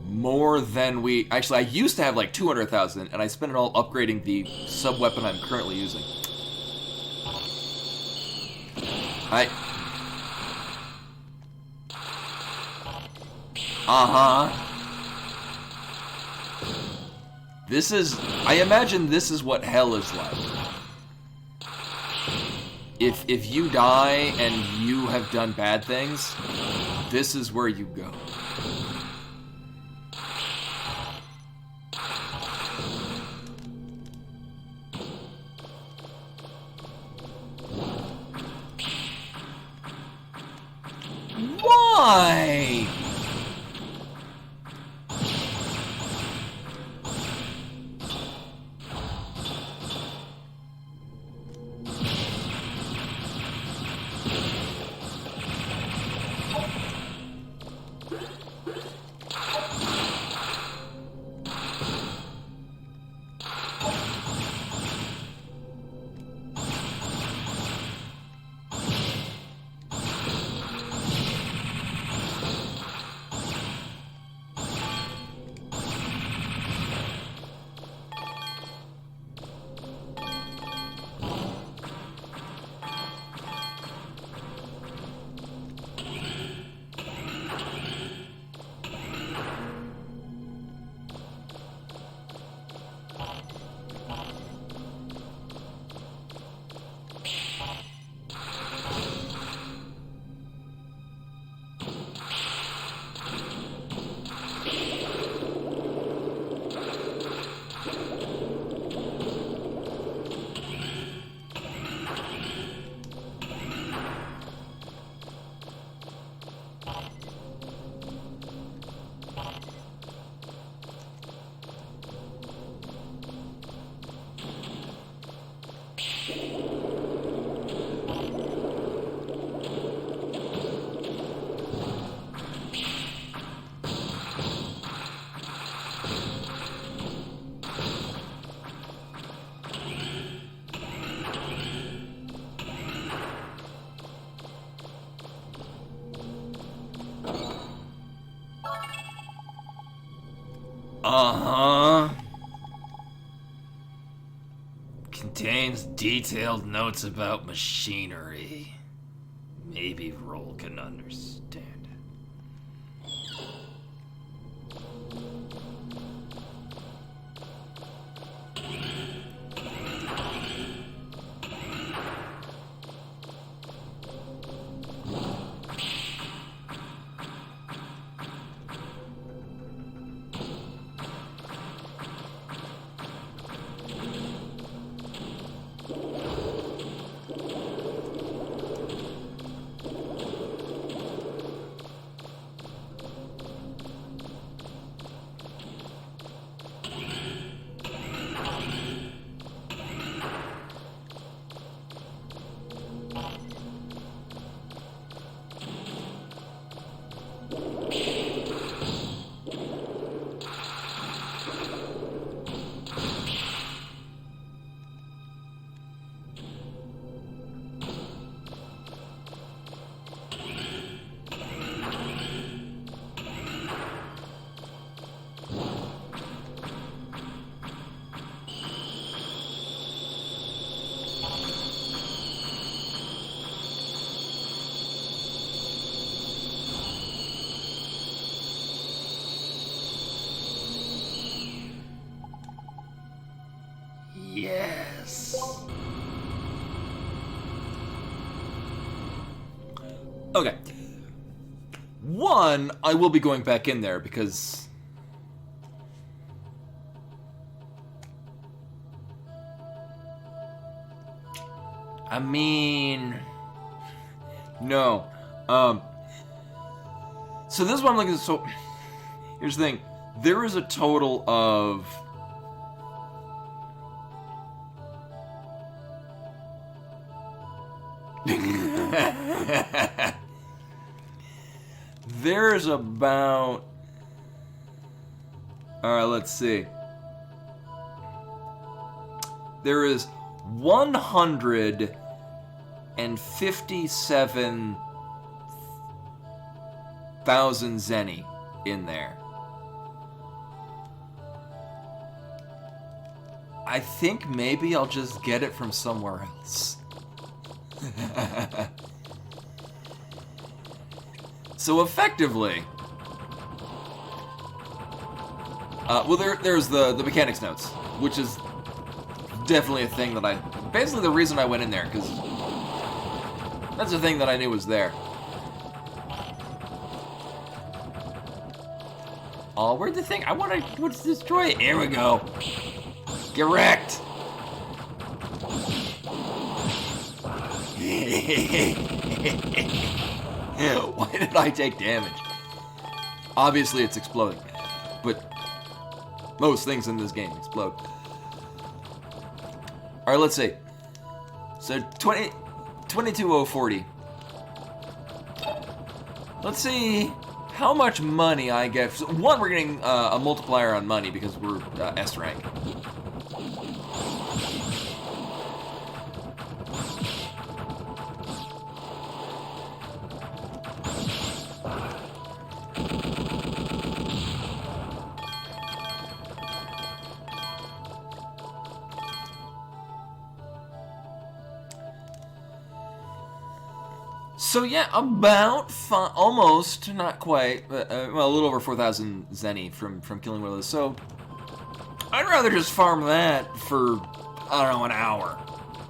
A: more than we... Actually, I used to have like 200,000, and I spent it all upgrading the sub-weapon I'm currently using. This is... I imagine this is what hell is like. If you die and you have done bad things, this is where you go. Why? Uh-huh. Contains detailed notes about machinery. Maybe Roll can understand it. Yes. Okay. One, I will be going back in there because... I mean... No. So this is what I'm looking at. So here's the thing. There is a total of... There's about... Alright, let's see. There is 157,000 zenny in there. I think maybe I'll just get it from somewhere else. So effectively... well, there's the mechanics notes, which is definitely a thing that I... Basically the reason I went in there, because that's the thing that I knew was there. Oh, where'd the thing... I want to destroy it. Here we go. Get wrecked. Why did I take damage? Obviously it's exploding, but most things in this game explode. Alright, let's see. So 22,040. Let's see how much money I get. So one, we're getting a multiplier on money because we're S rank. So yeah, about almost, not quite, but well, a little over 4,000 zenny from killing one of those. So I'd rather just farm that for, I don't know, an hour.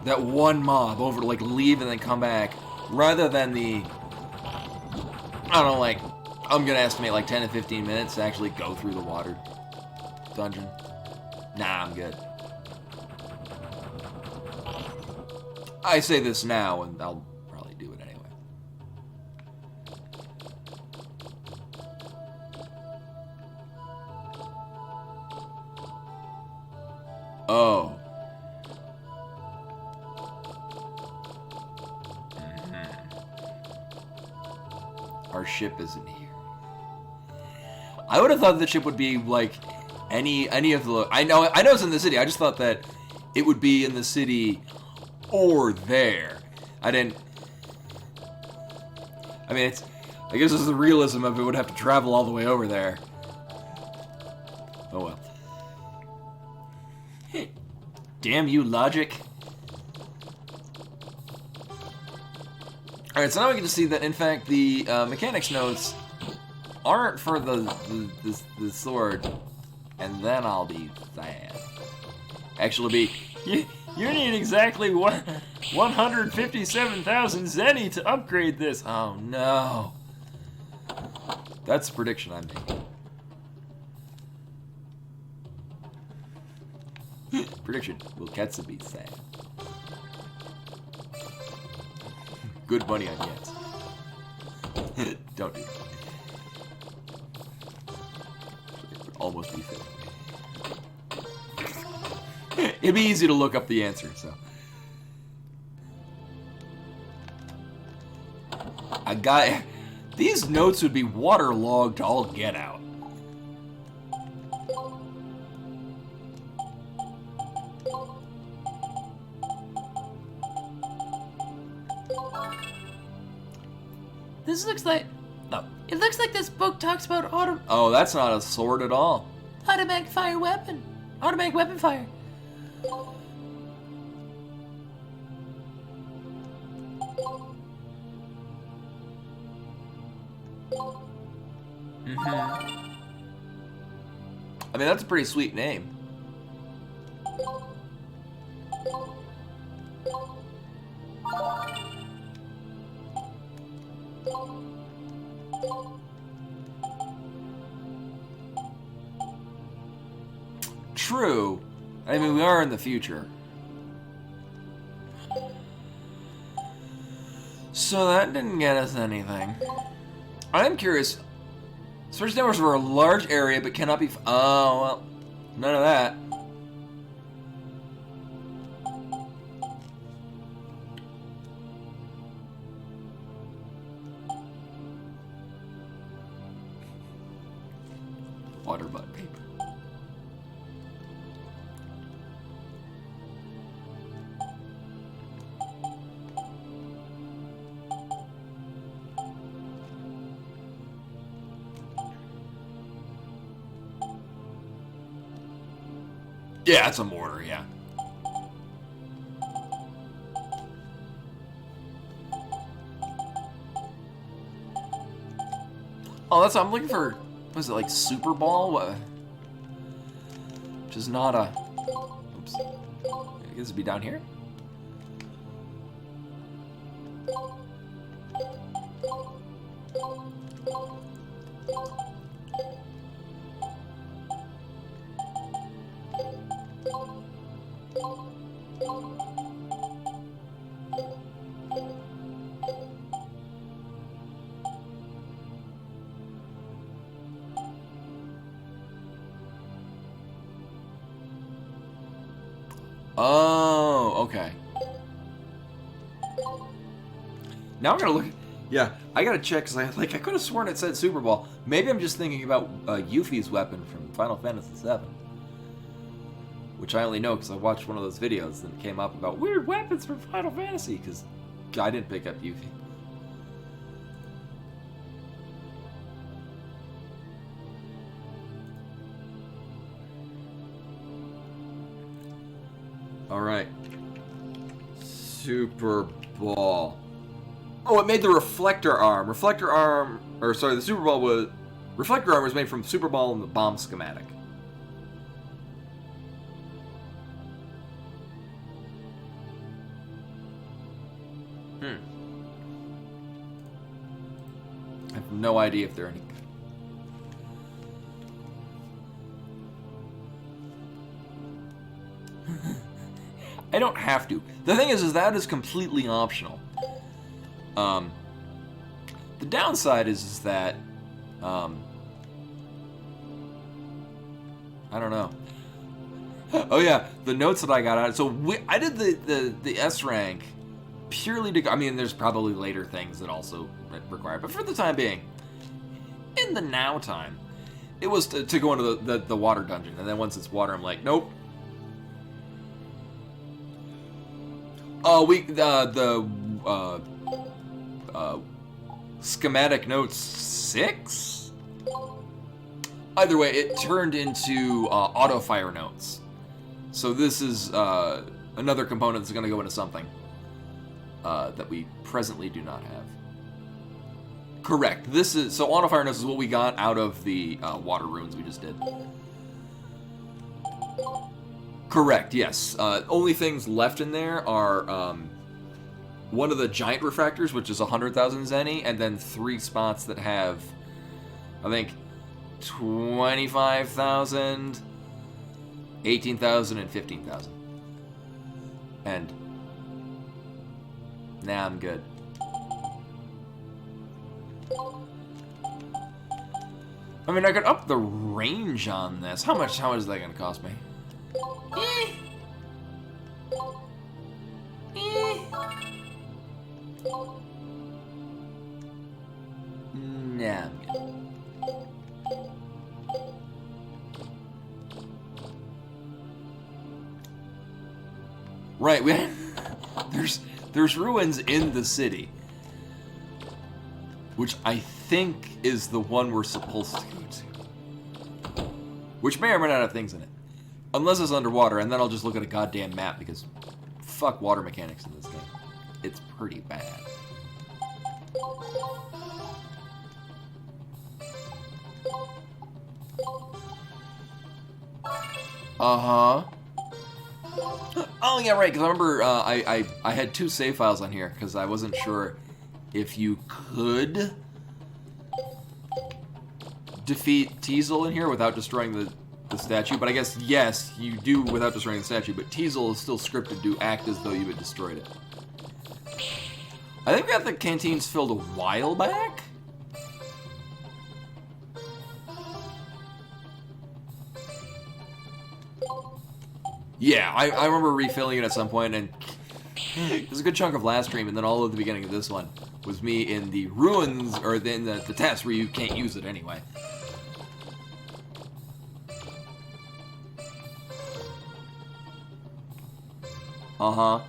A: That one mob over to like leave and then come back, rather than the, I don't know, like, I'm gonna estimate like 10 to 15 minutes to actually go through the water dungeon. Nah, I'm good. I say this now and I'll probably do it anyway. Oh. Our ship isn't here. I would have thought the ship would be like any of the... I know it's in the city. I just thought that it would be in the city or there. I didn't... I mean, it's... I guess it's the realism of it would have to travel all the way over there. Oh well. Damn you, logic. Alright, so now we get to see that, in fact, the mechanics notes aren't for the sword, and then I'll be sad. Actually, it'll be, you need exactly 157,000 zenny to upgrade this. Oh no. That's a prediction I'm making. Prediction, will Ketsa be sad? Good money on Yets. Don't do that. It would almost be fair. It'd be easy to look up the answer, so. I got... These notes would be waterlogged to all get out.
B: This looks like...
A: No.
B: It looks like this book talks about
A: Oh, that's not a sword at all.
B: automatic fire weapon. Automatic weapon fire.
A: I mean, that's a pretty sweet name. True. I mean, we are in the future. So that didn't get us anything. I'm curious. Search networks for a large area but cannot be. Oh, well. None of that. Water butt paper. Yeah, it's a mortar, yeah. Oh, that's I'm looking for. What is it, like Super Ball? What? Which is not a. Oops. I guess it'd be down here. Oh, okay. Now I'm gonna look. Yeah, I gotta check because I could have sworn it said Super Ball. Maybe I'm just thinking about Yuffie's weapon from Final Fantasy VII, which I only know because I watched one of those videos that came up about weird weapons from Final Fantasy. Because I didn't pick up Yuffie. All right. Super Ball. Oh, it made the reflector arm. Reflector arm, or sorry, the Super Ball was... Reflector arm was made from Super Ball and the bomb schematic. I have no idea if they're any good. I don't have to. The thing is that is completely optional. The downside is that, I don't know. Oh yeah, the notes that I got out. So I did the S rank purely to. I mean, there's probably later things that also require, but for the time being, in the now time, it was to go into the water dungeon, and then once it's water, I'm like, nope. Schematic notes 6? Either way, it turned into auto fire notes. So this is another component that's going to go into something that we presently do not have. Correct. This is so auto fire notes is what we got out of the water runes we just did. Correct, yes. Only things left in there are one of the giant refractors, which is 100,000 Zenny, and then 3 spots that have, I think, 25,000, 18,000, and 15,000. And now I'm good. I mean, I could up the range on this. How much is that going to cost me? Nah. Right, there's ruins in the city, which I think is the one we're supposed to go to, which may or may not have things in it, unless it's underwater, and then I'll just look at a goddamn map because fuck water mechanics in this game. It's pretty bad. Uh-huh. Oh, yeah, right, because I remember I had 2 save files on here, because I wasn't sure if you could defeat Teasel in here without destroying the statue, but I guess, yes, you do without destroying the statue, but Teasel is still scripted to act as though you had destroyed it. I think we got the canteens filled a while back. Yeah, I remember refilling it at some point, and it was a good chunk of last stream, and then all of the beginning of this one was me in the ruins, or in the test where you can't use it anyway. Uh-huh.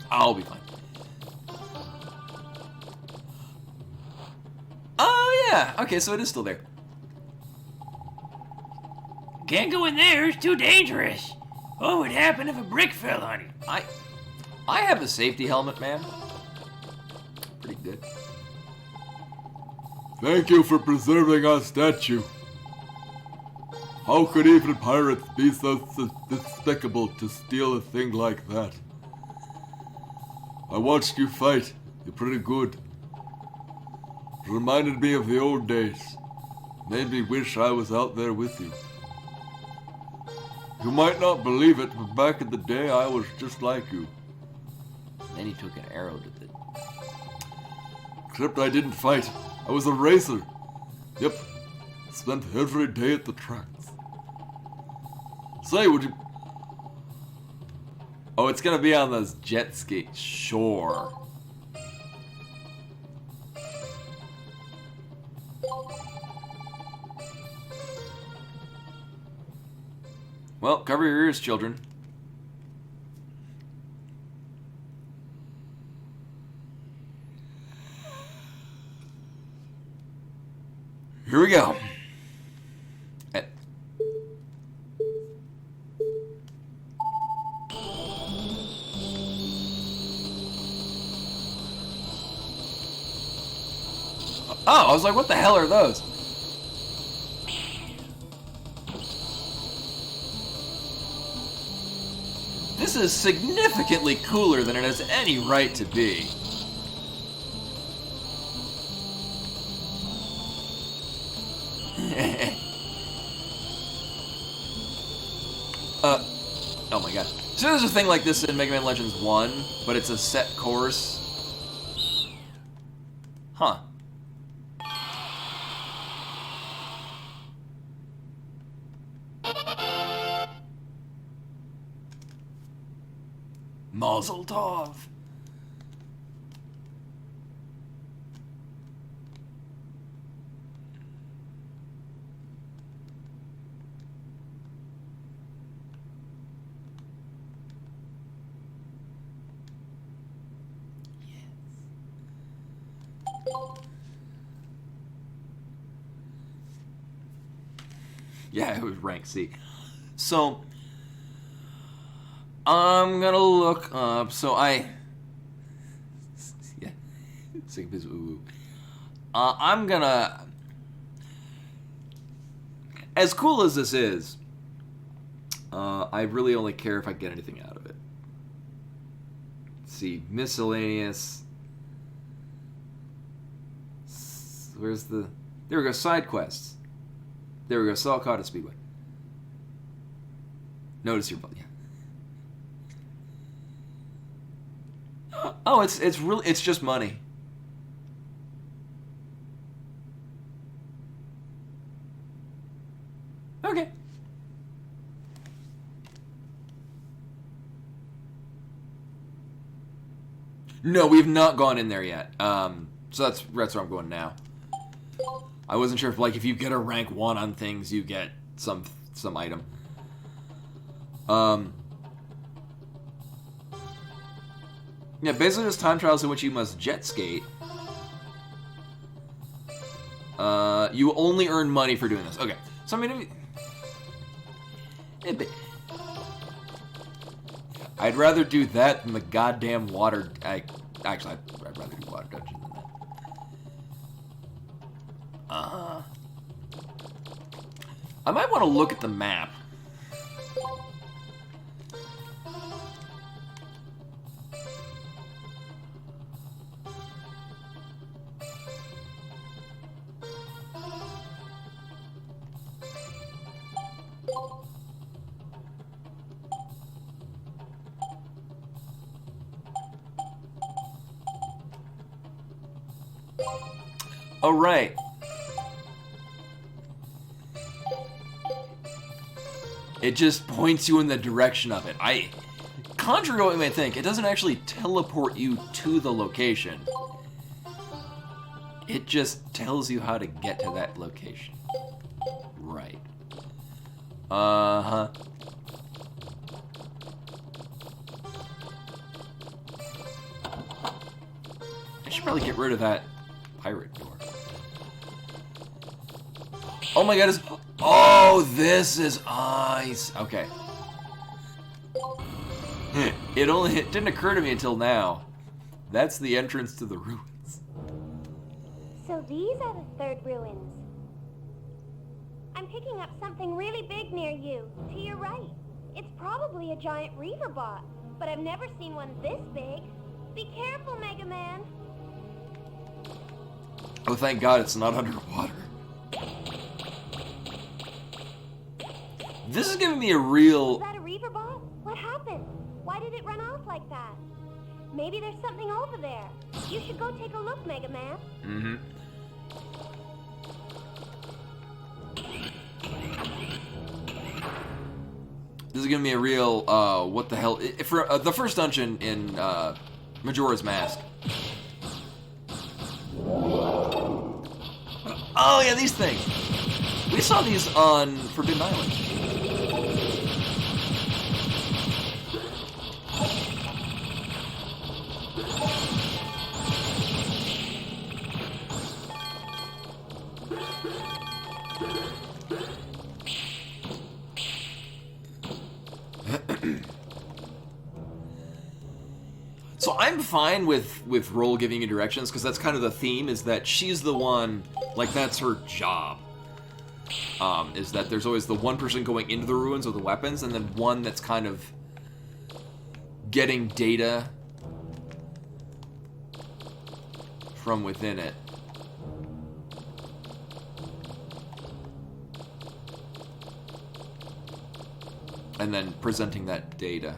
A: I'll be fine. Oh, yeah. Okay, so it is still there.
C: Can't go in there, it's too dangerous. What would happen if a brick fell on you?
A: I have a safety helmet, man. Pretty good.
D: Thank you for preserving our statue. How could even pirates be so despicable to steal a thing like that? I watched you fight. You're pretty good. It reminded me of the old days. Made me wish I was out there with you. You might not believe it, but back in the day I was just like you.
A: Then he took an arrow to the...
D: Except I didn't fight. I was a racer. Yep. Spent every day at the tracks. Say, would you...
A: Oh, it's gonna be on those jet ski. Sure. Well, cover your ears, children. Here we go. Oh, I was like, what the hell are those? This is significantly cooler than it has any right to be. Oh my god. So there's a thing like this in Mega Man Legends 1, but it's a set course. Huh. Mazel tov. Yeah, it was rank C. So, I'm gonna look up. So yeah, sick biz ooh. I'm gonna. As cool as this is, I really only care if I get anything out of it. Let's see, miscellaneous. Where's the? There we go. Side quests. There we go. Saw caught at Speedway. Notice your yeah. Oh, it's really it's just money. Okay. No, we have not gone in there yet. So that's where I'm going now. I wasn't sure if, like, if you get a rank 1 on things, you get some item. Yeah, basically there's time trials in which you must jet skate. You only earn money for doing this. Okay, so I mean, I'd rather do that than the goddamn water. Actually, I'd rather do water dungeon than that. I might want to look at the map. Oh, right. It just points you in the direction of it. Contrary to what you may think, it doesn't actually teleport you to the location. It just tells you how to get to that location. Right. Uh-huh. I should probably get rid of that pirate door. Oh my god, oh, this is ice. Okay. It didn't occur to me until now. That's the entrance to the ruins.
E: So these are the third ruins. I'm picking up something really big near you, to your right. It's probably a giant reaver bot, but I've never seen one this big. Be careful, Mega Man.
A: Oh, thank God it's not underwater. This is giving me a
E: Is
A: real...
E: that a reaver bot? What happened? Why did it run off like that? Maybe there's something over there. You should go take a look, Mega Man.
A: Mm-hmm. This is giving me a real, what the hell... For the first dungeon in Majora's Mask. Oh, yeah, these things. We saw these on Forbidden Island. So I'm fine with Roll giving you directions, because that's kind of the theme, is that she's the one, like, that's her job. Is that there's always the one person going into the ruins with the weapons, and then one that's kind of getting data from within it. And then presenting that data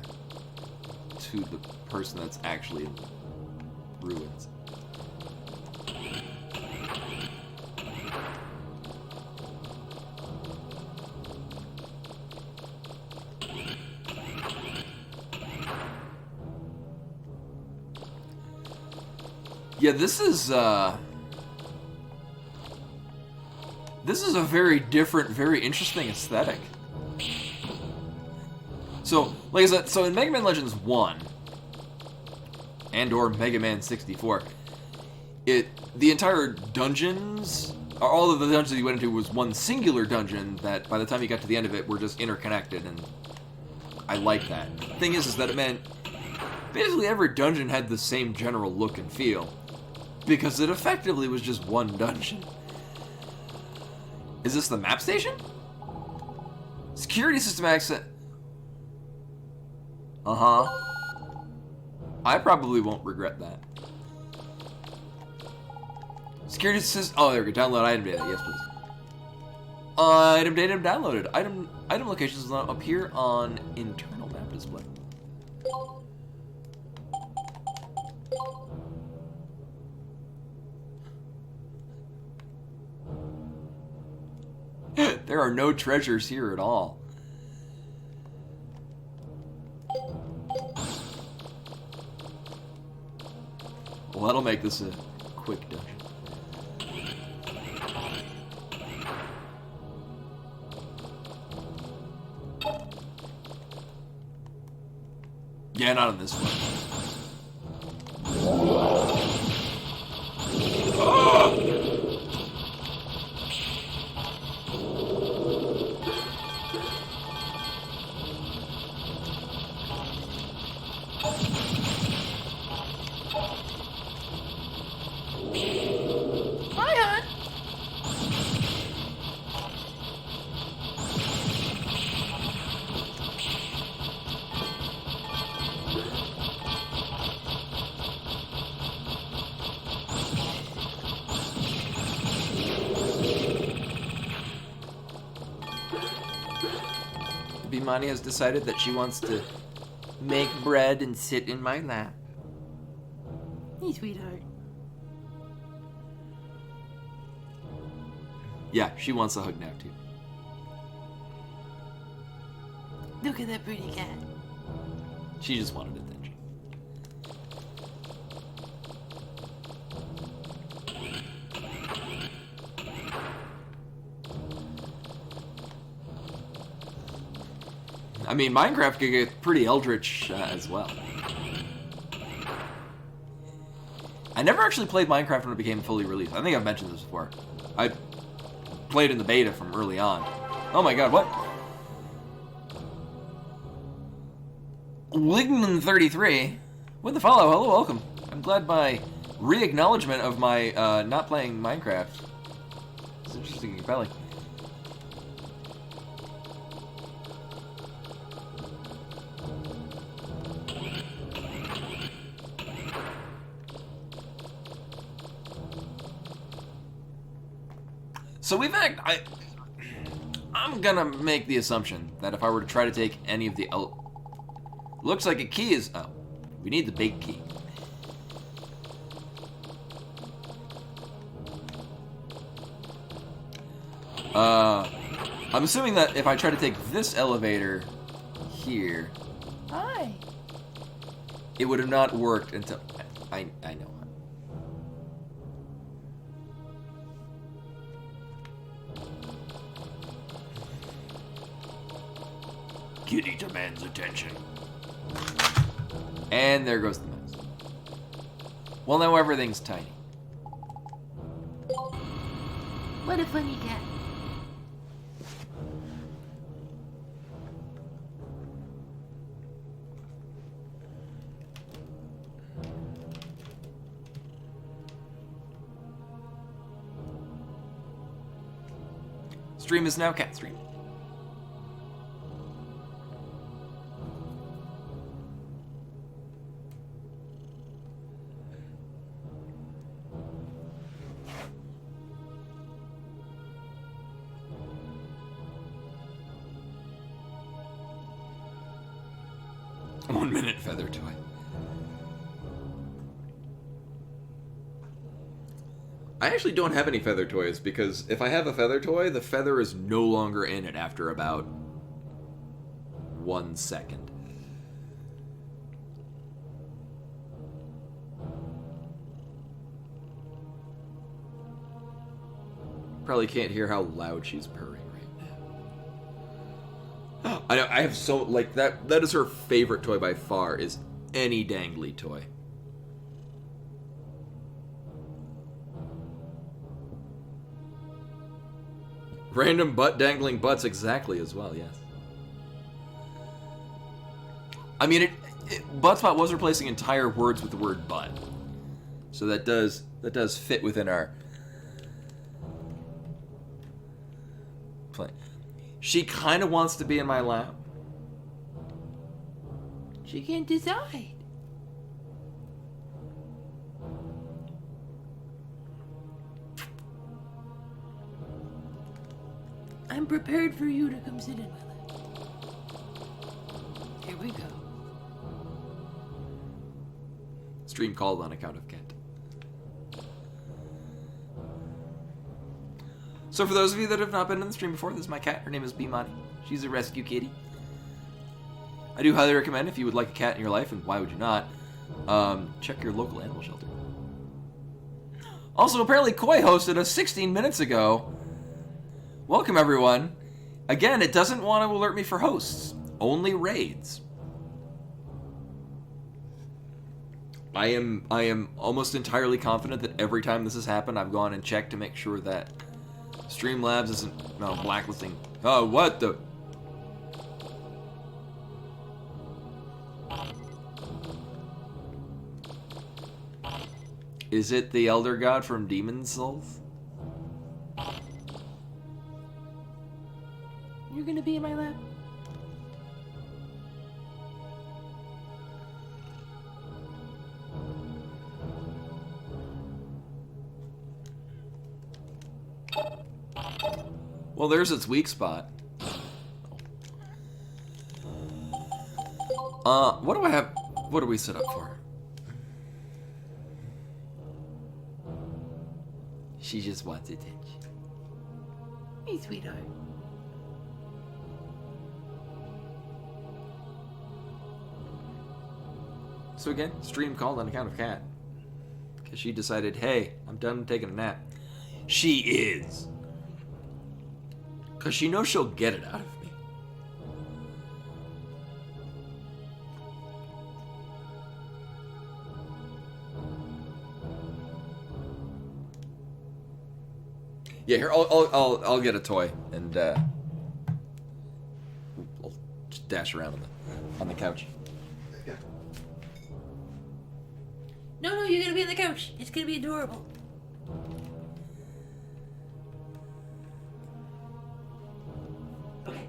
A: to the person that's actually in ruins. Yeah, this is a very different, very interesting aesthetic. So, like I said, so in Mega Man Legends 1 and or Mega Man 64, the entire dungeons, all of the dungeons you went into was one singular dungeon that by the time you got to the end of it were just interconnected, and I like that. Thing is that it meant basically every dungeon had the same general look and feel, because it effectively was just one dungeon. Is this the map station? Security system access. Uh-huh. I probably won't regret that. Security system. Oh, there we go. Download item data. Yes, please. Item data downloaded. Item locations will now appear on internal map display. There are no treasures here at all. Well, that'll make this a quick dungeon. Yeah, not on this one.
B: Hi, hon.
A: Bimani has decided that she wants to make bread and sit in my lap.
B: Hey, sweetheart.
A: Yeah, she wants a hug now too.
B: Look at that pretty cat.
A: She just wanted attention. I mean, Minecraft could get pretty eldritch as well. I never actually played Minecraft when it became fully released. I think I've mentioned this before. I played in the beta from early on. Oh my god, what? Ligman33 with the follow. Hello, welcome. I'm glad my re-acknowledgement of my not playing Minecraft. It's interesting and compelling. So we've I'm gonna make the assumption that if I were to try to take any of the looks like a key is we need the big key. I'm assuming that if I try to take this elevator here,
B: Hi.
A: it would have not worked until I know.
C: Kitty demands attention.
A: And there goes the mouse. Well, now everything's tiny.
B: What a funny cat.
A: Stream is now cat stream. Feather toy. I actually don't have any feather toys because if I have a feather toy, the feather is no longer in it after about 1 second. Probably can't hear how loud she's purring right now. I know, I have so, like, that is her favorite toy by far, is any dangly toy. Random butt dangling butts exactly as well, yes. I mean, Buttspot was replacing entire words with the word butt. So that does fit within our plan. She kind of wants to be in my lap.
B: She can't decide. I'm prepared for you to come sit in my lap. Here we go.
A: Stream called on account of Kent. So for those of you that have not been in the stream before, this is my cat. Her name is Bimani. She's a rescue kitty. I do highly recommend, if you would like a cat in your life, and why would you not, check your local animal shelter. Also, apparently Koi hosted us 16 minutes ago. Welcome, everyone. Again, it doesn't want to alert me for hosts. Only raids. I am almost entirely confident that every time this has happened, I've gone and checked to make sure that Streamlabs isn't blacklisting. Oh, what the? Is it the Elder God from Demon's Souls?
B: You're gonna be in my lap?
A: Well, there's its weak spot. What do I have? What do we set up for? She just wants attention.
B: Hey, sweetheart.
A: So again, stream called on account of Cat. Because she decided, hey, I'm done taking a nap. She is. Because she knows she'll get it out of me. Yeah, here I'll get a toy and I'll just dash around on the couch.
B: No, you're gonna be on the couch. It's gonna be adorable. Okay.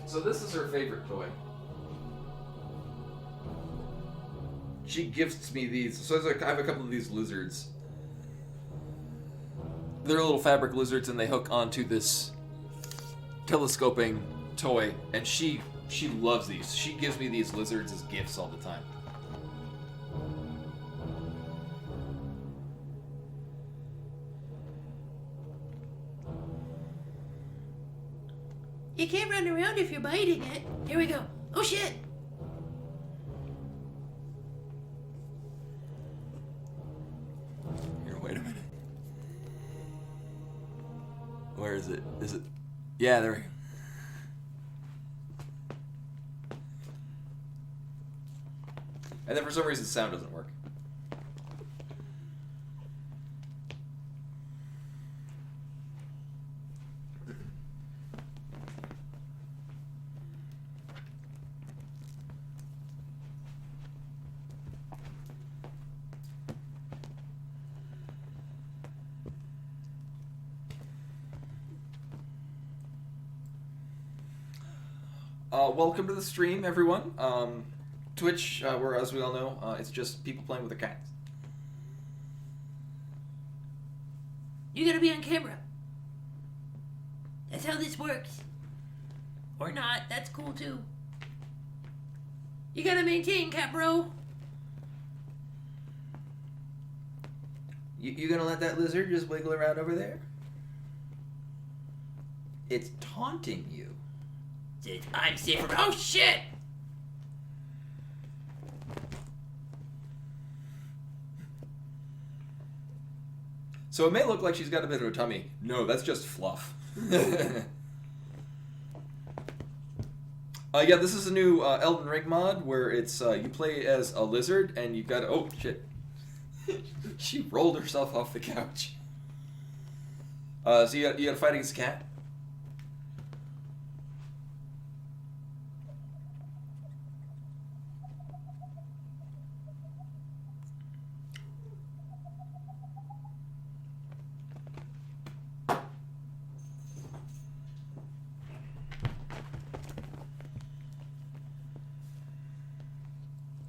A: So this is her favorite toy. She gifts me these. So I have a couple of these lizards. They're little fabric lizards, and they hook onto this telescoping toy. And she loves these. She gives me these lizards as gifts all the time.
B: You can't run around if you're biting it. Here we go. Oh shit!
A: Here, wait a minute. Where is it? Is it? Yeah, there we go. And then for some reason, sound doesn't work. Welcome to the stream, everyone. Twitch, where, as we all know, it's just people playing with their cats.
B: You're gonna be on camera. That's how this works. Or not, that's cool too. You gotta maintain, cat bro.
A: You gonna let that lizard just wiggle around over there? It's taunting you.
B: I'm safe from. Oh shit!
A: So it may look like she's got a bit of a tummy. No, that's just fluff. Yeah, this is a new Elden Ring mod where it's you play as a lizard and you've got to, oh shit. She rolled herself off the couch. So you got to fight against a cat.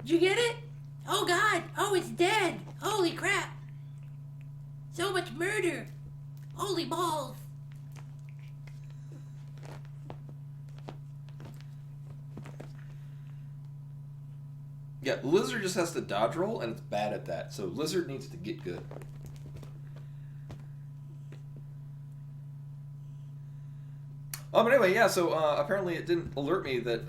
B: Did you get it? Oh god! Oh, it's dead! Holy crap! So much murder! Holy balls!
A: Yeah, Lizard just has to dodge roll, and it's bad at that. So Lizard needs to get good. But anyway, yeah, so apparently it didn't alert me that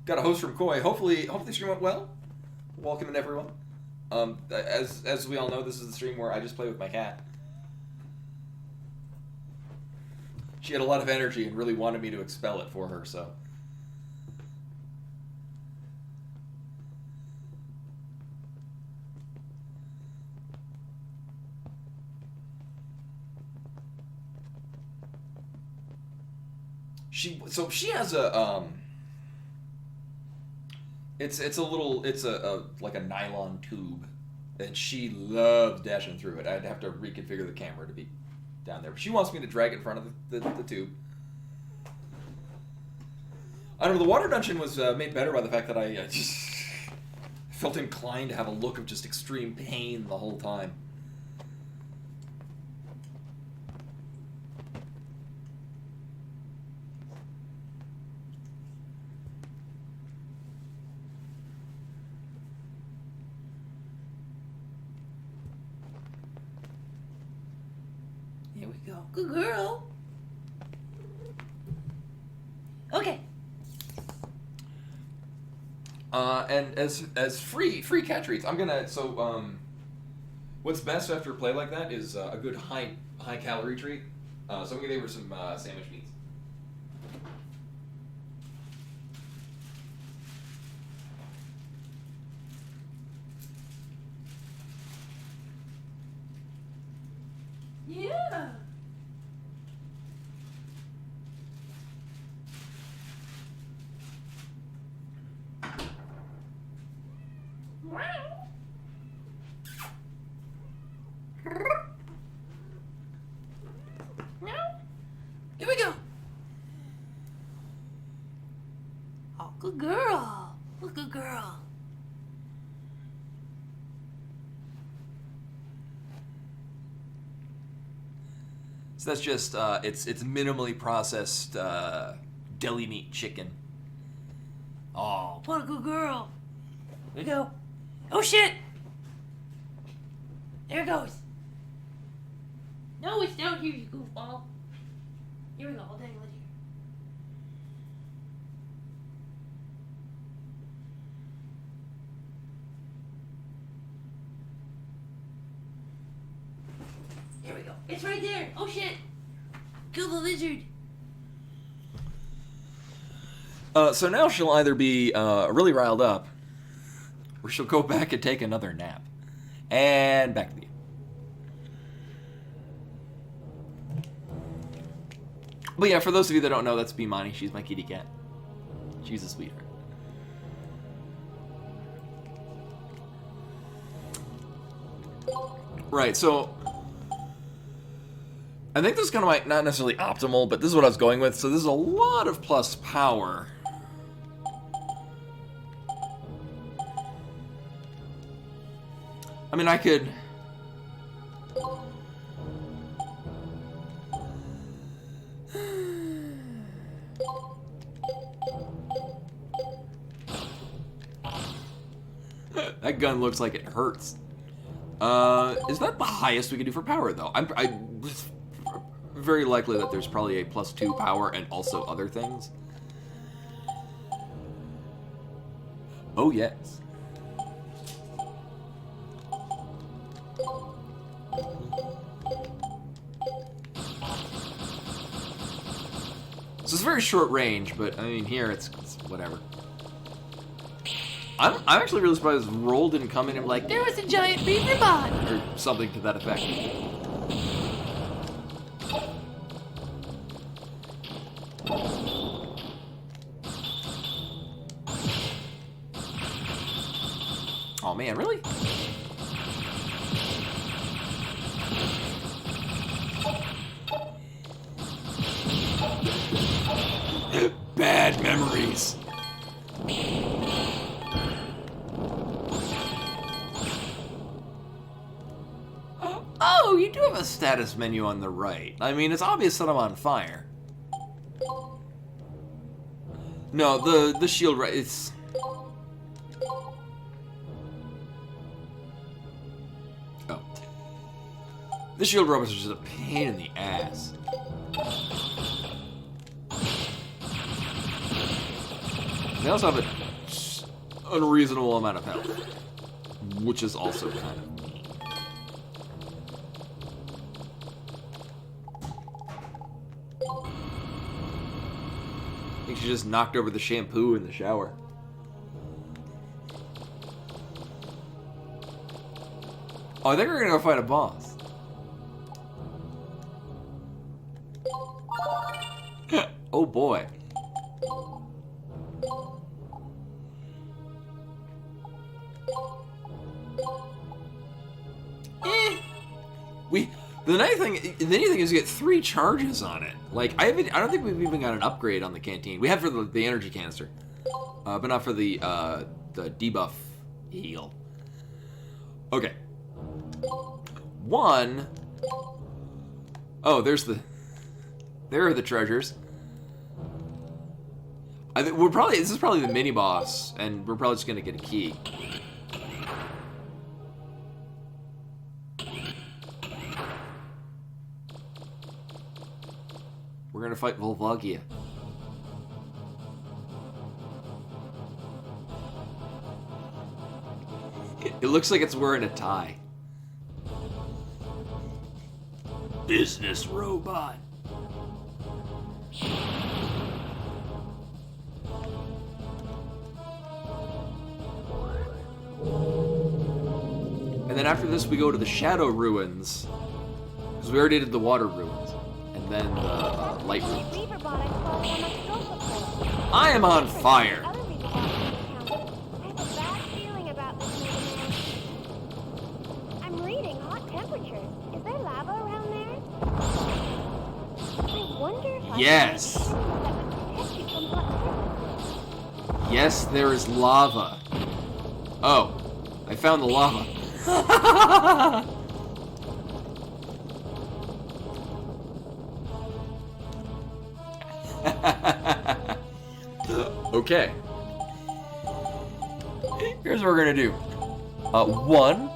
A: got a host from Koi. Hopefully the stream went well. Welcome in, everyone. As we all know, this is the stream where I just play with my cat. She had a lot of energy and really wanted me to expel it for her, so... She has a it's a like a nylon tube, and she loves dashing through it. I'd have to reconfigure the camera to be down there, but she wants me to drag it in front of the tube. I don't know. The water dungeon was made better by the fact that I just felt inclined to have a look of just extreme pain the whole time.
B: we go. Good girl. Okay.
A: And as free cat treats, I'm gonna what's best after a play like that is a good high calorie treat. So I'm gonna give her some sandwich meats.
B: Yeah. Here we go. Oh, good girl. Oh, good girl.
A: So that's just it's minimally processed deli meat chicken.
B: Oh, what a good girl. Here we go. Oh, shit. There it goes. No, it's down here, you goofball. Here we go. I'll dangle it here. Here we go. It's right there. Oh, shit. Kill the lizard.
A: So now she'll either be really riled up, or she'll go back and take another nap. And back to the game. But yeah, for those of you that don't know, that's Bimani. She's my kitty cat. She's a sweetheart. Right, so I think this is kind of not necessarily optimal, but this is what I was going with. So this is a lot of plus power. I mean, I could... That gun looks like it hurts. Is that the highest we can do for power, though? It's very likely that there's probably a +2 power and also other things. Oh, yes. So it's very short range, but I mean, here it's whatever. I'm actually really surprised Roll didn't come in and be like,
B: There was a giant beaver bot.
A: or something to that effect. Oh man, really? Bad memories. Oh, you do have a status menu on the right. I mean, it's obvious that I'm on fire. No, the shield right. It's. Oh. The shield robots are just a pain in the ass. They also have an unreasonable amount of health, which is also kind of mean. I think she just knocked over the shampoo in the shower. Oh, I think we're gonna go fight a boss. Oh boy. The nice thing is you get 3 charges on it. Like I don't think we've even got an upgrade on the canteen. We have for the energy canister, but not for the debuff heal. Okay. 1. Oh, there are the treasures. I think this is probably the mini boss, and we're probably just gonna get a key. We're gonna fight Volvagia. It looks like it's wearing a tie.
C: Business robot.
A: And then after this, we go to the Shadow Ruins. Because we already did the Water Ruins. And then the Light Ruins.
E: Reaver bot I spotted on my scope before.
A: I am on fire!
E: Other Reaver bots in the town. I have a bad feeling about this Mega Man. I'm reading hot temperatures. Is there lava around there? I wonder if
A: Yes.
E: I can make a that would protect you from hot temperatures.
A: Yes, there is lava. Oh, I found the lava. Okay. Here's what we're gonna do. One,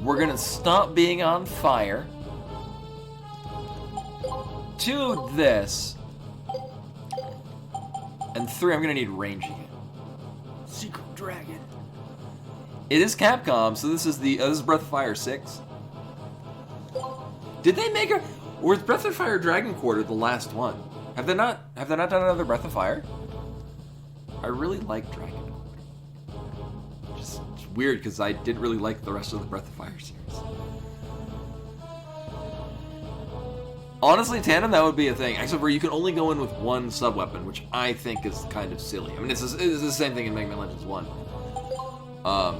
A: we're gonna stop being on fire. Two, this. And three, I'm gonna need range again.
C: Secret Dragon.
A: It is Capcom, so this is the this is Breath of Fire 6. Did they make a or is Breath of Fire Dragon Quarter the last one? Have they not done another Breath of Fire? I really like Dragon Quarter. Just it's weird because I didn't really like the rest of the Breath of Fire series. Honestly, tandem, that would be a thing, except where you can only go in with one sub-weapon, which I think is kind of silly. I mean, it's the same thing in Mega Man Legends 1. I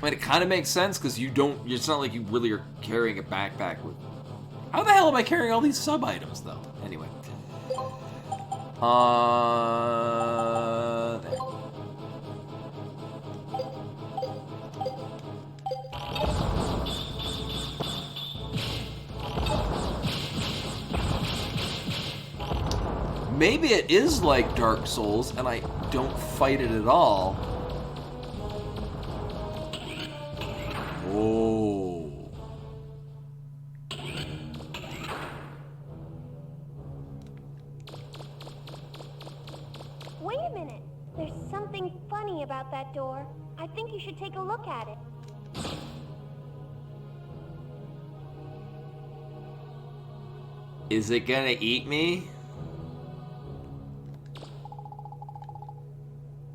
A: mean, it kind of makes sense because you don't. It's not like you really are carrying a backpack with. How the hell am I carrying all these sub items though? Anyway. There. Maybe it is like Dark Souls and I don't fight it at all. Oh.
E: Wait a minute. There's something funny about that door. I think you should take a look at it.
A: Is it gonna eat me?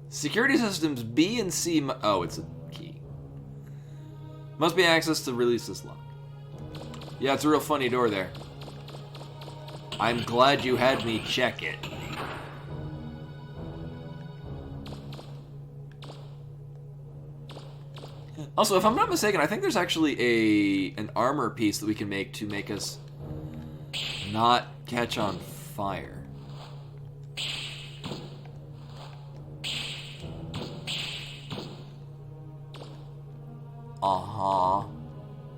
A: Security systems B and C. Oh, it's a key. Must be access to release this lock. Yeah, it's a real funny door there. I'm glad you had me check it. Also, if I'm not mistaken, I think there's actually an armor piece that we can make to make us not catch on fire. Uh-huh.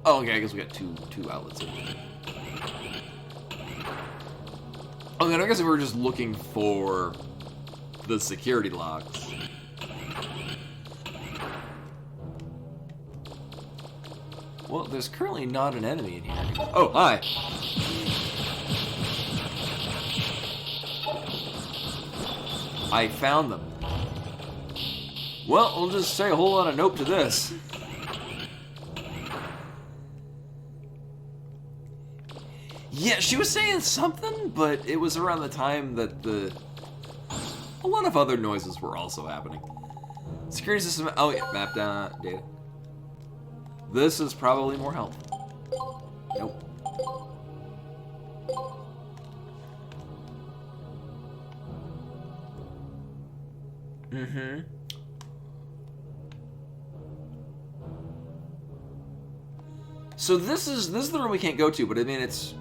A: Oh, okay, I guess we got two outlets in there. Okay, I guess we were just looking for the security locks. Well, there's currently not an enemy in here. Oh, hi! I found them. Well, we'll just say a whole lot of nope to this. Yeah, she was saying something, but it was around the time that a lot of other noises were also happening. Security system. Oh yeah, map down data. This is probably more helpful. Nope. Mm-hmm. So this is the room we can't go to, but I mean it's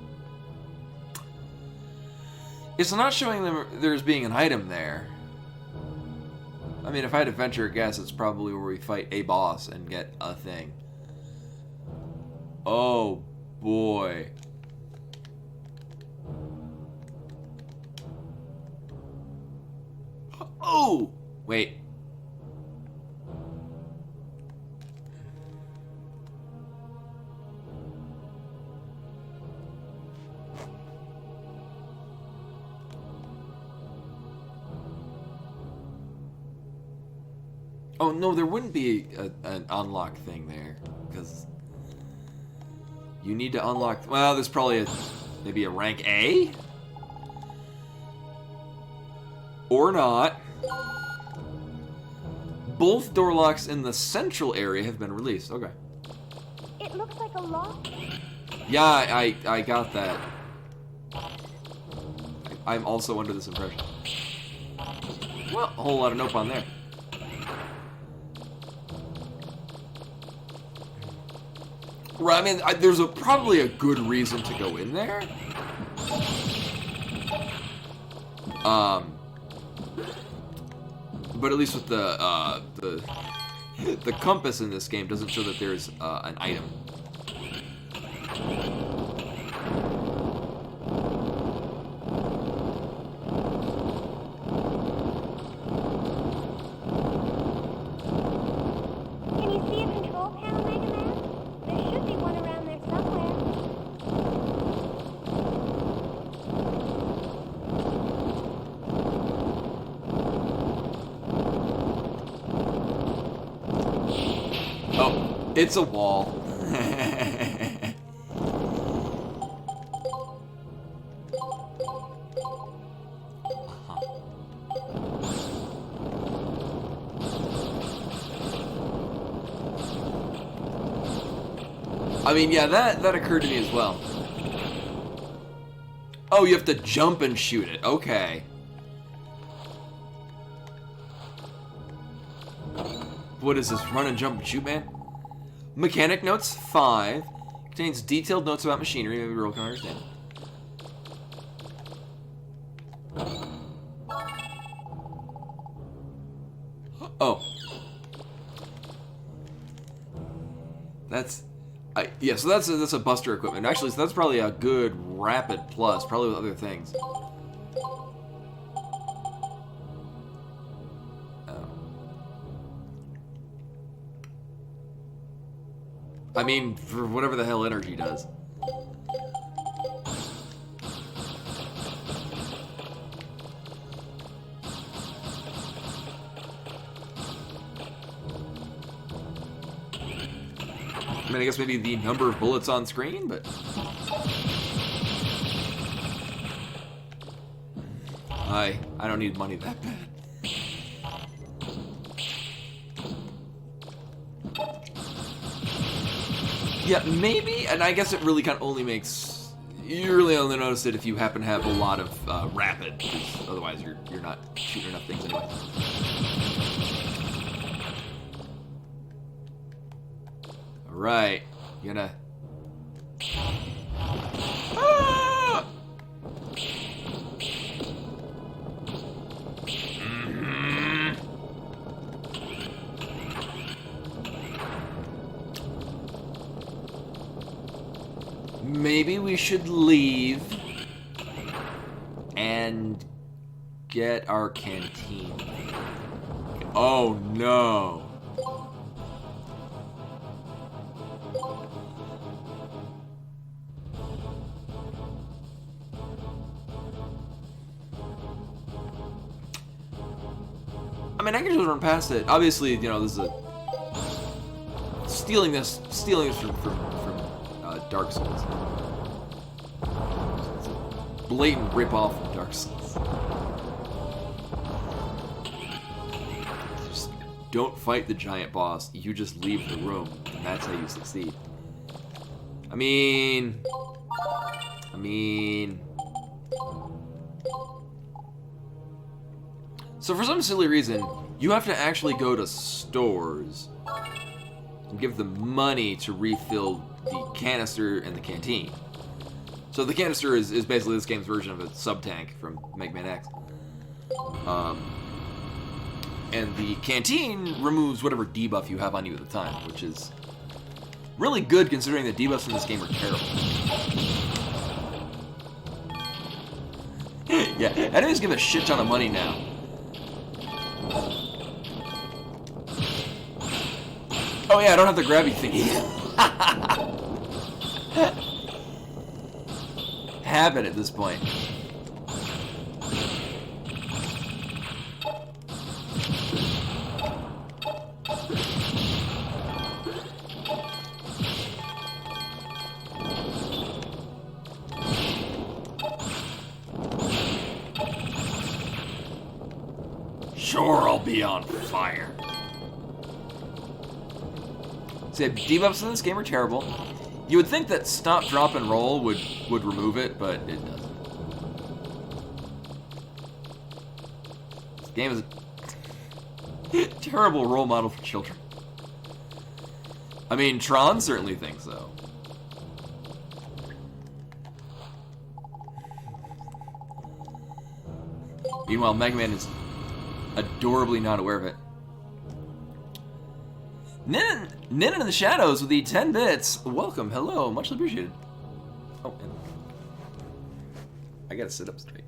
A: not showing them there's being an item there. I mean, if I had to venture a guess, it's probably where we fight a boss and get a thing. Oh boy. Oh! Wait. Oh, no, there wouldn't be an unlock thing there. Because you need to unlock... Well, there's probably maybe a rank A? Or not. Both door locks in the central area have been released. Okay.
E: It looks like a lock.
A: Yeah, I got that. I'm also under this impression. Well, a whole lot of nope on there. Right, I mean, there's probably a good reason to go in there. But at least with the compass in this game doesn't show that there's an item.
E: Can you see a control panel, Mega Man? There should be one around there somewhere.
A: Oh, it's a wall. I mean, yeah, that occurred to me as well. Oh, you have to jump and shoot it. Okay. What is this? Run and jump and shoot, man? Mechanic notes 5. Contains detailed notes about machinery. Maybe Earl can understand. Oh. Yeah, so that's a Buster equipment. Actually, so that's probably a good Rapid Plus, probably with other things. I mean, for whatever the hell energy does. I mean, I guess maybe the number of bullets on screen, but... I don't need money that bad. Yeah, maybe, and I guess it really kind of only makes... You really only notice it if you happen to have a lot of rapid, because otherwise you're not shooting enough things anyway. Alright, you gonna... Ah! Maybe we should leave and get our canteen. Oh no. I mean, I can just run past it. Obviously, you know, this is a stealing this from Dark Souls. It's a blatant rip-off of Dark Souls. Just don't fight the giant boss. You just leave the room, and that's how you succeed. I mean... So for some silly reason, you have to actually go to stores and give them money to refill the canister and the canteen. So the canister is basically this game's version of a sub-tank from Mega Man X. And the canteen removes whatever debuff you have on you at the time, which is really good considering the debuffs in this game are terrible. Yeah, enemies give a shit ton of money now. Oh yeah, I don't have the grabby thingy. Habit at this point. I'll be on fire. See, debuffs in this game are terrible. You would think that stop, drop, and roll would remove it, but it doesn't. This game is a terrible role model for children. I mean, Tron certainly thinks so. Meanwhile, Mega Man is adorably not aware of it. Nin in the Shadows with the 10 bits. Welcome, hello, much appreciated. Oh, and I gotta sit up straight.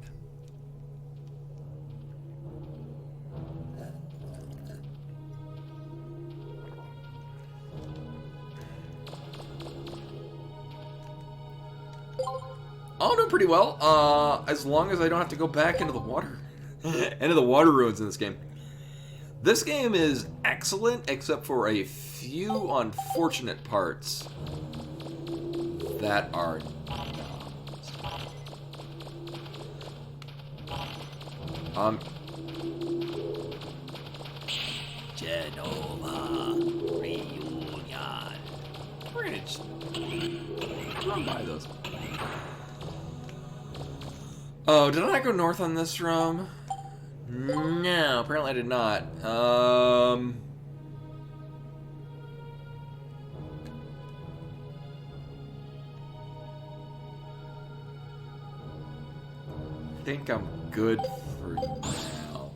A: I'm doing pretty well, as long as I don't have to go back into the water. Into the water ruins in this game. This game is excellent, except for a few unfortunate parts that are not. Genova Reunion. We're gonna just run by those. Oh, did I not go north on this room? No, apparently I did not. I think I'm good for now.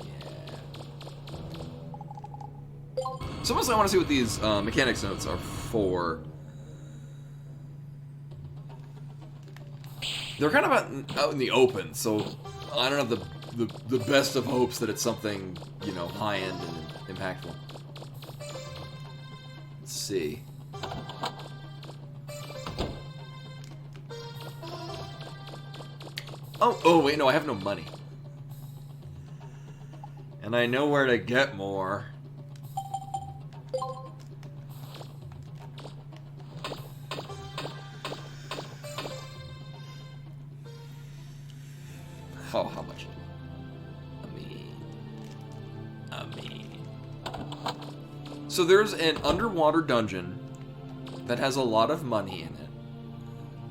A: Yeah. So mostly I want to see what these mechanics notes are for. They're kind of out in the open, so I don't have the best of hopes that it's something, you know, high-end and impactful. Let's see. Oh, wait, no, I have no money. And I know where to get more. Oh, how much? I mean. So there's an underwater dungeon that has a lot of money in it.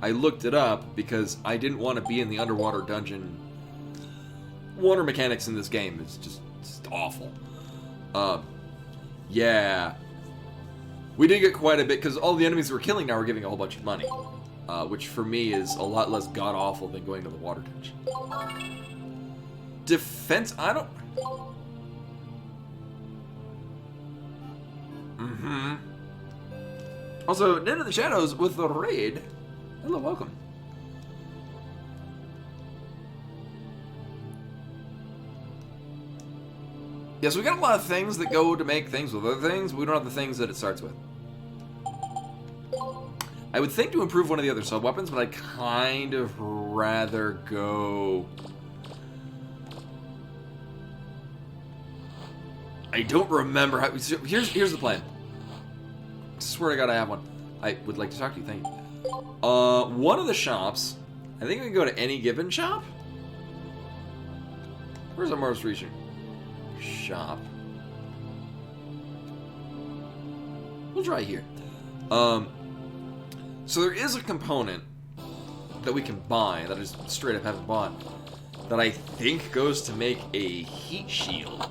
A: I looked it up because I didn't want to be in the underwater dungeon. Water mechanics in this game is just awful. Yeah. We did get quite a bit because all the enemies we're killing now are giving a whole bunch of money. Which for me is a lot less god-awful than going to the water dungeon. Defense, I don't... Also, Nin in the Shadows with the raid. Hello, welcome. Yes, we got a lot of things that go to make things with other things, but we don't have the things that it starts with. I would think to improve one of the other sub-weapons, but I'd kind of rather go... I don't remember how... Here's the plan. I swear to God I have one. I would like to talk to you, thank you. One of the shops... I think we can go to any given shop? Where's our most recent shop? We'll try here. So there is a component that we can buy, that I just straight up haven't bought, that I think goes to make a heat shield.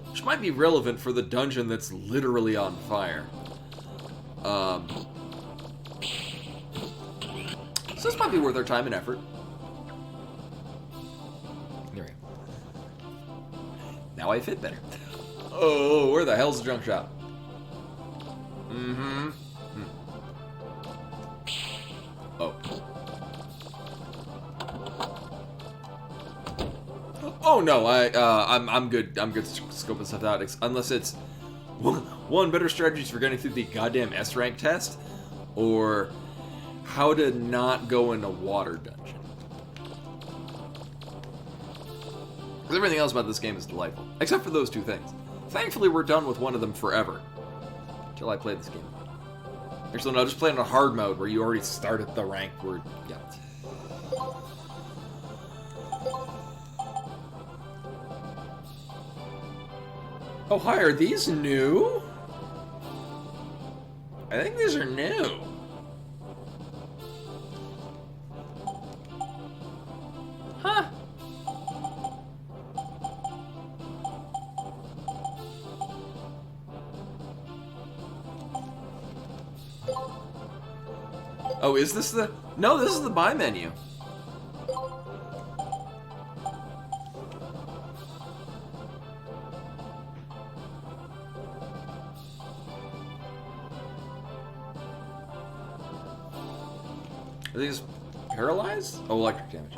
A: Which might be relevant for the dungeon that's literally on fire. So this might be worth our time and effort. There we go. Now I fit better. Oh, where the hell's the junk shop? Oh. Oh no, I'm good. I'm good scoping stuff out. Unless it's one better strategies for getting through the goddamn S rank test, or how to not go in a water dungeon. Everything else about this game is delightful, except for those two things. Thankfully, we're done with one of them forever. Until I play this game. Actually, no, just play in a hard mode where you already start at the rank where, yeah. Oh, hi, are these new? I think these are new. Huh. Oh, is this the... No, this is the buy menu. Are these paralyzed? Oh, electric damage.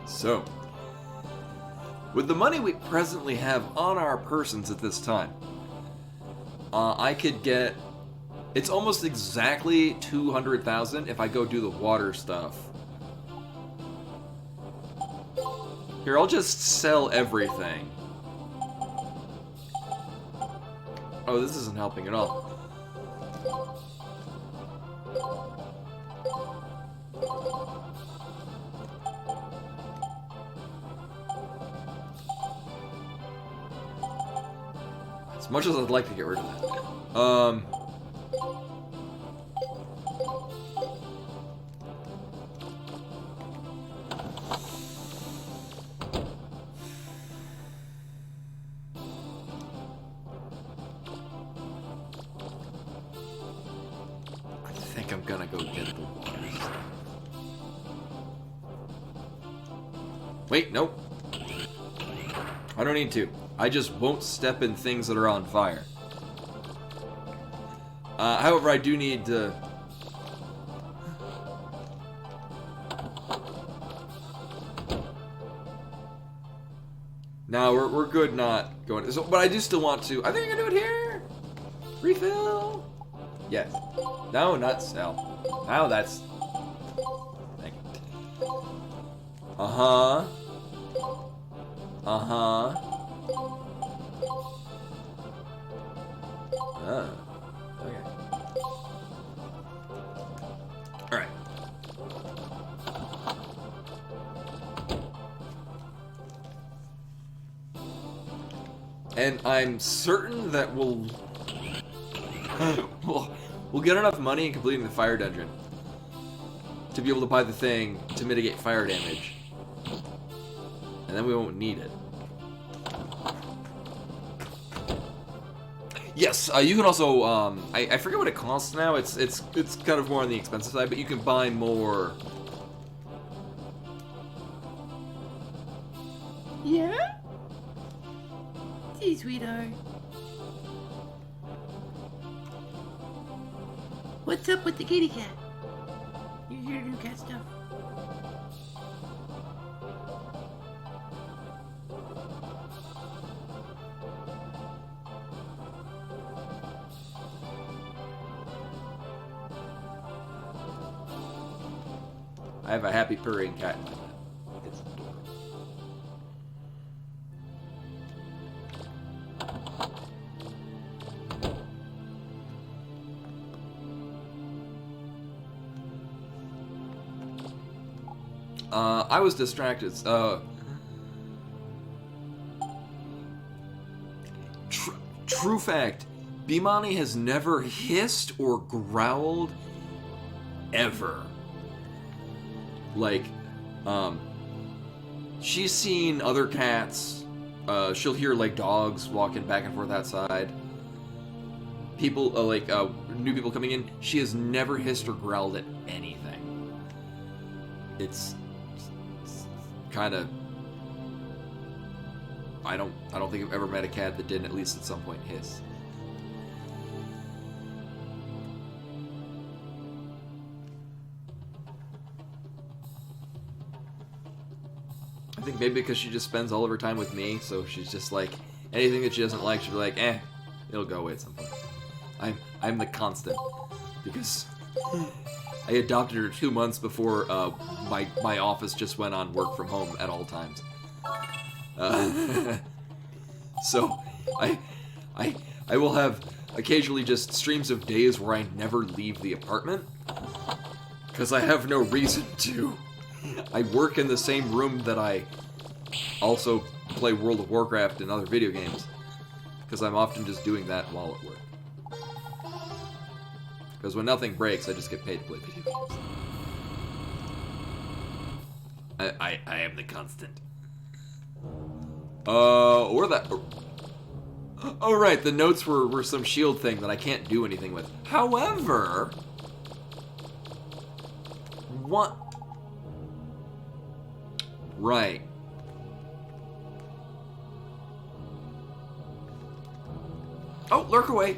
A: So, with the money we presently have on our persons at this time, I could get... It's almost exactly 200,000 if I go do the water stuff. Here, I'll just sell everything. Oh, this isn't helping at all. As much as I'd like to get rid of that. I think I'm gonna go get the water. Wait, nope. I don't need to. I just won't step in things that are on fire. However, I do need to... No, we're good not going... So, but I do still want to... I think I can do it here! Refill! Yes. No, not sell. Now that's... Thank you. Uh-huh. Uh-huh. Oh, okay. Alright. And I'm certain that we'll get enough money in completing the fire dungeon to be able to buy the thing to mitigate fire damage. And then we won't need it. Yes, you can also, I forget what it costs now. It's kind of more on the expensive side, but you can buy more.
B: Yeah? Gee, sweetheart. What's up with the kitty cat? You hear new cat stuff?
A: I have a happy purring cat in my lap. It's adorable. I was distracted. True fact, Bimani has never hissed or growled ever. Like, she's seen other cats. She'll hear, like, dogs walking back and forth outside. People, new people coming in. She has never hissed or growled at anything. It's kind of... I don't think I've ever met a cat that didn't at least at some point hiss. I think maybe because she just spends all of her time with me, so she's just like, anything that she doesn't like, she'll be like, it'll go away at some point. I'm the constant. Because I adopted her 2 months before my office just went on work from home at all times. So I will have occasionally just streams of days where I never leave the apartment because I have no reason to. I work in the same room that I also play World of Warcraft and other video games because I'm often just doing that while at work. Because when nothing breaks, I just get paid to play video games. I am the constant. Or that... Oh, right, the notes were some shield thing that I can't do anything with. However... What... Right. Oh, lurk away.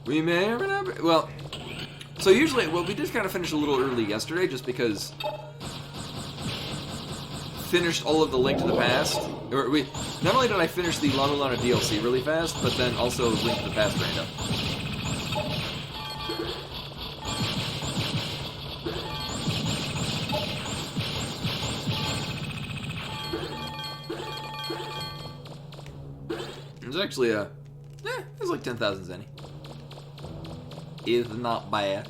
A: We may or may not be, well, so usually, well, we did kind of finish a little early yesterday just because finished all of the Link to the Past. Or not only did I finish the Lana Lana DLC really fast, but then also Link to the Past random. There's actually there's like 10,000 zenny. Is not bad.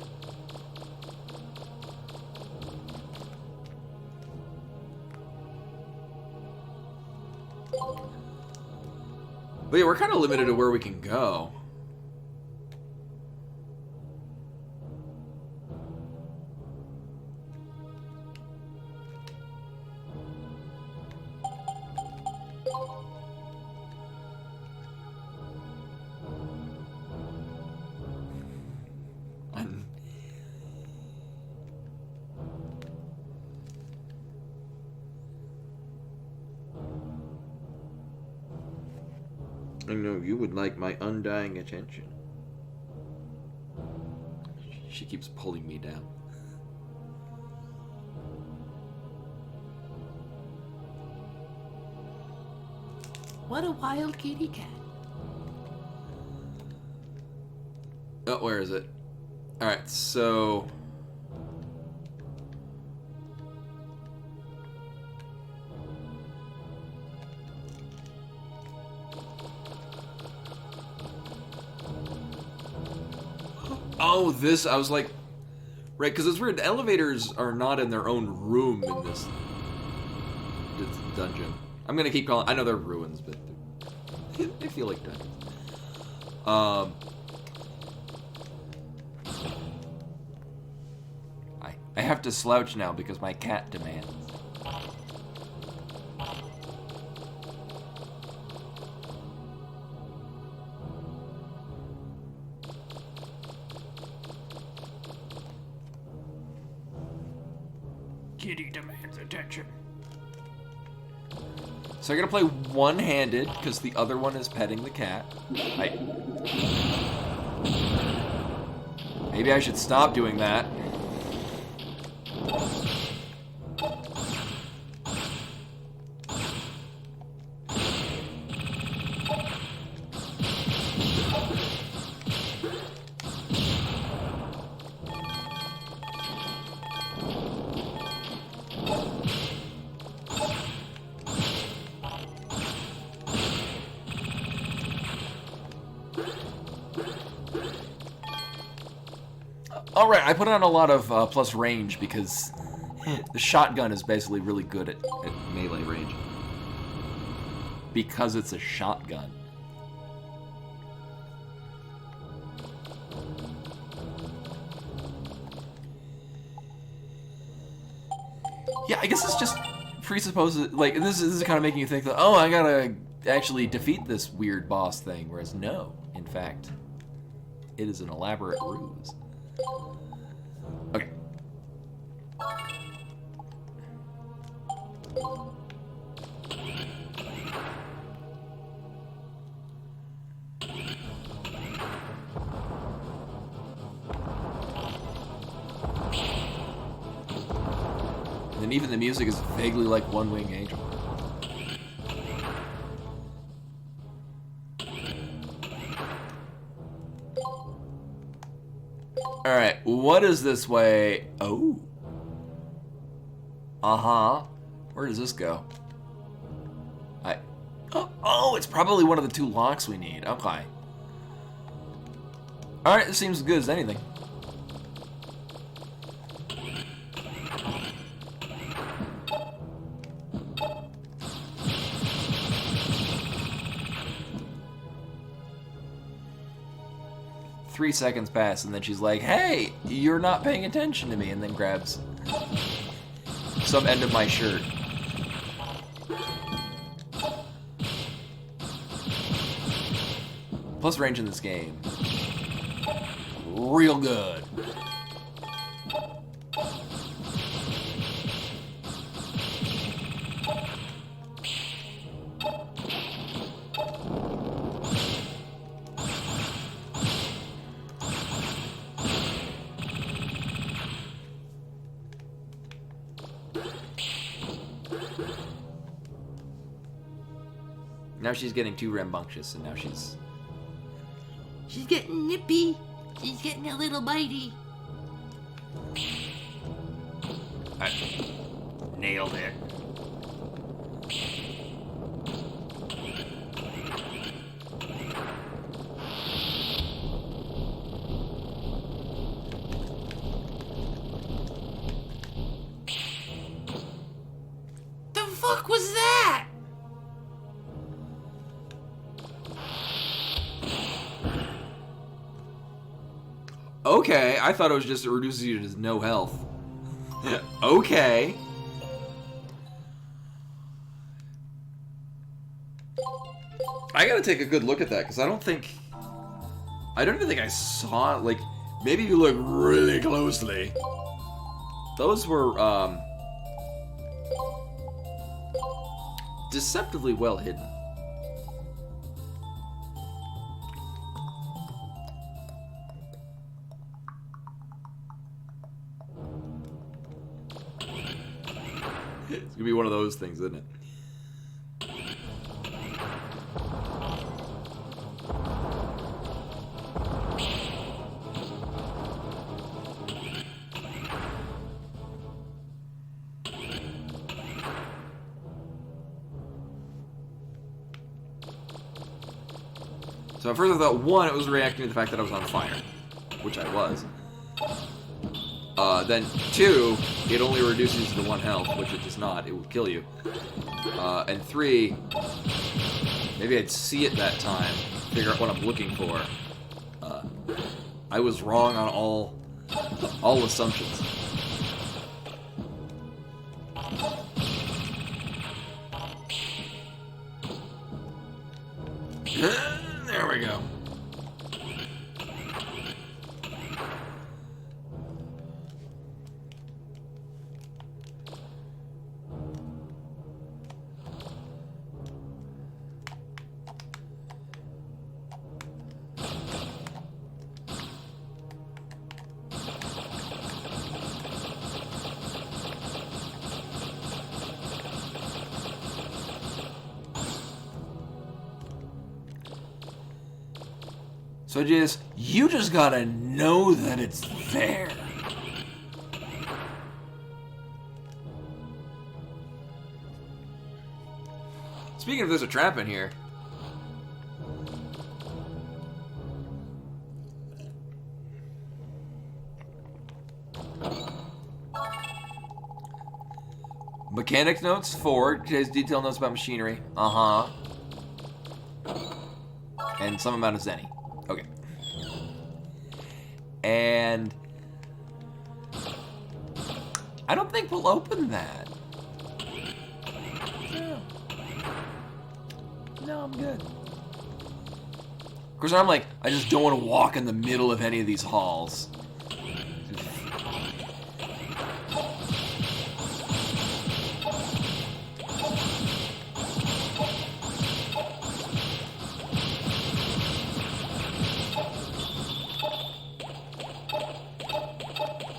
A: But yeah, we're kind of limited to where we can go. I know you would like my undying attention. She keeps pulling me down.
B: What a wild kitty cat.
A: Oh, where is it? Alright, so... Oh, this, I was like... Right, because it's weird, the elevators are not in their own room in this dungeon. I'm gonna keep calling... I know they're ruins, but they feel like dungeons. I have to slouch now because my cat demands.
C: Kitty demands attention.
A: So I'm gonna play one-handed because the other one is petting the cat. Maybe I should stop doing that. Alright, I put on a lot of plus range because the shotgun is basically really good at melee range. Because it's a shotgun. Yeah, I guess it's just presupposes, like, this is kind of making you think that, oh, I gotta actually defeat this weird boss thing, whereas no, in fact, it is an elaborate ruse. Okay. And then even the music is vaguely like One Wing Angel. Alright, what is this way? Oh. Uh-huh. Where does this go? Oh, it's probably one of the 2 locks we need. Okay. Alright, this seems as good as anything. Three seconds pass, and then she's like, "Hey, you're not paying attention to me," and then grabs some end of my shirt. Plus range in this game. Real good. Now she's getting too rambunctious, and now she's
B: getting nippy. She's getting a little bitey.
C: I nailed it.
B: The fuck was that?
A: okay. I thought it was just it reduces you to no health. Okay. I gotta take a good look at that because I don't even think I saw it. Like, maybe if you look really closely, those were deceptively well hidden. It's gonna be one of those things, isn't it? So at first I thought, one, it was reacting to the fact that I was on fire, which I was. Then two, it only reduces you to 1 health, which it does not. It will kill you. And three, maybe I'd see it that time, figure out what I'm looking for. I was wrong on all assumptions. There we go. So you just gotta know that it's there. Speaking of, there's a trap in here. Mechanic notes 4, today's detailed notes about machinery. And some amount of Zenny. Okay. And I don't think we'll open that. No, I'm good. Of course, I'm like, I just don't want to walk in the middle of any of these halls.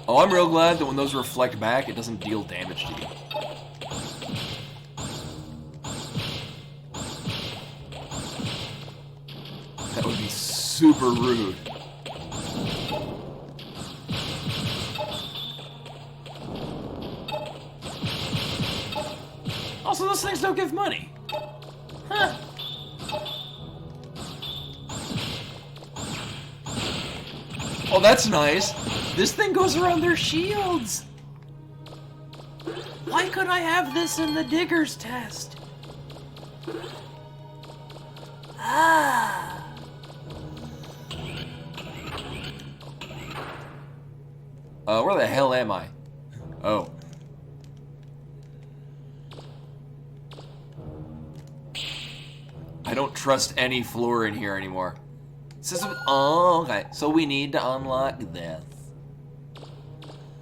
A: Oh, I'm real glad that when those reflect back, it doesn't deal damage to you. That would be super rude.
C: Also, those things don't give money. Huh.
A: Oh, that's nice.
C: This thing goes around their shields. Why could I have this in the digger's test? Ah.
A: Where the hell am I? Oh. I don't trust any floor in here anymore. Oh, okay. So we need to unlock this.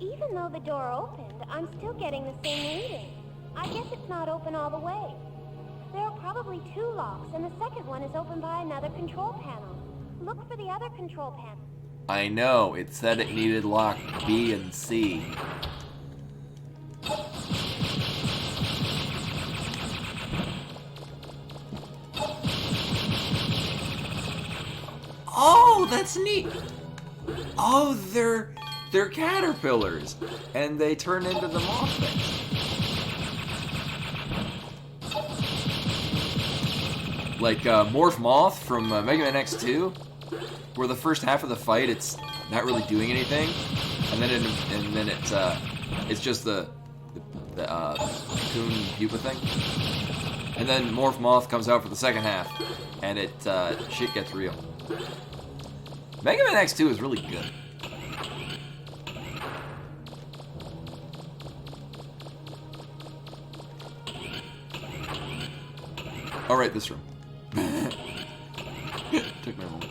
E: Even though the door opened, I'm still getting the same reading. I guess it's not open all the way. There are probably 2 locks, and the second one is open by another control panel. Look for the other control panel.
A: I know. It said it needed lock B and C. Oh, that's neat. Oh, they're caterpillars, and they turn into the moth things. Like Morph Moth from Mega Man X2, where the first half of the fight it's not really doing anything, and then it's just the cocoon pupa thing, and then Morph Moth comes out for the second half, and it shit gets real. Mega Man X2 is really good. All right, this room. Took me a moment.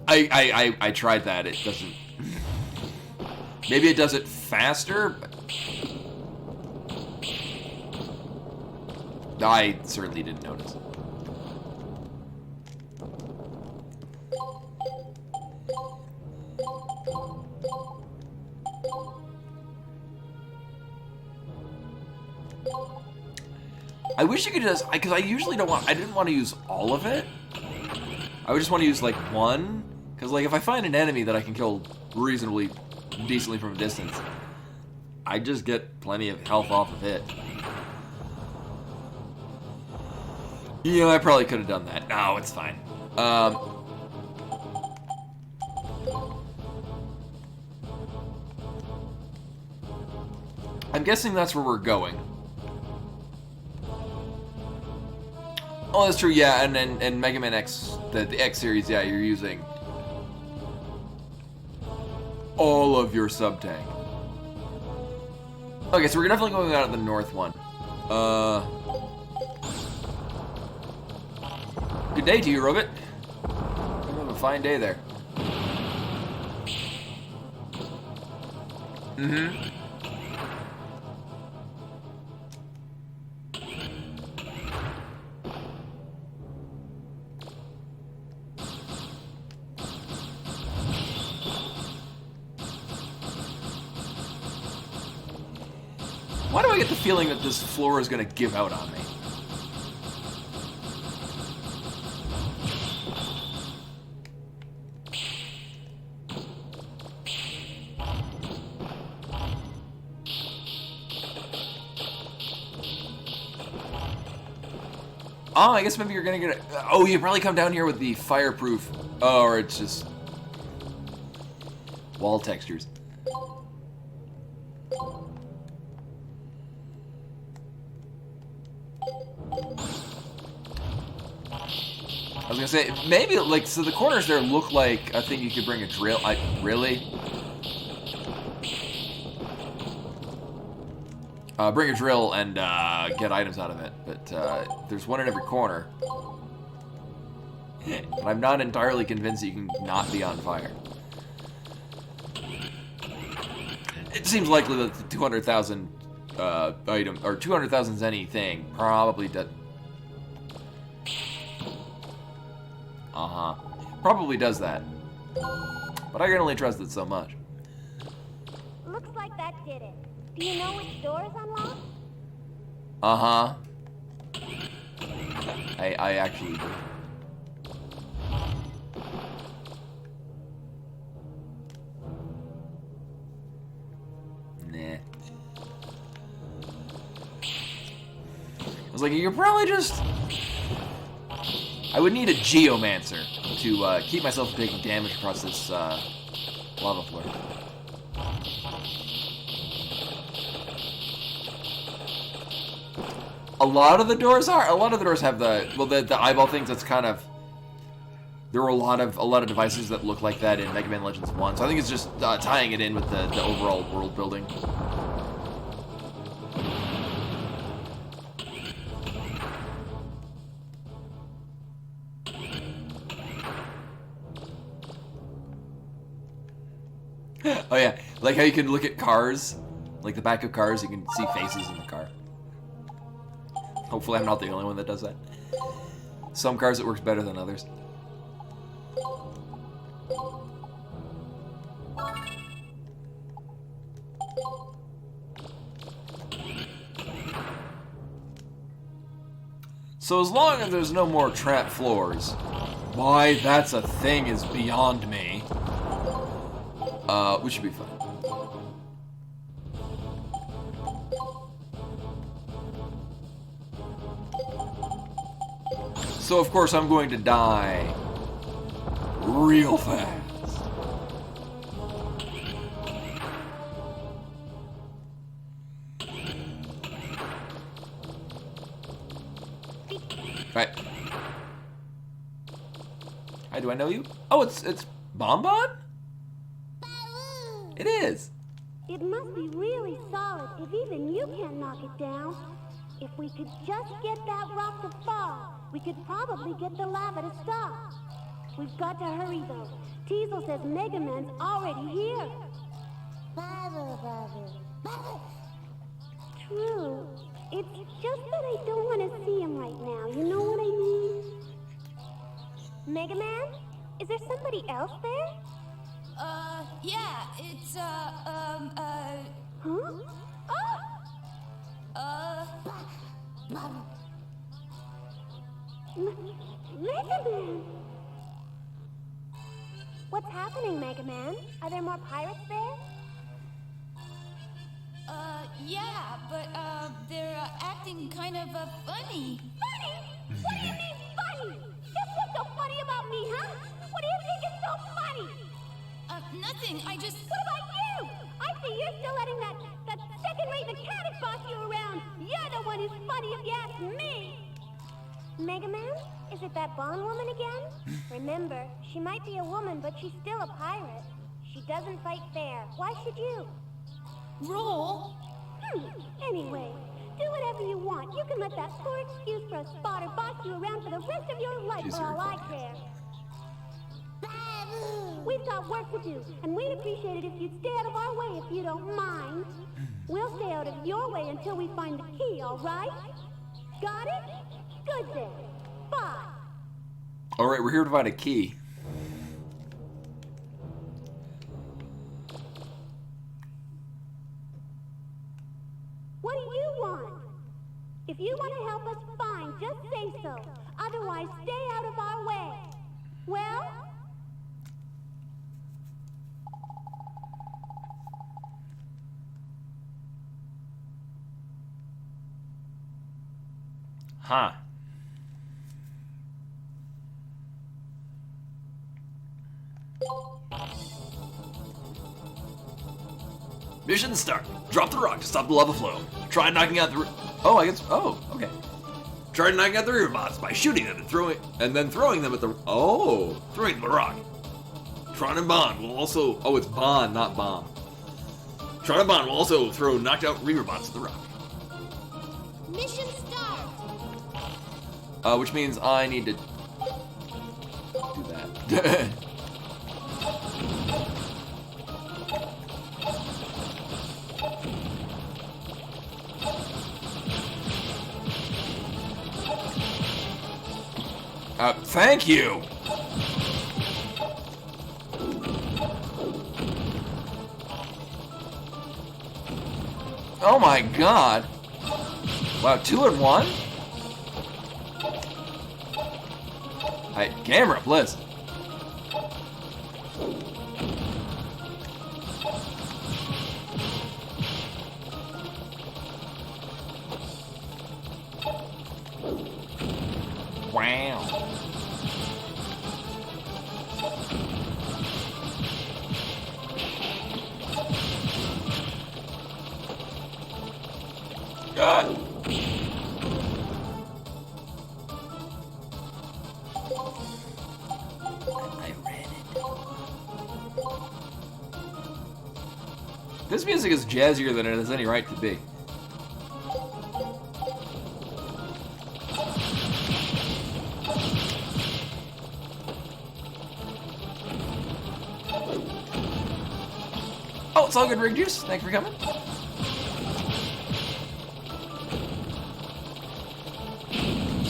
A: I tried that. It doesn't. Maybe it does it faster, but I certainly didn't notice. I wish you could just, because I usually don't want, I didn't want to use all of it. I would just want to use like one, because like if I find an enemy that I can kill reasonably, decently from a distance, I just get plenty of health off of it. You know, I probably could have done that. No, it's fine. I'm guessing that's where we're going. Oh, that's true, yeah, and Mega Man X, the X series, yeah, you're using all of your sub-tank. Okay, so we're definitely going out of the north one. Good day to you, Robot. You're having a fine day there. Mm-hmm. Why do I get the feeling that this floor is going to give out on me? Oh, I guess maybe you're gonna get it. Oh, you probably come down here with the fireproof. Oh, or it's just wall textures. I was gonna say, maybe, like, so the corners there look like I think you could bring a drill. Really? Bring a drill and get items out of it, but there's one in every corner. But I'm not entirely convinced that you can not be on fire. It seems likely that the 200,000 item, or 200,000 zenny thing probably does. Probably does that. But I can only trust it so much.
E: Looks like that did it. Do you know which door is unlocked?
A: Uh-huh. I actually do. Nah. I was like, you're probably just... I would need a geomancer to keep myself from taking damage across this lava floor. A lot of the doors have the eyeball things. That's kind of, there were a lot of devices that look like that in Mega Man Legends 1. So I think it's just tying it in with the overall world building. Oh yeah, like how you can look at cars, like the back of cars, you can see faces in the car. Hopefully I'm not the only one that does that. Some cars it works better than others. So as long as there's no more trap floors, why that's a thing is beyond me. We should be fine. So of course I'm going to die real fast. Right. Hi, do I know you? Oh, it's Bonbon? It is.
E: It must be really solid if even you can't knock it down. If we could just get that rock to fall, we could probably get the lava to stop. We've got to hurry though. Teasel says Mega Man's already here. True. It's just that I don't want to see him right now. You know what I mean? Mega Man? Is there somebody else there?
F: Yeah, it's,
E: Huh? Mega Man! What's happening, Mega Man? Are there more pirates there?
F: yeah, but, they're, acting kind of, funny.
E: Funny? What do you mean funny? Just what's so funny about me, huh? What do you think is so funny?
F: Nothing, I just...
E: What about you? I see you're still letting that second-rate mechanic boss you around. You're the one who's funny if you ask me. Mega Man? Is it that Bond woman again? Remember, she might be a woman, but she's still a pirate. She doesn't fight fair. Why should you?
F: Roll?
E: Anyway, do whatever you want. You can let that poor excuse for a spotter boss you around for the rest of your life for all I care. We've got work to do, and we'd appreciate it if you'd stay out of our way if you don't mind. We'll stay out of your way until we find the key, all right? Got it? Good then. Bye.
A: All right, we're here to find a key.
E: What do you want? If you want to help us find, just say so. Otherwise, stay out of our way. Well?
A: Huh. Mission start. Drop the rock to stop the lava flow. Try knocking out the... Oh, I guess... Oh, okay. Try knocking out the river bots by shooting them and then throwing them at the... Oh, throwing the rock. Tron and Bond will also... Oh, it's Bond, not Bomb. Tron and Bond will also throw knocked out river bots at the rock.
F: Mission start!
A: Which means I need to do that. Thank you! Oh my god. Wow, 2 in 1? Hey, camera, please. Wow. God. I read it. This music is jazzier than it has any right to be. Oh, it's all good, Rig Juice. Thanks for coming.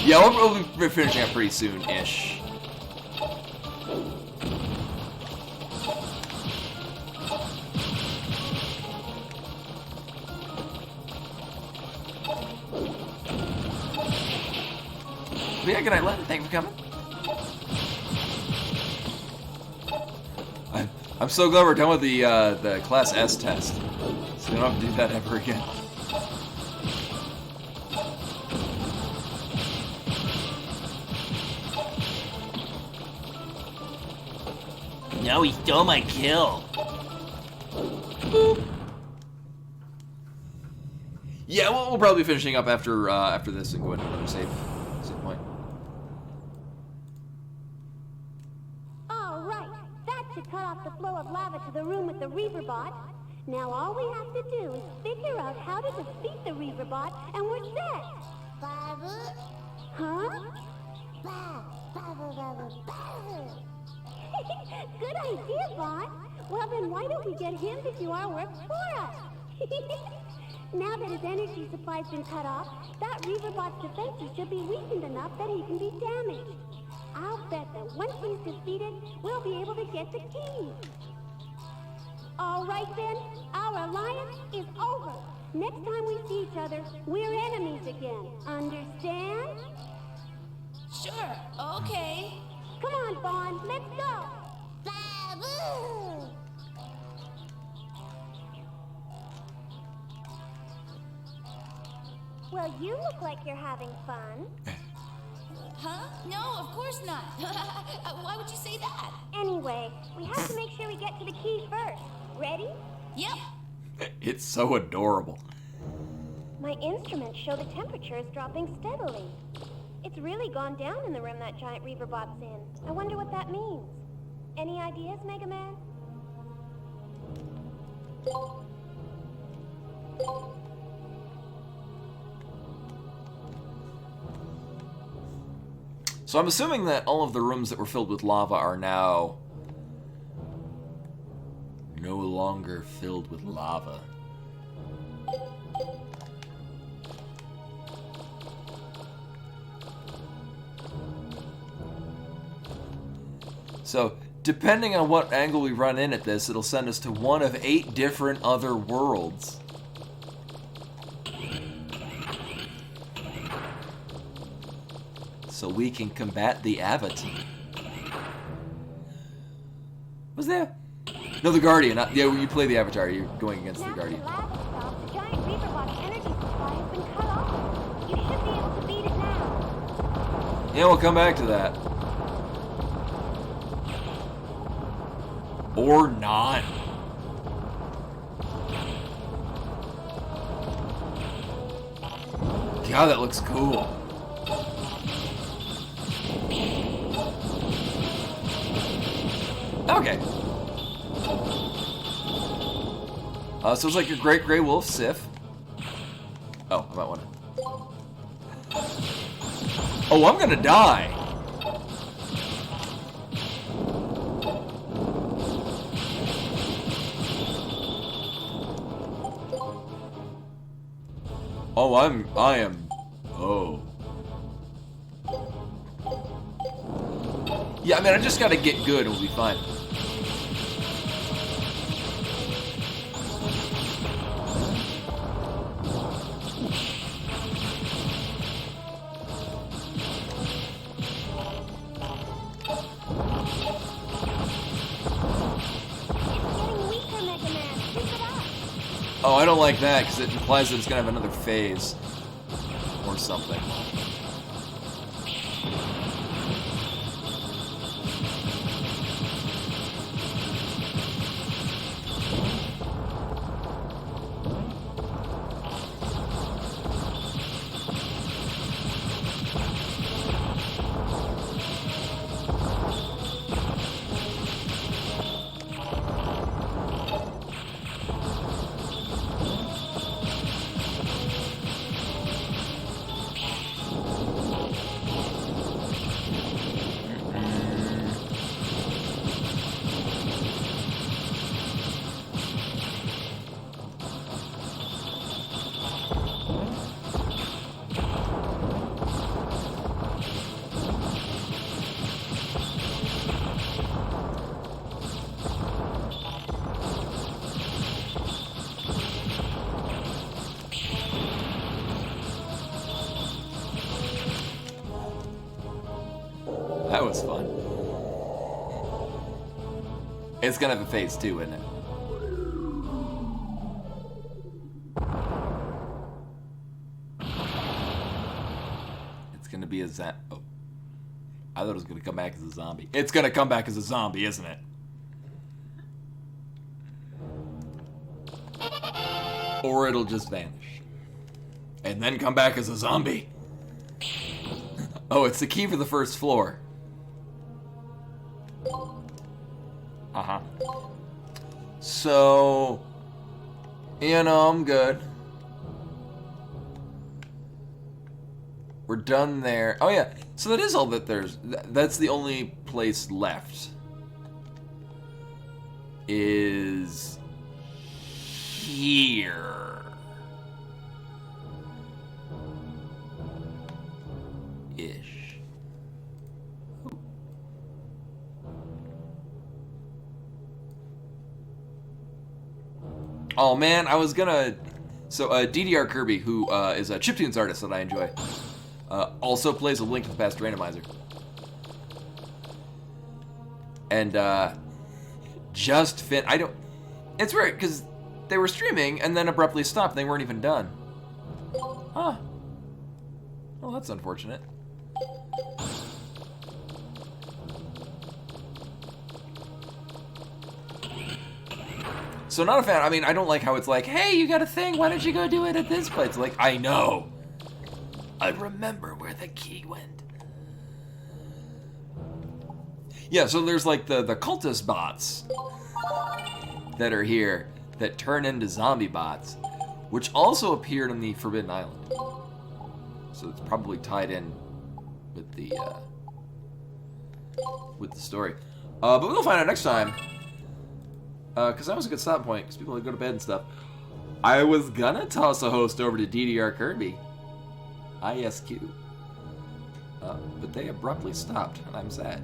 A: Yeah, we'll be finishing up pretty soon-ish. But yeah, good night, Len. Thanks for coming. I'm so glad we're done with the Class S test, so we don't have to do that ever again.
C: No, he stole my kill.
A: Yeah, we'll probably be finishing up after this and go into another save point.
E: All right, that should cut off the flow of lava to the room with the Reaver bot. Now all we have to do is figure out how to defeat the Reaver bot, and we're set. Huh? Good idea, Bot. Well, then why don't we get him to do our work for us? Now that his energy supply's been cut off, that Reaver bot's defenses should be weakened enough that he can be damaged. I'll bet that once he's defeated, we'll be able to get the key. All right, then. Our alliance is over. Next time we see each other, we're enemies again. Understand?
F: Sure, okay.
E: Come on, Fawn, let's go!
F: Babu!
E: Well, you look like you're having fun.
F: Huh? No, of course not. Why would you say that?
E: Anyway, we have to make sure we get to the key first. Ready?
F: Yep.
A: It's so adorable.
E: My instruments show the temperature is dropping steadily. It's really gone down in the room that giant Reaver bot's in. I wonder what that means. Any ideas, Mega Man?
A: So I'm assuming that all of the rooms that were filled with lava are now no longer filled with lava. So, depending on what angle we run in at this, it'll send us to one of 8 different other worlds. So we can combat the Avatar. Was there? No, the Guardian. Yeah, when you play the Avatar, you're going against the Guardian.
E: Now that the lava stopped, the giant Reaver bot's energy supply has been cut off. You should be able to beat it now.
A: Yeah, we'll come back to that. Or not. God, that looks cool. Okay. So it's like your great gray wolf, Sif. Oh, I might want to. Oh, I'm gonna die. Oh, I am. Oh. Yeah, I mean, I just gotta get good and we'll be fine. Oh, I don't like that because it implies that it's gonna have another phase or something. That was fun. It's gonna have a phase 2, isn't it? It's gonna be a oh. I thought it was gonna come back as a zombie. It's gonna come back as a zombie, isn't it? Or it'll just vanish. And then come back as a zombie. Oh, it's the key for the first floor. Uh-huh. So, you know, I'm good. We're done there. Oh, yeah. So that is all that there's... That's the only place left. Is... here. Ish. Oh man, I was gonna... So, DDR Kirby, who is a chiptunes artist that I enjoy, also plays a Link to the Past randomizer. And, I don't... It's weird, because they were streaming and then abruptly stopped. They weren't even done. Huh. Well, that's unfortunate. So not a fan. I mean, I don't like how it's like, hey, you got a thing. Why don't you go do it at this place? Like, I know. I remember where the key went. Yeah, so there's like the cultist bots that are here that turn into zombie bots, which also appeared on the Forbidden Island. So it's probably tied in with the story. But we'll find out next time. Because that was a good stop point, because people would go to bed and stuff. I was gonna toss a host over to DDR Kirby. ISQ. But they abruptly stopped, and I'm sad.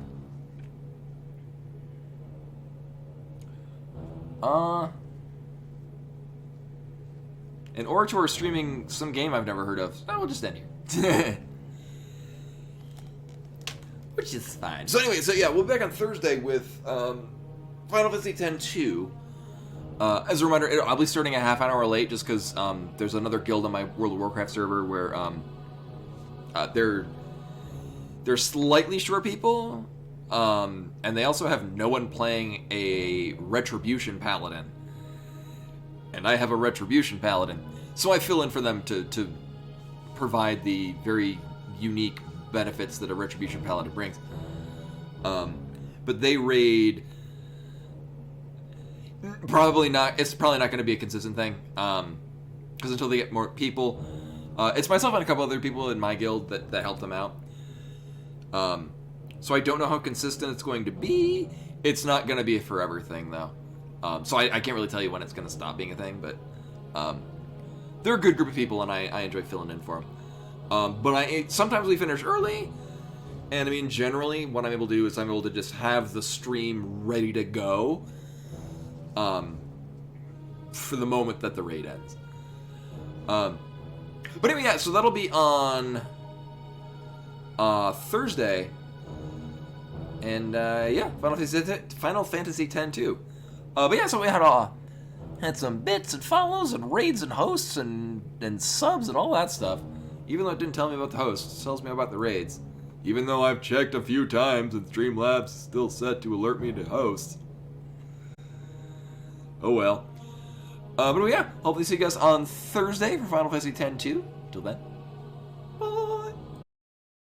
A: And Orator is streaming some game I've never heard of. So we'll just end here. Which is fine. So anyway, so yeah, we'll be back on Thursday with Final Fantasy X-2. As a reminder, I'll be starting a half an hour late just because there's another guild on my World of Warcraft server where they're slightly short people, and they also have no one playing a Retribution Paladin. And I have a Retribution Paladin, so I fill in for them to provide the very unique benefits that a Retribution Paladin brings. But they raid... Probably not. It's probably not going to be a consistent thing, because until they get more people, it's myself and a couple other people in my guild that help them out. So I don't know how consistent it's going to be. It's not going to be a forever thing, though. So I can't really tell you when it's going to stop being a thing, but they're a good group of people, and I enjoy filling in for them. But sometimes we finish early, and I mean, generally, what I'm able to do is I'm able to just have the stream ready to go. For the moment that the raid ends. But anyway, yeah, so that'll be on Thursday. And yeah, Final Fantasy X-2. But yeah, so we had Had some bits and follows and raids and hosts and subs and all that stuff. Even though it didn't tell me about the hosts, it tells me about the raids.
D: Even though I've checked a few times and Streamlabs is still set to alert me to hosts.
A: Oh well. But yeah, hopefully see you guys on Thursday for Final Fantasy X-2. Till then.